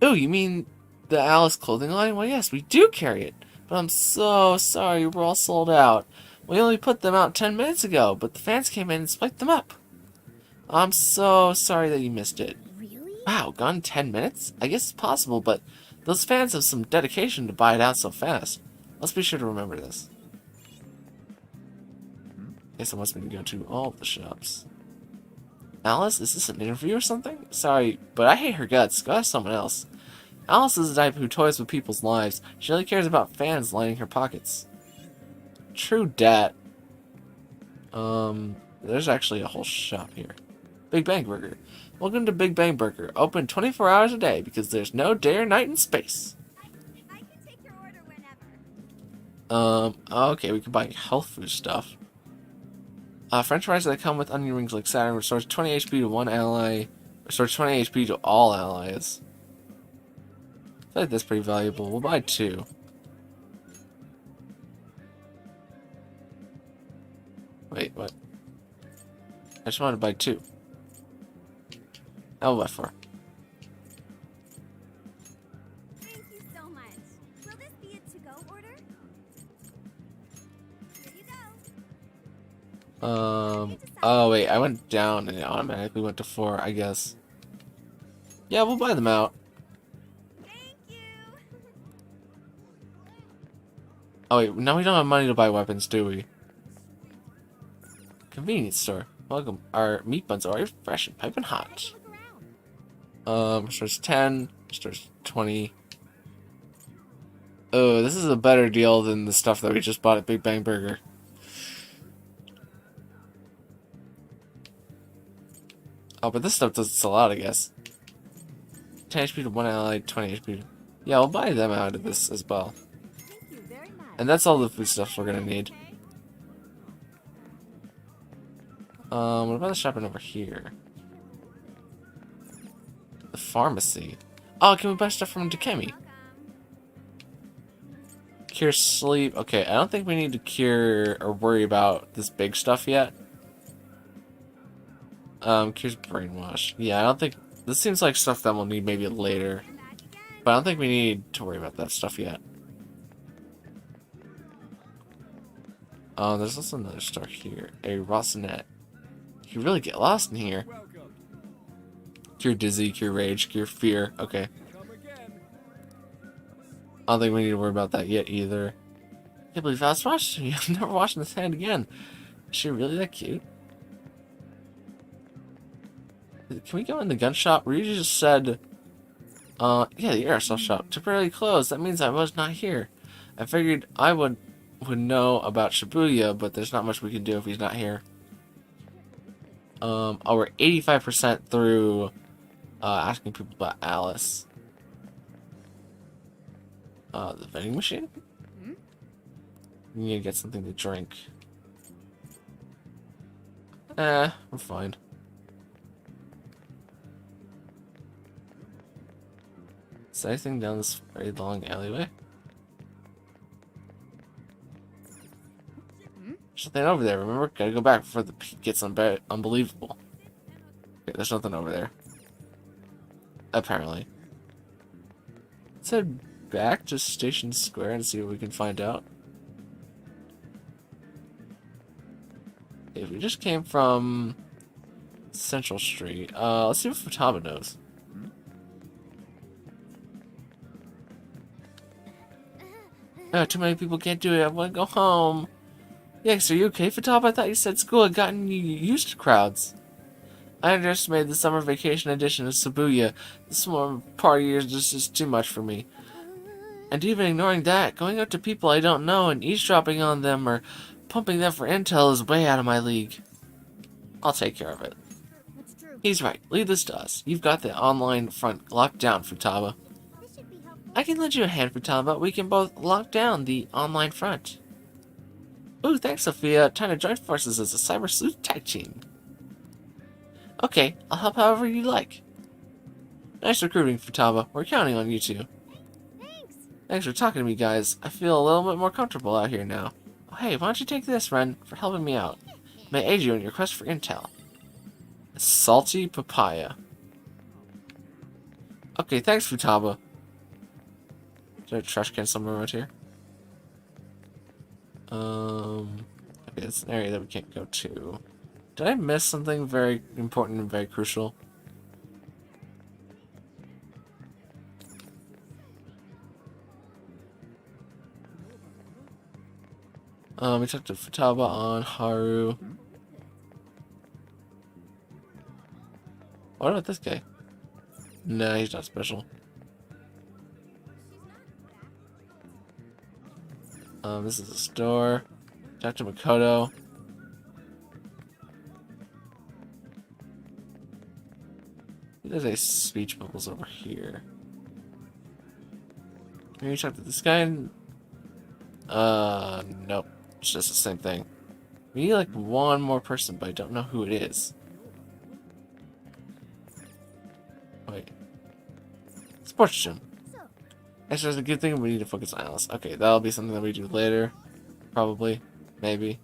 Oh, you mean the Alice clothing line? Well, yes, we do carry it. But I'm so sorry, we're all sold out. We only put them out 10 minutes ago, but the fans came in and spiked them up. I'm so sorry that you missed it. Wow, gone 10 minutes? I guess it's possible, but those fans have some dedication to buy it out so fast. Let's be sure to remember this. Guess I must be going to all the shops. Alice, is this an interview or something? Sorry, but I hate her guts. Go ask someone else. Alice is the type who toys with people's lives. She only cares about fans lining her pockets. True dat. There's actually a whole shop here. Big Bang Burger. Welcome to Big Bang Burger. Open 24 hours a day because there's no day or night in space. I can take your order whenever. Okay, we can buy health food stuff. French fries that come with onion rings like Saturn restores 20 HP to one ally. Restores 20 HP to all allies. I feel like that's pretty valuable. We'll buy 2. Wait, what? I just wanted to buy 2. I'll buy 4. Thank you so much. Will this be a to-go order? Here you go. Oh wait, I went down and it automatically went to 4, I guess. Yeah, we'll buy them out. Thank you. Oh wait, now we don't have money to buy weapons, do we? Convenience store. Welcome. Our meat buns are fresh and piping hot. Stores 10, stores 20. Oh, this is a better deal than the stuff that we just bought at Big Bang Burger. Oh, but this stuff doesn't sell out, I guess. 10 HP to one ally, 20 HP. Yeah, we'll buy them out of this as well. And that's all the food stuff we're gonna need. What about the shopping over here? The pharmacy. Oh, can we buy stuff from Dikemi? Cure sleep. Okay, I don't think we need to cure or worry about this big stuff yet. Cures brainwash. Yeah, I don't think... This seems like stuff that we'll need maybe later. But I don't think we need to worry about that stuff yet. Oh, there's also another store here. A Rossinet. You really get lost in here. Cure dizzy, cure rage, cure fear. Okay. I don't think we need to worry about that yet either. I can't believe I was washing you. I'm never washing this hand again. Is she really that cute? Can we go in the gun shop? You just said, yeah, the aerosol shop. Temporarily closed. That means I was not here. I figured I would know about Shibuya, but there's not much we can do if he's not here. Oh, we're 85% through asking people about Alice. The vending machine? We need to get something to drink. We're fine. Is there anything down this very long alleyway? There's nothing over there, remember? Gotta go back before the peak gets unbelievable. Okay, there's nothing over there. Apparently. Let's head back to Station Square and see what we can find out. If we just came from Central Street, let's see what Futaba knows. Too many people can't do it. I want to go home. Yes, are you okay, Futaba? I thought you said school had gotten you used to crowds. I underestimated the summer vacation edition of Shibuya. The summer party is just too much for me. And even ignoring that, going up to people I don't know and eavesdropping on them or pumping them for intel is way out of my league. I'll take care of it. He's right. Leave this to us. You've got the online front locked down, Futaba. I can lend you a hand, Futaba. We can both lock down the online front. Ooh, thanks, Sophia. Time to join forces as a cyber sleuth tag team. Okay, I'll help however you like. Nice recruiting, Futaba. We're counting on you two. Thanks for talking to me, guys. I feel a little bit more comfortable out here now. Oh, hey, why don't you take this, Ren, for helping me out? It may aid you in your quest for intel. A salty papaya. Okay, thanks, Futaba. Is there a trash can somewhere around here? Okay, it's an area that we can't go to. Did I miss something very important and very crucial? We talked to Futaba on Haru. What about this guy? Nah, he's not special. This is a store. Talk to Makoto. There's a speech bubbles over here. Maybe talk to this guy. Nope. It's just the same thing. We need like one more person, but I don't know who it is. Wait. Sports gym. Actually, that's a good thing. We need to focus on Alice. Okay, that'll be something that we do later. Probably. Maybe.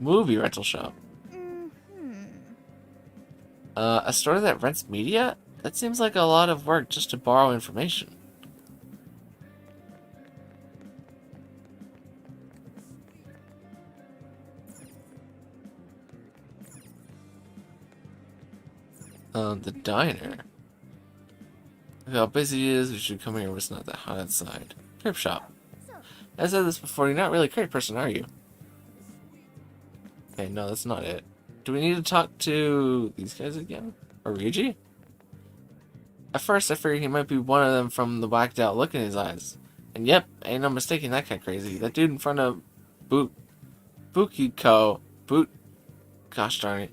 Movie rental shop. A store that rents media? That seems like a lot of work just to borrow information. The diner. Look how busy it is. We should come here when it's not that hot outside. Crepe shop. I said this before. You're not really a crepe person, are you? Okay, no, that's not it. Do we need to talk to these guys again? Or Ryuji? At first, I figured he might be one of them from the whacked out look in his eyes. And yep, ain't no mistaking that kind of crazy. That dude in front of Bukiko. Gosh darn it.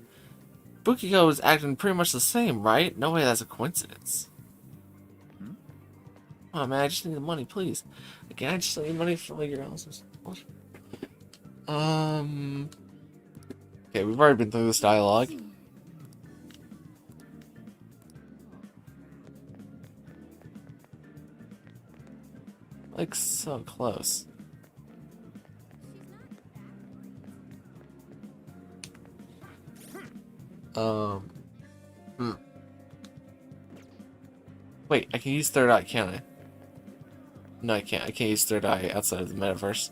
Bukiko was acting pretty much the same, right? No way that's a coincidence. Oh man, I just need the money, please. Again, I just need money for like your houses. Okay, we've already been through this dialogue. Like, so close. Um. Wait, I can use third eye, can't I? No, I can't. I can't use third eye outside of the metaverse.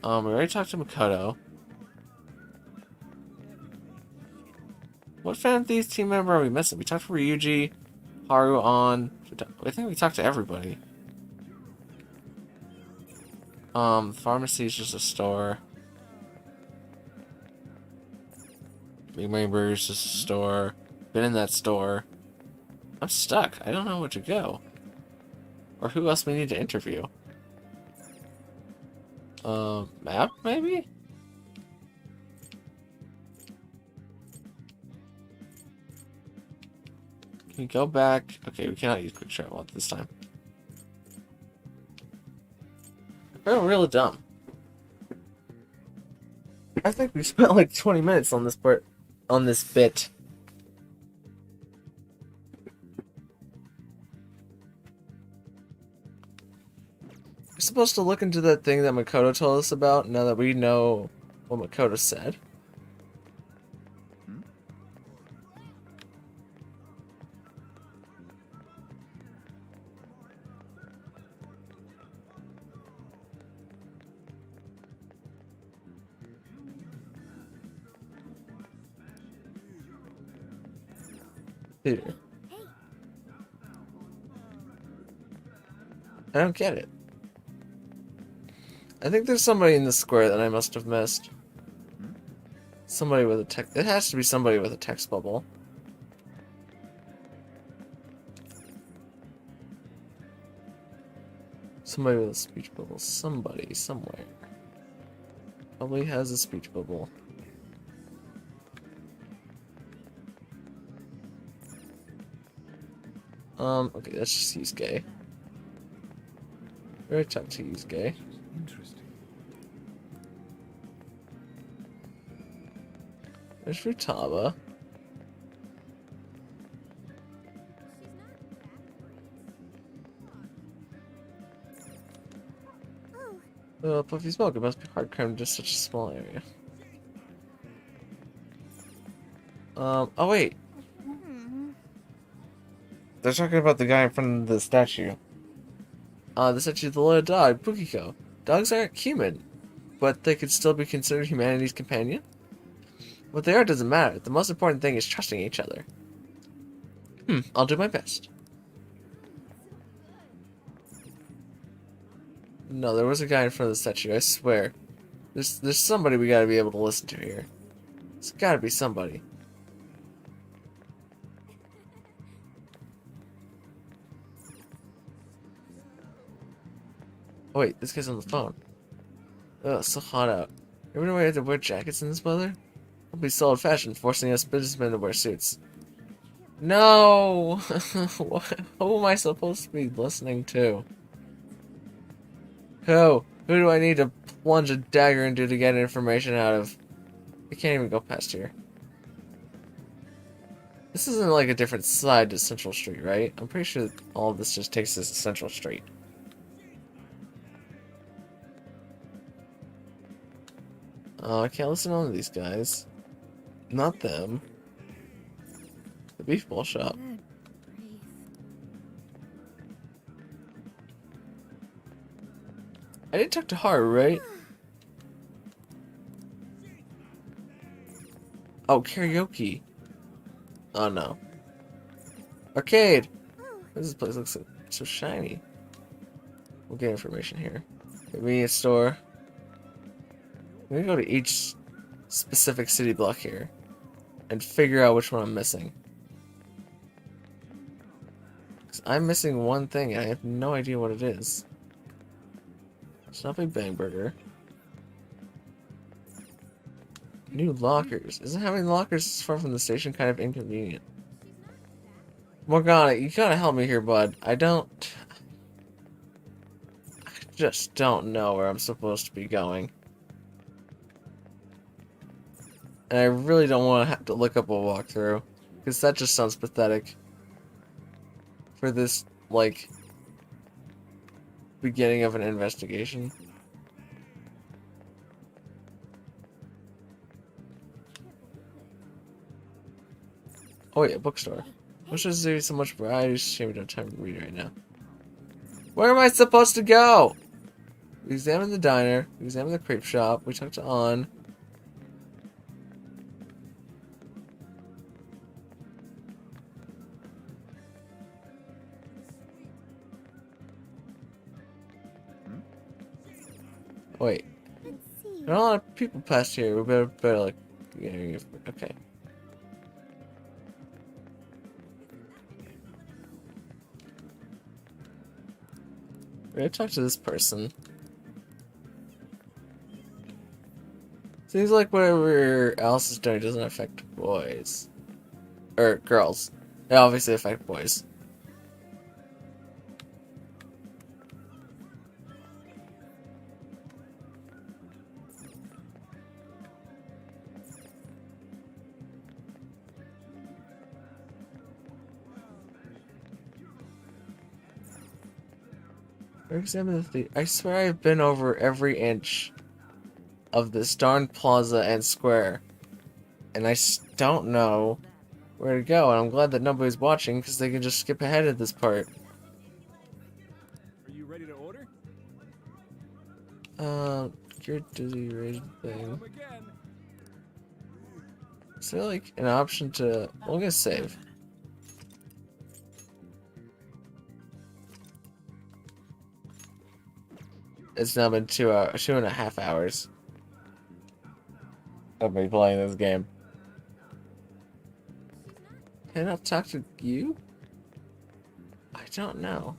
We already talked to Makoto. What Phantom Thieves team member are we missing? We talked to Ryuji, Haru, On. I think we talked to everybody. Pharmacy is just a store. Big Brain Burger is just a store. Been in that store. I'm stuck. I don't know where to go. Or who else we need to interview. Map, maybe? Can we go back? Okay, we cannot use quick travel at this time. I feel really dumb. I think we spent like 20 minutes on this part, on this bit. We're supposed to look into that thing that Makoto told us about now that we know what Makoto said. Dude. I don't get it. I think there's somebody in the square that I must have missed. Somebody with a text. It has to be somebody with a text bubble. Somebody with a speech bubble. Somebody, somewhere. Probably has a speech bubble. Okay, let's just use gay. We're gonna talk to use gay. Interesting. There's Futaba. Oh, Puffy Smoke, it must be hard crammed in just such a small area. Oh wait. They're talking about the guy in front of the statue. The statue of the little dog, Bukiko. Dogs aren't human, but they could still be considered humanity's companion? What they are doesn't matter. The most important thing is trusting each other. I'll do my best. No, there was a guy in front of the statue, I swear. There's somebody we gotta be able to listen to here. There's gotta be somebody. Oh wait, this guy's on the phone. Ugh, it's so hot out. Everyone we have to wear jackets in this weather? It'll be so old-fashioned, forcing us businessmen to wear suits. No! Who am I supposed to be listening to? Who? Who do I need to plunge a dagger into to get information out of? I can't even go past here. This isn't like a different side to Central Street, right? I'm pretty sure all of this just takes us to Central Street. Oh, I can't listen to these guys. Not them. The beef ball shop. I did talk to Haru, right? Oh, karaoke. Oh no. Arcade! This place looks so shiny. We'll get information here. Convenience store. I'm gonna go to each specific city block here and figure out which one I'm missing. 'Cause I'm missing one thing and I have no idea what it is. It's not Big Bang Burger. New lockers. Isn't having lockers this far from the station kind of inconvenient? Morgana, you gotta help me here, bud. I just don't know where I'm supposed to be going. And I really don't want to have to look up a walkthrough, because that just sounds pathetic. For this, like, beginning of an investigation. Oh yeah, bookstore. Wish there's so much variety. Shame we don't have time to read right now. Where am I supposed to go? We examined the diner. We examined the crepe shop. We talked to On. Wait. There are a lot of people past here. We better like, okay. We're gonna talk to this person. Seems like whatever Alice is doing doesn't affect boys. Or girls. They obviously affect boys. I swear I've been over every inch of this darn plaza and square, and I don't know where to go, and I'm glad that nobody's watching because they can just skip ahead of this part. Are you ready to order? Your dizzy rated thing. Is there like an option to... Well, I'm gonna save. It's now been 2.5 hours. I'll be playing this game. Can I not talk to you? I don't know.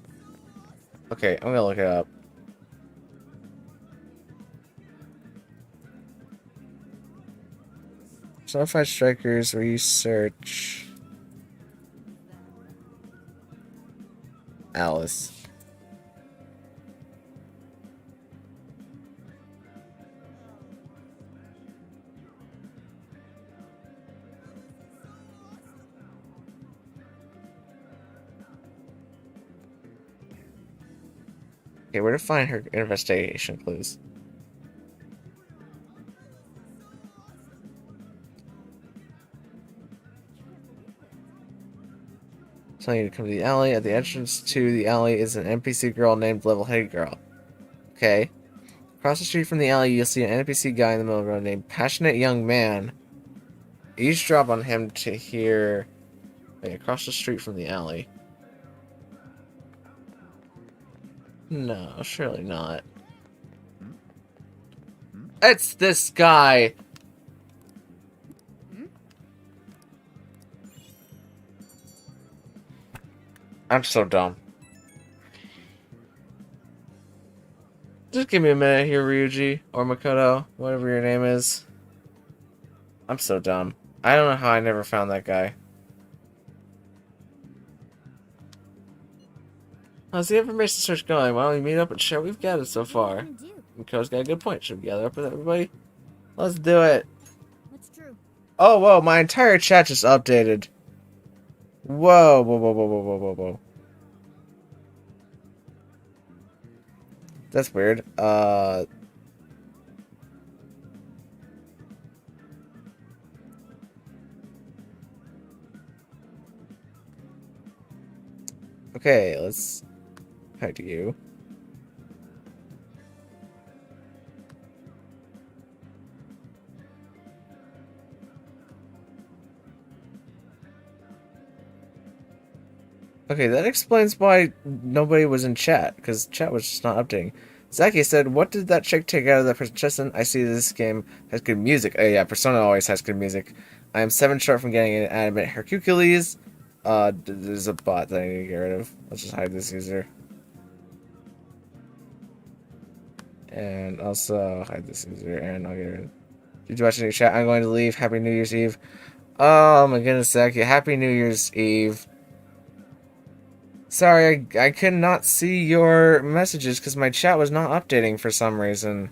Okay, I'm gonna look it up. Personified Strikers research. Alice. Okay, where to find her investigation clues? Telling you to come to the alley. At the entrance to the alley is an NPC girl named Level-Headed Girl. Okay. Across the street from the alley, you'll see an NPC guy in the middle of the road named Passionate Young Man. Eavesdrop on him to hear... Wait, across the street from the alley. No, surely not. It's this guy! I'm so dumb. Just give me a minute here, Ryuji, or Makoto, whatever your name is. I'm so dumb. I don't know how I never found that guy. How's the information search going? Why don't we meet up and share what we've gathered so far? Makoto's got a good point. Should we gather up with everybody? Let's do it. What's true? Oh, whoa, my entire chat just updated. Whoa, whoa, whoa, whoa, whoa, whoa, whoa, whoa. That's weird. Okay, let's talk to you. Okay, that explains why nobody was in chat, because chat was just not updating. Zaki said, what did that chick take out of the Persona? I see this game has good music. Oh yeah, Persona always has good music. I am 7 short from getting an animate Hercules. There's a bot that I need to get rid of. Let's just hide this user. And also hide this user, and I'll get rid of... Did you watch any chat? I'm going to leave. Happy New Year's Eve. Oh my goodness, Zaki. Happy New Year's Eve. Sorry, I could not see your messages because my chat was not updating for some reason.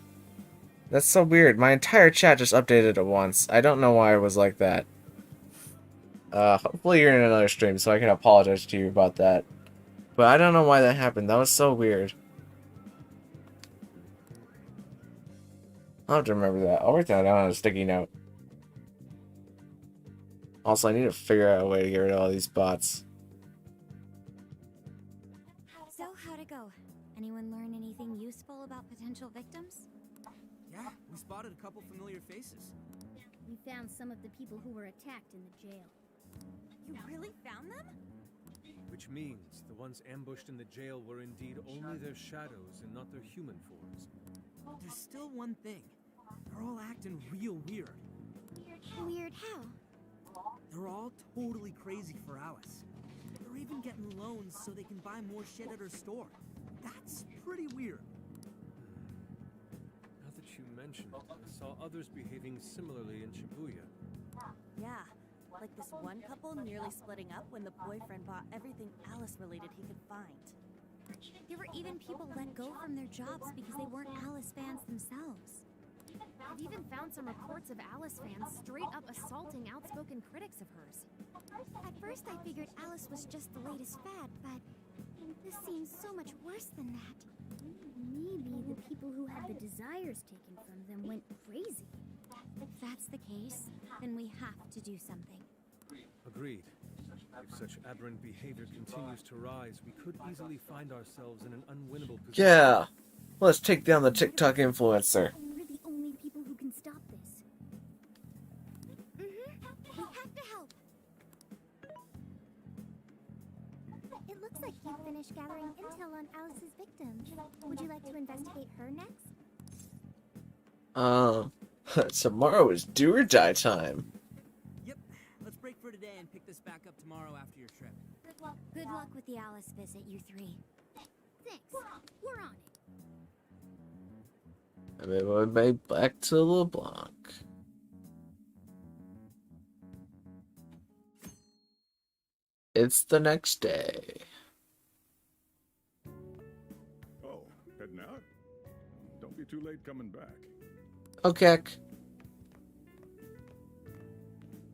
That's so weird. My entire chat just updated at once. I don't know why it was like that. Hopefully you're in another stream so I can apologize to you about that. But I don't know why that happened. That was so weird. I'll have to remember that. I'll write that down on a sticky note. Also, I need to figure out a way to get rid of all these bots. So, how'd it go? Anyone learn anything useful about potential victims? Yeah, we spotted a couple familiar faces. We found some of the people who were attacked in the jail. You really found them? Which means the ones ambushed in the jail were indeed only their shadows and not their human forms. There's still one thing. They're all acting real weird. Weird how? They're all totally crazy for Alice. They're even getting loans so they can buy more shit at her store. That's pretty weird. Now that you mention it, I saw others behaving similarly in Shibuya. Yeah, like this one couple nearly splitting up when the boyfriend bought everything Alice-related he could find. There were even people let go from their jobs because they weren't Alice fans themselves. I've even found some reports of Alice fans straight up assaulting outspoken critics of hers. At first I figured Alice was just the latest fad, but this seems so much worse than that. Maybe the people who had the desires taken from them went crazy. If that's the case, then we have to do something. Agreed. If such aberrant behavior continues to rise, we could easily find ourselves in an unwinnable position. Yeah! Let's take down the TikTok influencer. We're the only people who can stop this. We have to help. It looks like you finished gathering intel on Alice's victims. Would you like to investigate her next? Tomorrow is do or die time. Yep. Let's break for today and pick this back up tomorrow after your trip. Good luck with the Alice visit, you three. Thanks. We're on it. I made my way back to LeBlanc. It's the next day. Oh, heading out? Don't be too late coming back. Okay.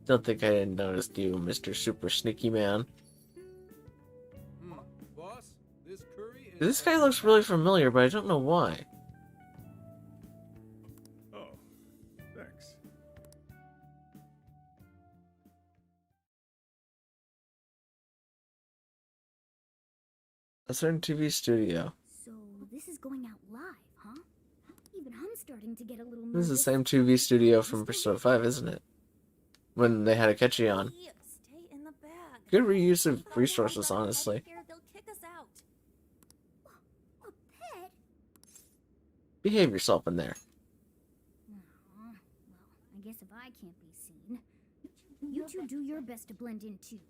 Don't think I didn't notice you, Mr. Super Sneaky Man. Boss, this curry is... This guy looks really familiar, but I don't know why. Oh, thanks. A certain TV studio. So this is going out live, huh? Even I'm starting to get a little This is the nervous. same TV studio from Persona 5, isn't it? When they had Akechi on. Stay in the bag. Good reuse of resources, honestly. They'll kick us out. A pet? Behave yourself in there. Well, I guess if I can't be seen, you two do your best to blend in too.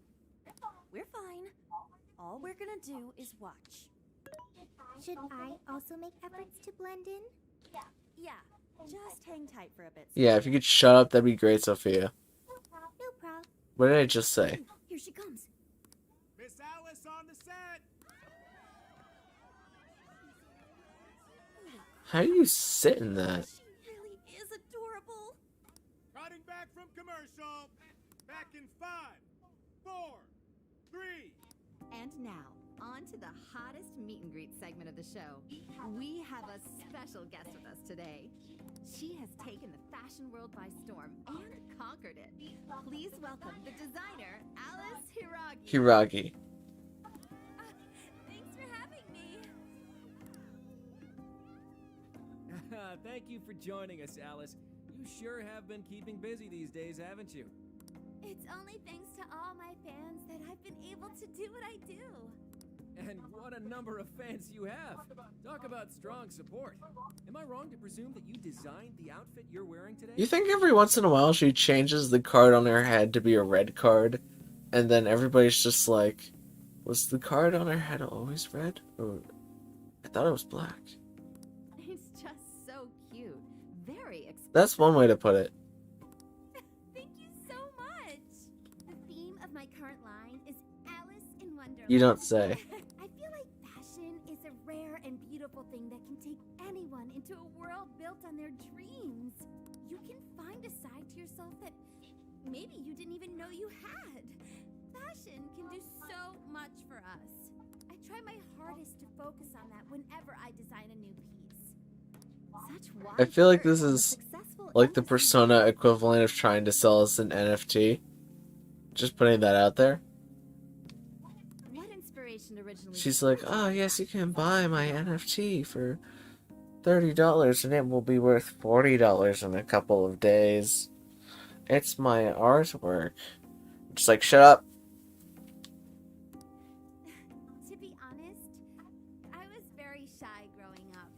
We're fine. All we're gonna do is watch. Should I also make efforts to blend in? Yeah, just hang tight for a bit. Yeah, if you could shut up, that'd be great, Sophia. No problem. What did I just say? Here she comes. Miss Alice on the set! How do you sit in that? She really is adorable. Cutting back from commercial. Back in 5, 4, 3. And now, on to the hottest meet and greet segment of the show. We have a special guest with us today. She has taken the fashion world by storm and conquered it. Please welcome the designer, Alice Hiragi. Hiragi. Thanks for having me. Thank you for joining us, Alice. You sure have been keeping busy these days, haven't you? It's only thanks to all my fans that I've been able to do what I do. And what a number of fans you have. Talk about strong support. Am I wrong to presume that you designed the outfit you're wearing today? You think every once in a while she changes the card on her head to be a red card, and then everybody's just like, was the card on her head always red? Or I thought it was black. It's just so cute. Very expensive. That's one way to put it. Thank you so much. The theme of my current line is Alice in Wonderland. You don't say. I feel like fashion is a rare and beautiful thing that can take anyone into a world built on their dreams. You can find a side to yourself that maybe you didn't even know you had. Fashion can do so much for us. I try my hardest to focus on that whenever I design a new piece. Such wise I feel like this words from a is successful like the industry Persona equivalent of trying to sell us an NFT. Just putting that out there. What inspiration originally? She's like, oh yes, you can buy my NFT for $30 and it will be worth $40 in a couple of days. It's my artwork. Just like, shut up. To be honest, I was very shy growing up.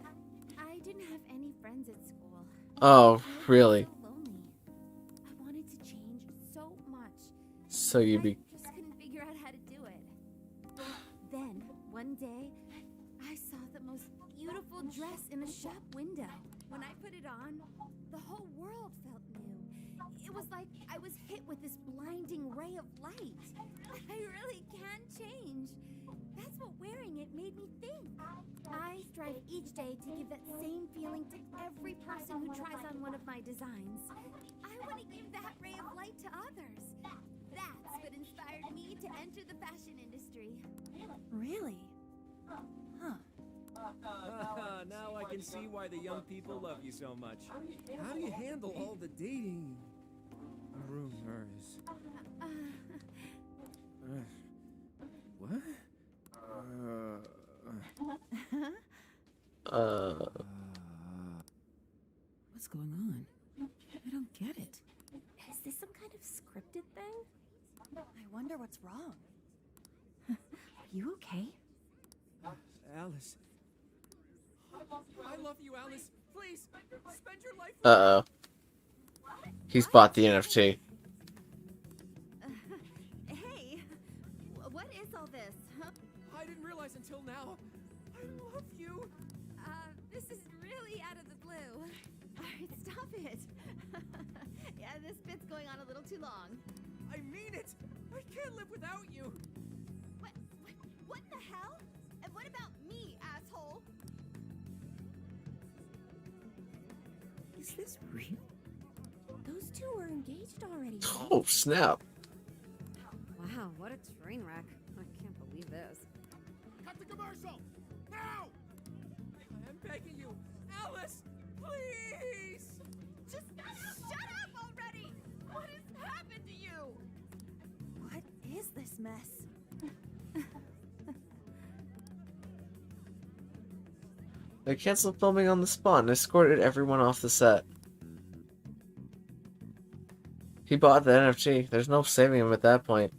I didn't have any friends at school. Oh, really? So lonely. I wanted to change so much. So you be... I just couldn't figure out how to do it. Then, one day, I saw the most beautiful dress in a shop window. When I put it on, the whole world felt new. It was like I was hit with this blinding ray of light. I really can change. That's what wearing it made me think. I strive each day to give that same feeling to every person who tries on one of my designs. I want to give that ray of light to others. That's what inspired me to enter the fashion industry. Really? Huh. Now I can see why the young people love you so much. How do you handle all the dating rumors? What? What's going on? I don't get it. Is this some kind of scripted thing? I wonder what's wrong. Are you okay? Alice. I love you, Alice. Please, spend your life. Uh-oh. He's bought the NFT. Hey, what is all this? Huh? I didn't realize until now. I love you. This is really out of the blue. Alright, stop it. Yeah, this bit's going on a little too long. I mean it. I can't live without you. What in the hell? And what about me, asshole? Is this real? Those two are engaged already. Oh, snap. Wow, what a train wreck. I can't believe this. Cut the commercial! Now! I am begging you, Alice, please. Just shut up already! What has happened to you? What is this mess? They canceled filming on the spot and escorted everyone off the set. He bought the NFT. There's no saving him at that point.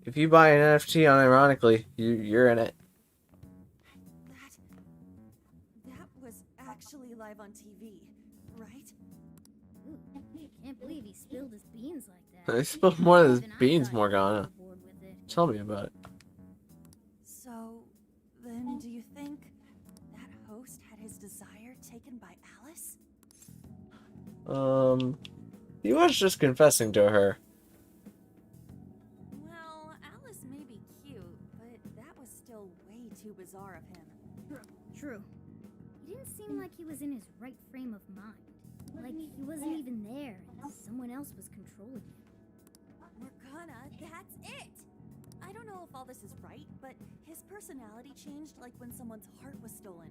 If you buy an NFT unironically, you're in it. That was actually live on TV, right? Ooh, I can't believe he spilled his beans like that. They spilled more of his Even I beans, thought Morgana. he was bored with it. Tell me about it. So, then do you think that host had his desire taken by Alice? He was just confessing to her. Well, Alice may be cute, but that was still way too bizarre of him. True. He didn't seem like he was in his right frame of mind. Like he wasn't even there and someone else was controlling him. Morgana, that's it! I don't know if all this is right, but his personality changed like when someone's heart was stolen.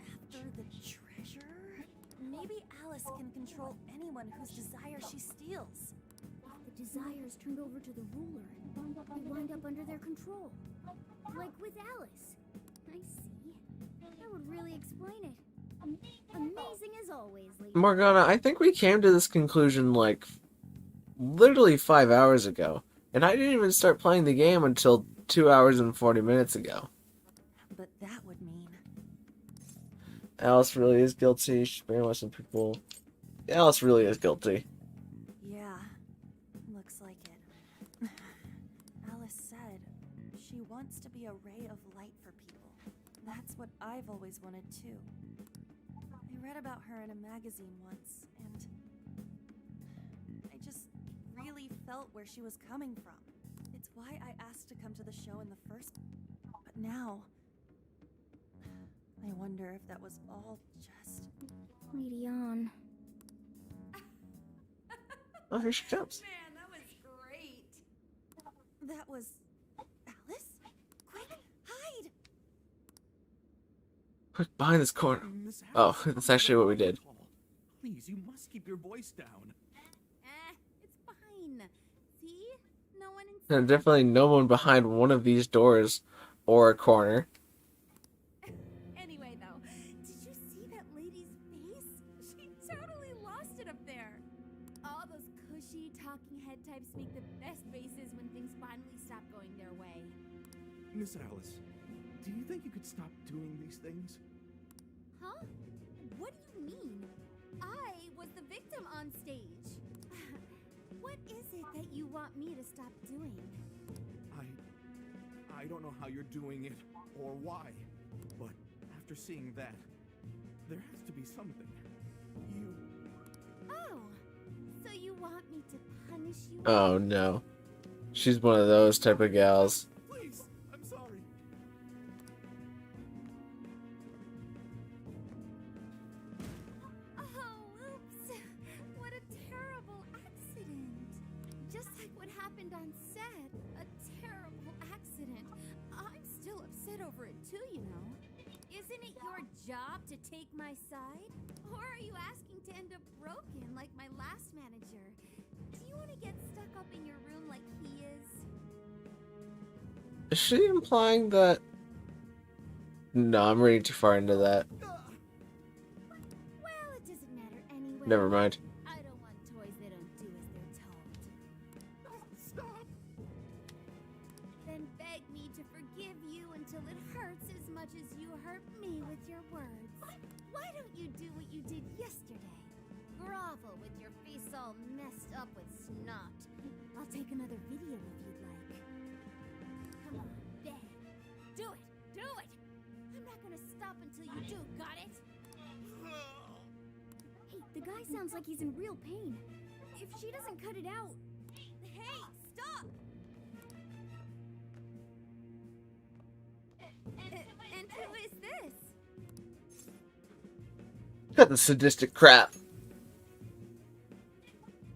After the treasure? Maybe Alice can control anyone whose desire she steals. The desires turned over to the ruler. They wind up under their control. Like with Alice. I see. That would really explain it. Amazing as always, lady. Morgana, I think we came to this conclusion like literally 5 hours ago. And I didn't even start playing the game until 2 hours and 40 minutes ago. But that would mean... Alice really is guilty. She's brainwashing people. Alice really is guilty. Yeah, looks like it. Alice said she wants to be a ray of light for people. That's what I've always wanted too. I read about her in a magazine once, and I just really felt where she was coming from. It's why I asked to come to the show in the first... But now... I wonder if that was all just... Lady on. Oh, here she comes. Man, that was great. That was... Alice? Quick, hide! Quick, behind this corner. Oh, that's actually what we did. Please, you must keep your voice down. It's fine. See? No one in And definitely no one behind one of these doors or a corner. Anyway, though, did you see that lady's face? She totally lost it up there. all those cushy talking head types make the best faces when things finally stop going their way. Miss Alice, do you think you could stop doing these things? Huh? What do you mean? I was the victim on stage. What is it that you want me to stop doing? I don't know how you're doing it or why, but after seeing that, there has to be something. Oh, so you want me to punish you? Oh no. She's one of those type of gals. Please, I'm sorry. Oh, oops. What a terrible accident. Just like what happened on set. A terrible accident. I'm still upset over it too, you know. Isn't it your job to take my side? Or are you asking to end up broken like my last manager? Do you want to get stuck up in your room like he is? Is she implying that? No, I'm reading too far into that. Well, it doesn't matter anyway. Never mind. I don't want toys that don't do as they're told. Stop! Then beg me to forgive you until it hurts as much as you hurt me with your words. Why don't you do what you did yesterday? Grovel with your face all messed up with snot. I'll take another video if you'd like. Come on, beg. Do it! Do it! I'm not gonna stop until you do, got it? Hey, the guy sounds like he's in real pain. If she doesn't cut it out... Hey, stop! And who is this? Got the sadistic crap.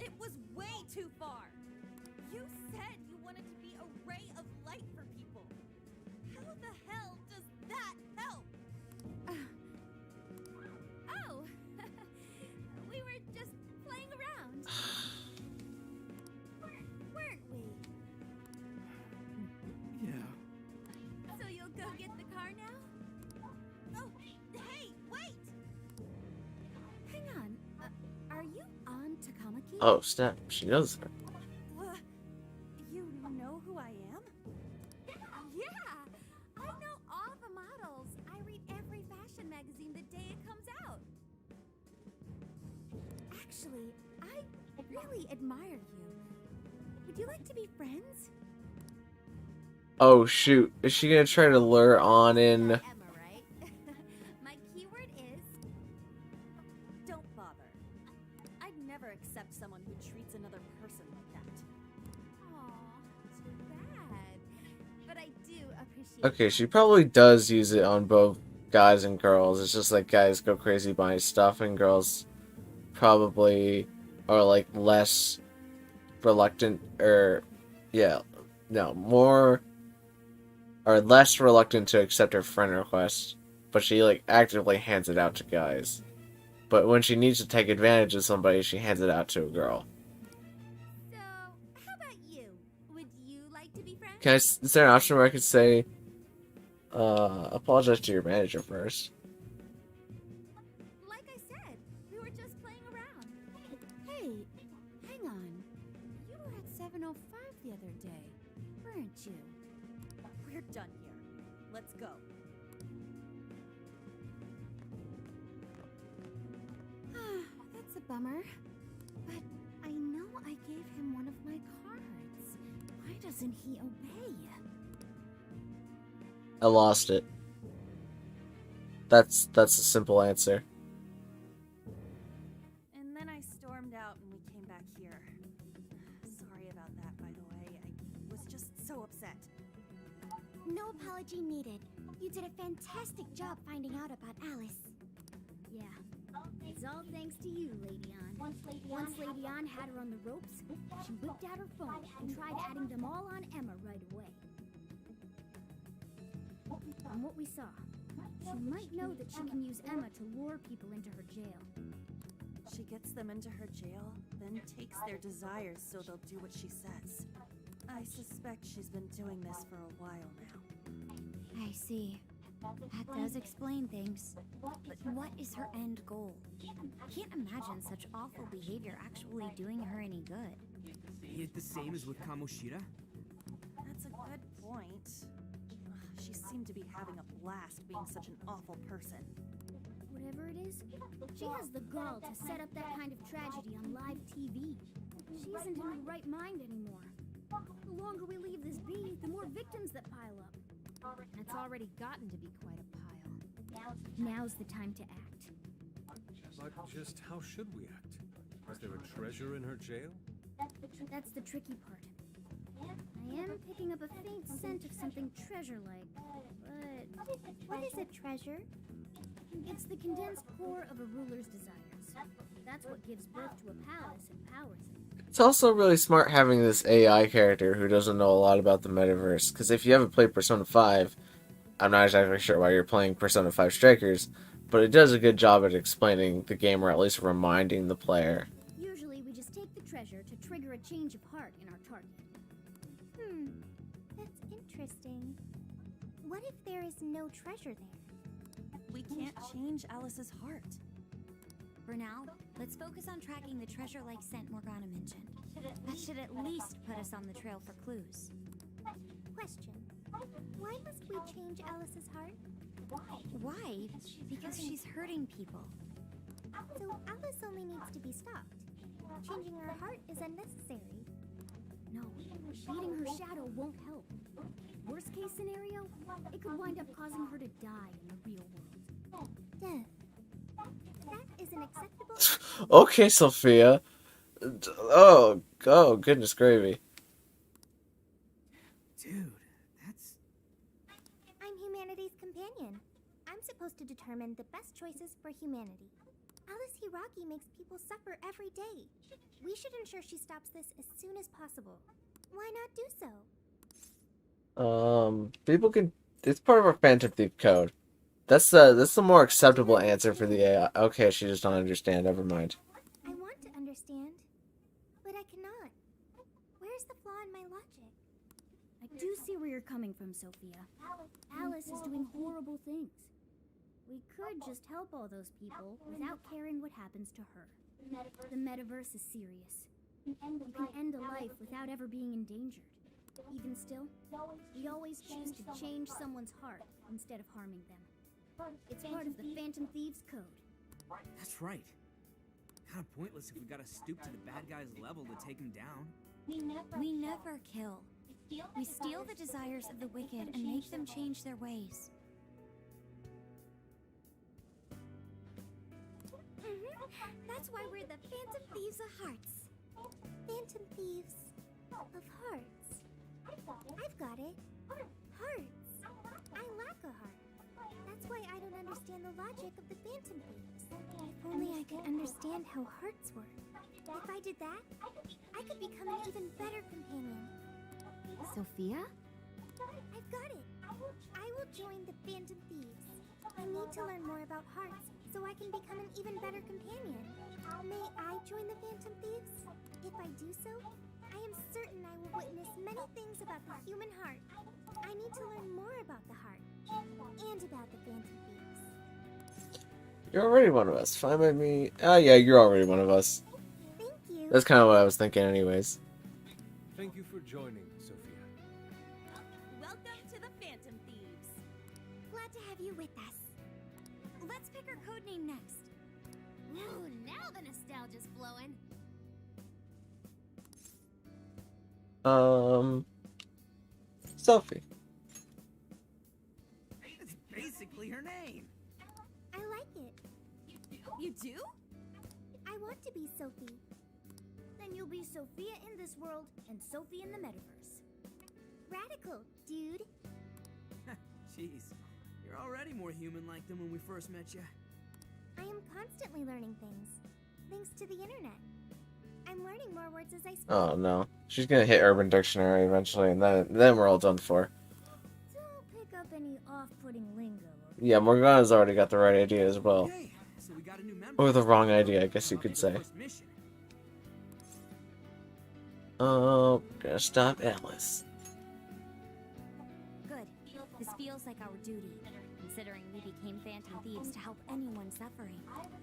It was way too far. You said you wanted to be a ray of light for people. How the hell does that help? Oh, we were just playing around. Weren't we? Yeah. So you'll go get the car now? Oh, hey, wait! Hang on. Are you on Takamaki? Oh snap! She knows her. You know who I am? Yeah! I know all the models. I read every fashion magazine the day it comes out. Actually, I really admire you. Would you like to be friends? Oh shoot! Is she gonna try to lure on in? Emma, right? My keyword is... Don't bother. I'd never accept someone who treats another person like that. Aw, too bad. But I do appreciate Okay, she probably does use it on both guys and girls. It's just like guys go crazy buying stuff, and girls probably are like less reluctant, or more or less reluctant to accept her friend request, but she like actively hands it out to guys. But when she needs to take advantage of somebody, she hands it out to a girl. So, how about you? Would you like to be friends? Is there an option where I could say, apologize to your manager first? Like I said, we were just playing around. Hey, hang on. You were at 7:05 the other day, weren't you? We're done here. Let's go. That's a bummer. But I know I gave him one of my cards. Why doesn't he obey? I lost it. That's a simple answer. And then I stormed out and we came back here. Sorry about that, by the way. I was just so upset. No apology needed. You did a fantastic job finding out about Alice. Yeah, it's all thanks to you, Lady On. Once Lady On had her on the ropes, she whipped out her phone and tried adding them all on Emma right away. From what we saw, she might know that she can use Emma to lure people into her jail. She gets them into her jail, then takes their desires so they'll do what she says. I suspect she's been doing this for a while now. I see. That does explain things. But what is her end goal? Can't imagine such awful behavior actually doing her any good. Is it the same as with Kamoshida? That's a good point. She seemed to be having a blast being such an awful person. Whatever it is, she has the gall to set up that kind of tragedy on live TV. She isn't in her right mind anymore. The longer we leave this be, the more victims that pile up. And it's already gotten to be quite a pile. Now's the time to act. But just how should we act? Is there a treasure in her jail? That's the tricky part. I am picking up a faint scent of something treasure-like, but... What is a treasure? It's the condensed core of a ruler's desires. That's what gives birth to a palace and powers it. It's also really smart having this AI character who doesn't know a lot about the metaverse, because if you haven't played Persona 5, I'm not exactly sure why you're playing Persona 5 Strikers, but it does a good job at explaining the game, or at least reminding the player. Usually we just take the treasure to trigger a change of heart in our target. That's interesting. What if there is no treasure there? We can't change Alice's heart. For now, let's focus on tracking the treasure-like scent Morgana mentioned. That should at least put us on the trail for clues. Question. Why must we change Alice's heart? Why? Because she's hurting people. So Alice only needs to be stopped. Changing her heart is unnecessary. No, beating her shadow won't help. Worst case scenario, it could wind up causing her to die in the real world. Death. That isn't acceptable. Okay, Sophia. Oh, goodness gravy. Dude, that's... I'm humanity's companion. I'm supposed to determine the best choices for humanity. Alice Hiraki makes people suffer every day. We should ensure she stops this as soon as possible. Why not do so? People can... It's part of our Phantom Thief code. That's the more acceptable answer for the AI. Okay, she just don't understand. Never mind. I want to understand, but I cannot. Where's the flaw in my logic? I do see where you're coming from, Sophia. Alice is doing horrible things. We could just help all those people without caring what happens to her. The metaverse is serious. You can end a life without ever being endangered. Even still, we always choose to change someone's heart instead of harming them. It's part of the Phantom Thieves Code. That's right. Kind of pointless if we gotta stoop to the bad guy's level to take him down. We never kill. We steal the desires of the wicked and make them change their ways. That's why we're the Phantom Thieves of Hearts. Phantom Thieves of Hearts. I've got it. Hearts. I lack a heart. That's why I don't understand the logic of the Phantom Thieves. If only I could understand how hearts work. If I did that, I could become an even better companion. Sophia? I've got it. I will join the Phantom Thieves. I need to learn more about hearts so I can become an even better companion. May I join the Phantom Thieves? If I do so, I am certain I will witness many things about the human heart. I need to learn more about the heart and about the Phantom Thieves. You're already one of us. Fine by me. Ah, yeah, you're already one of us. Thank you. That's kind of what I was thinking anyways. Thank you for joining, Sophia. Welcome to the Phantom Thieves. Glad to have you with us. Let's pick our codename next. Ooh, now the nostalgia's flowing. Sophie. It's basically her name. I like it. You do? I want to be Sophie. Then you'll be Sophia in this world and Sophie in the metaverse. Radical, dude. Jeez, you're already more human-like than when we first met you. I am constantly learning things. Thanks to the internet. I'm learning more words as I speak. Oh no. She's gonna hit Urban Dictionary eventually, and then we're all done for. Don't pick up any off-putting lingo. Yeah, Morgana's already got the right idea as well. Okay, so we got a new member. Or the wrong idea, I guess you could say. Gotta stop Alice. Good. This feels like our duty, considering we became Phantom Thieves to help anyone suffering.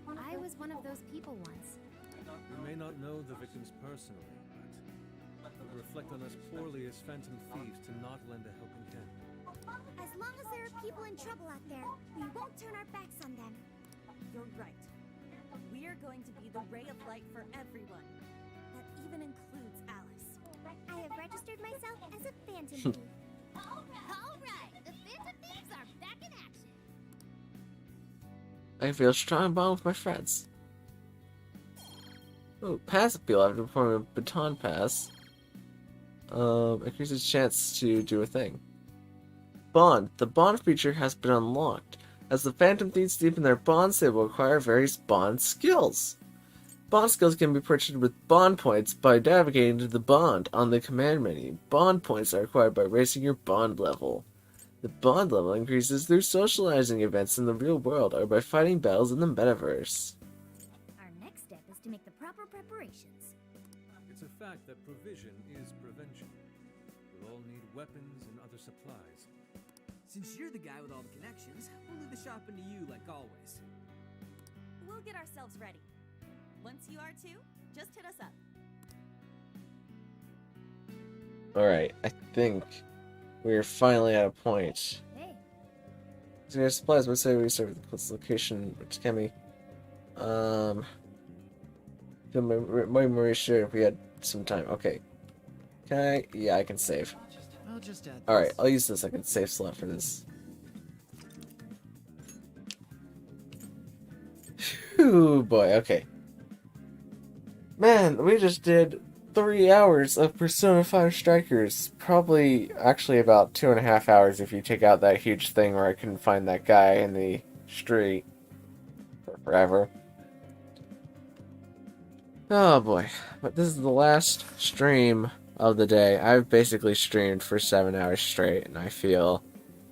I was one of those people once. We may not know the victims personally, but it would reflect on us poorly as Phantom Thieves to not lend a helping hand. As long as there are people in trouble out there, we won't turn our backs on them. You're right. We are going to be the ray of light for everyone. That even includes Alice. I have registered myself as a Phantom Thief. Alright, the Phantom Thieves are back in action. I feel a strong bond with my friends. Oh, pass appeal after performing a baton pass. Increases chance to do a thing. Bond. The bond feature has been unlocked. As the Phantom Thieves deepen their bonds, they will acquire various bond skills. Bond skills can be purchased with bond points by navigating to the bond on the command menu. Bond points are acquired by raising your bond level. The bond level increases through socializing events in the real world or by fighting battles in the metaverse. Our next step is to make the proper preparations. It's a fact that provision is prevention. We'll all need weapons and other supplies. Since you're the guy with all the connections, we'll leave the shopping to you like always. We'll get ourselves ready. Once you are too, just hit us up. Alright, I think we're finally at a point. Hey. Zero supplies, let's say we start with the closest location, which can be. Feel my memory sure if we had some time. Okay. Can I? Yeah, I can save. I'll just add Alright, I'll use this. I can save slot for this. Phew, boy, okay. Man, we just did 3 hours of Persona 5 Strikers. Probably, actually about 2.5 hours if you take out that huge thing where I couldn't find that guy in the street for forever. Oh boy, but this is the last stream of the day. I've basically streamed for 7 hours straight, and I feel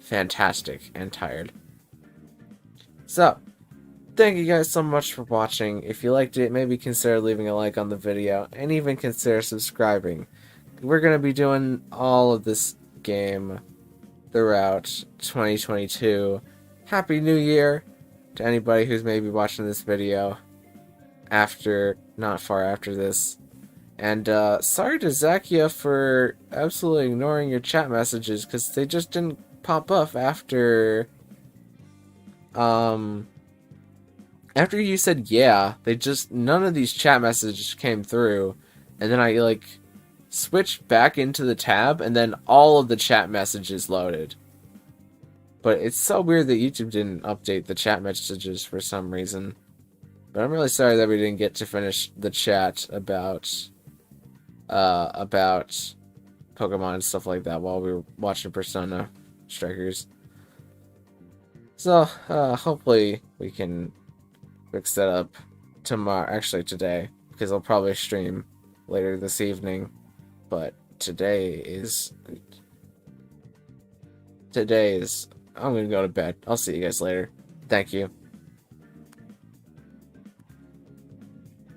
fantastic and tired. So, thank you guys so much for watching. If you liked it, maybe consider leaving a like on the video, and even consider subscribing. We're going to be doing all of this game throughout 2022. Happy New Year to anybody who's maybe watching this video not far after this. And sorry to Zakia for absolutely ignoring your chat messages, because they just didn't pop up after you said yeah. None of these chat messages came through, and then I switched back into the tab, and then all of the chat messages loaded. But it's so weird that YouTube didn't update the chat messages for some reason. But I'm really sorry that we didn't get to finish the chat about Pokemon and stuff like that while we were watching Persona Strikers. So, hopefully we can fix that up tomorrow, actually today, because I'll probably stream later this evening, but today is, I'm gonna go to bed. I'll see you guys later. Thank you.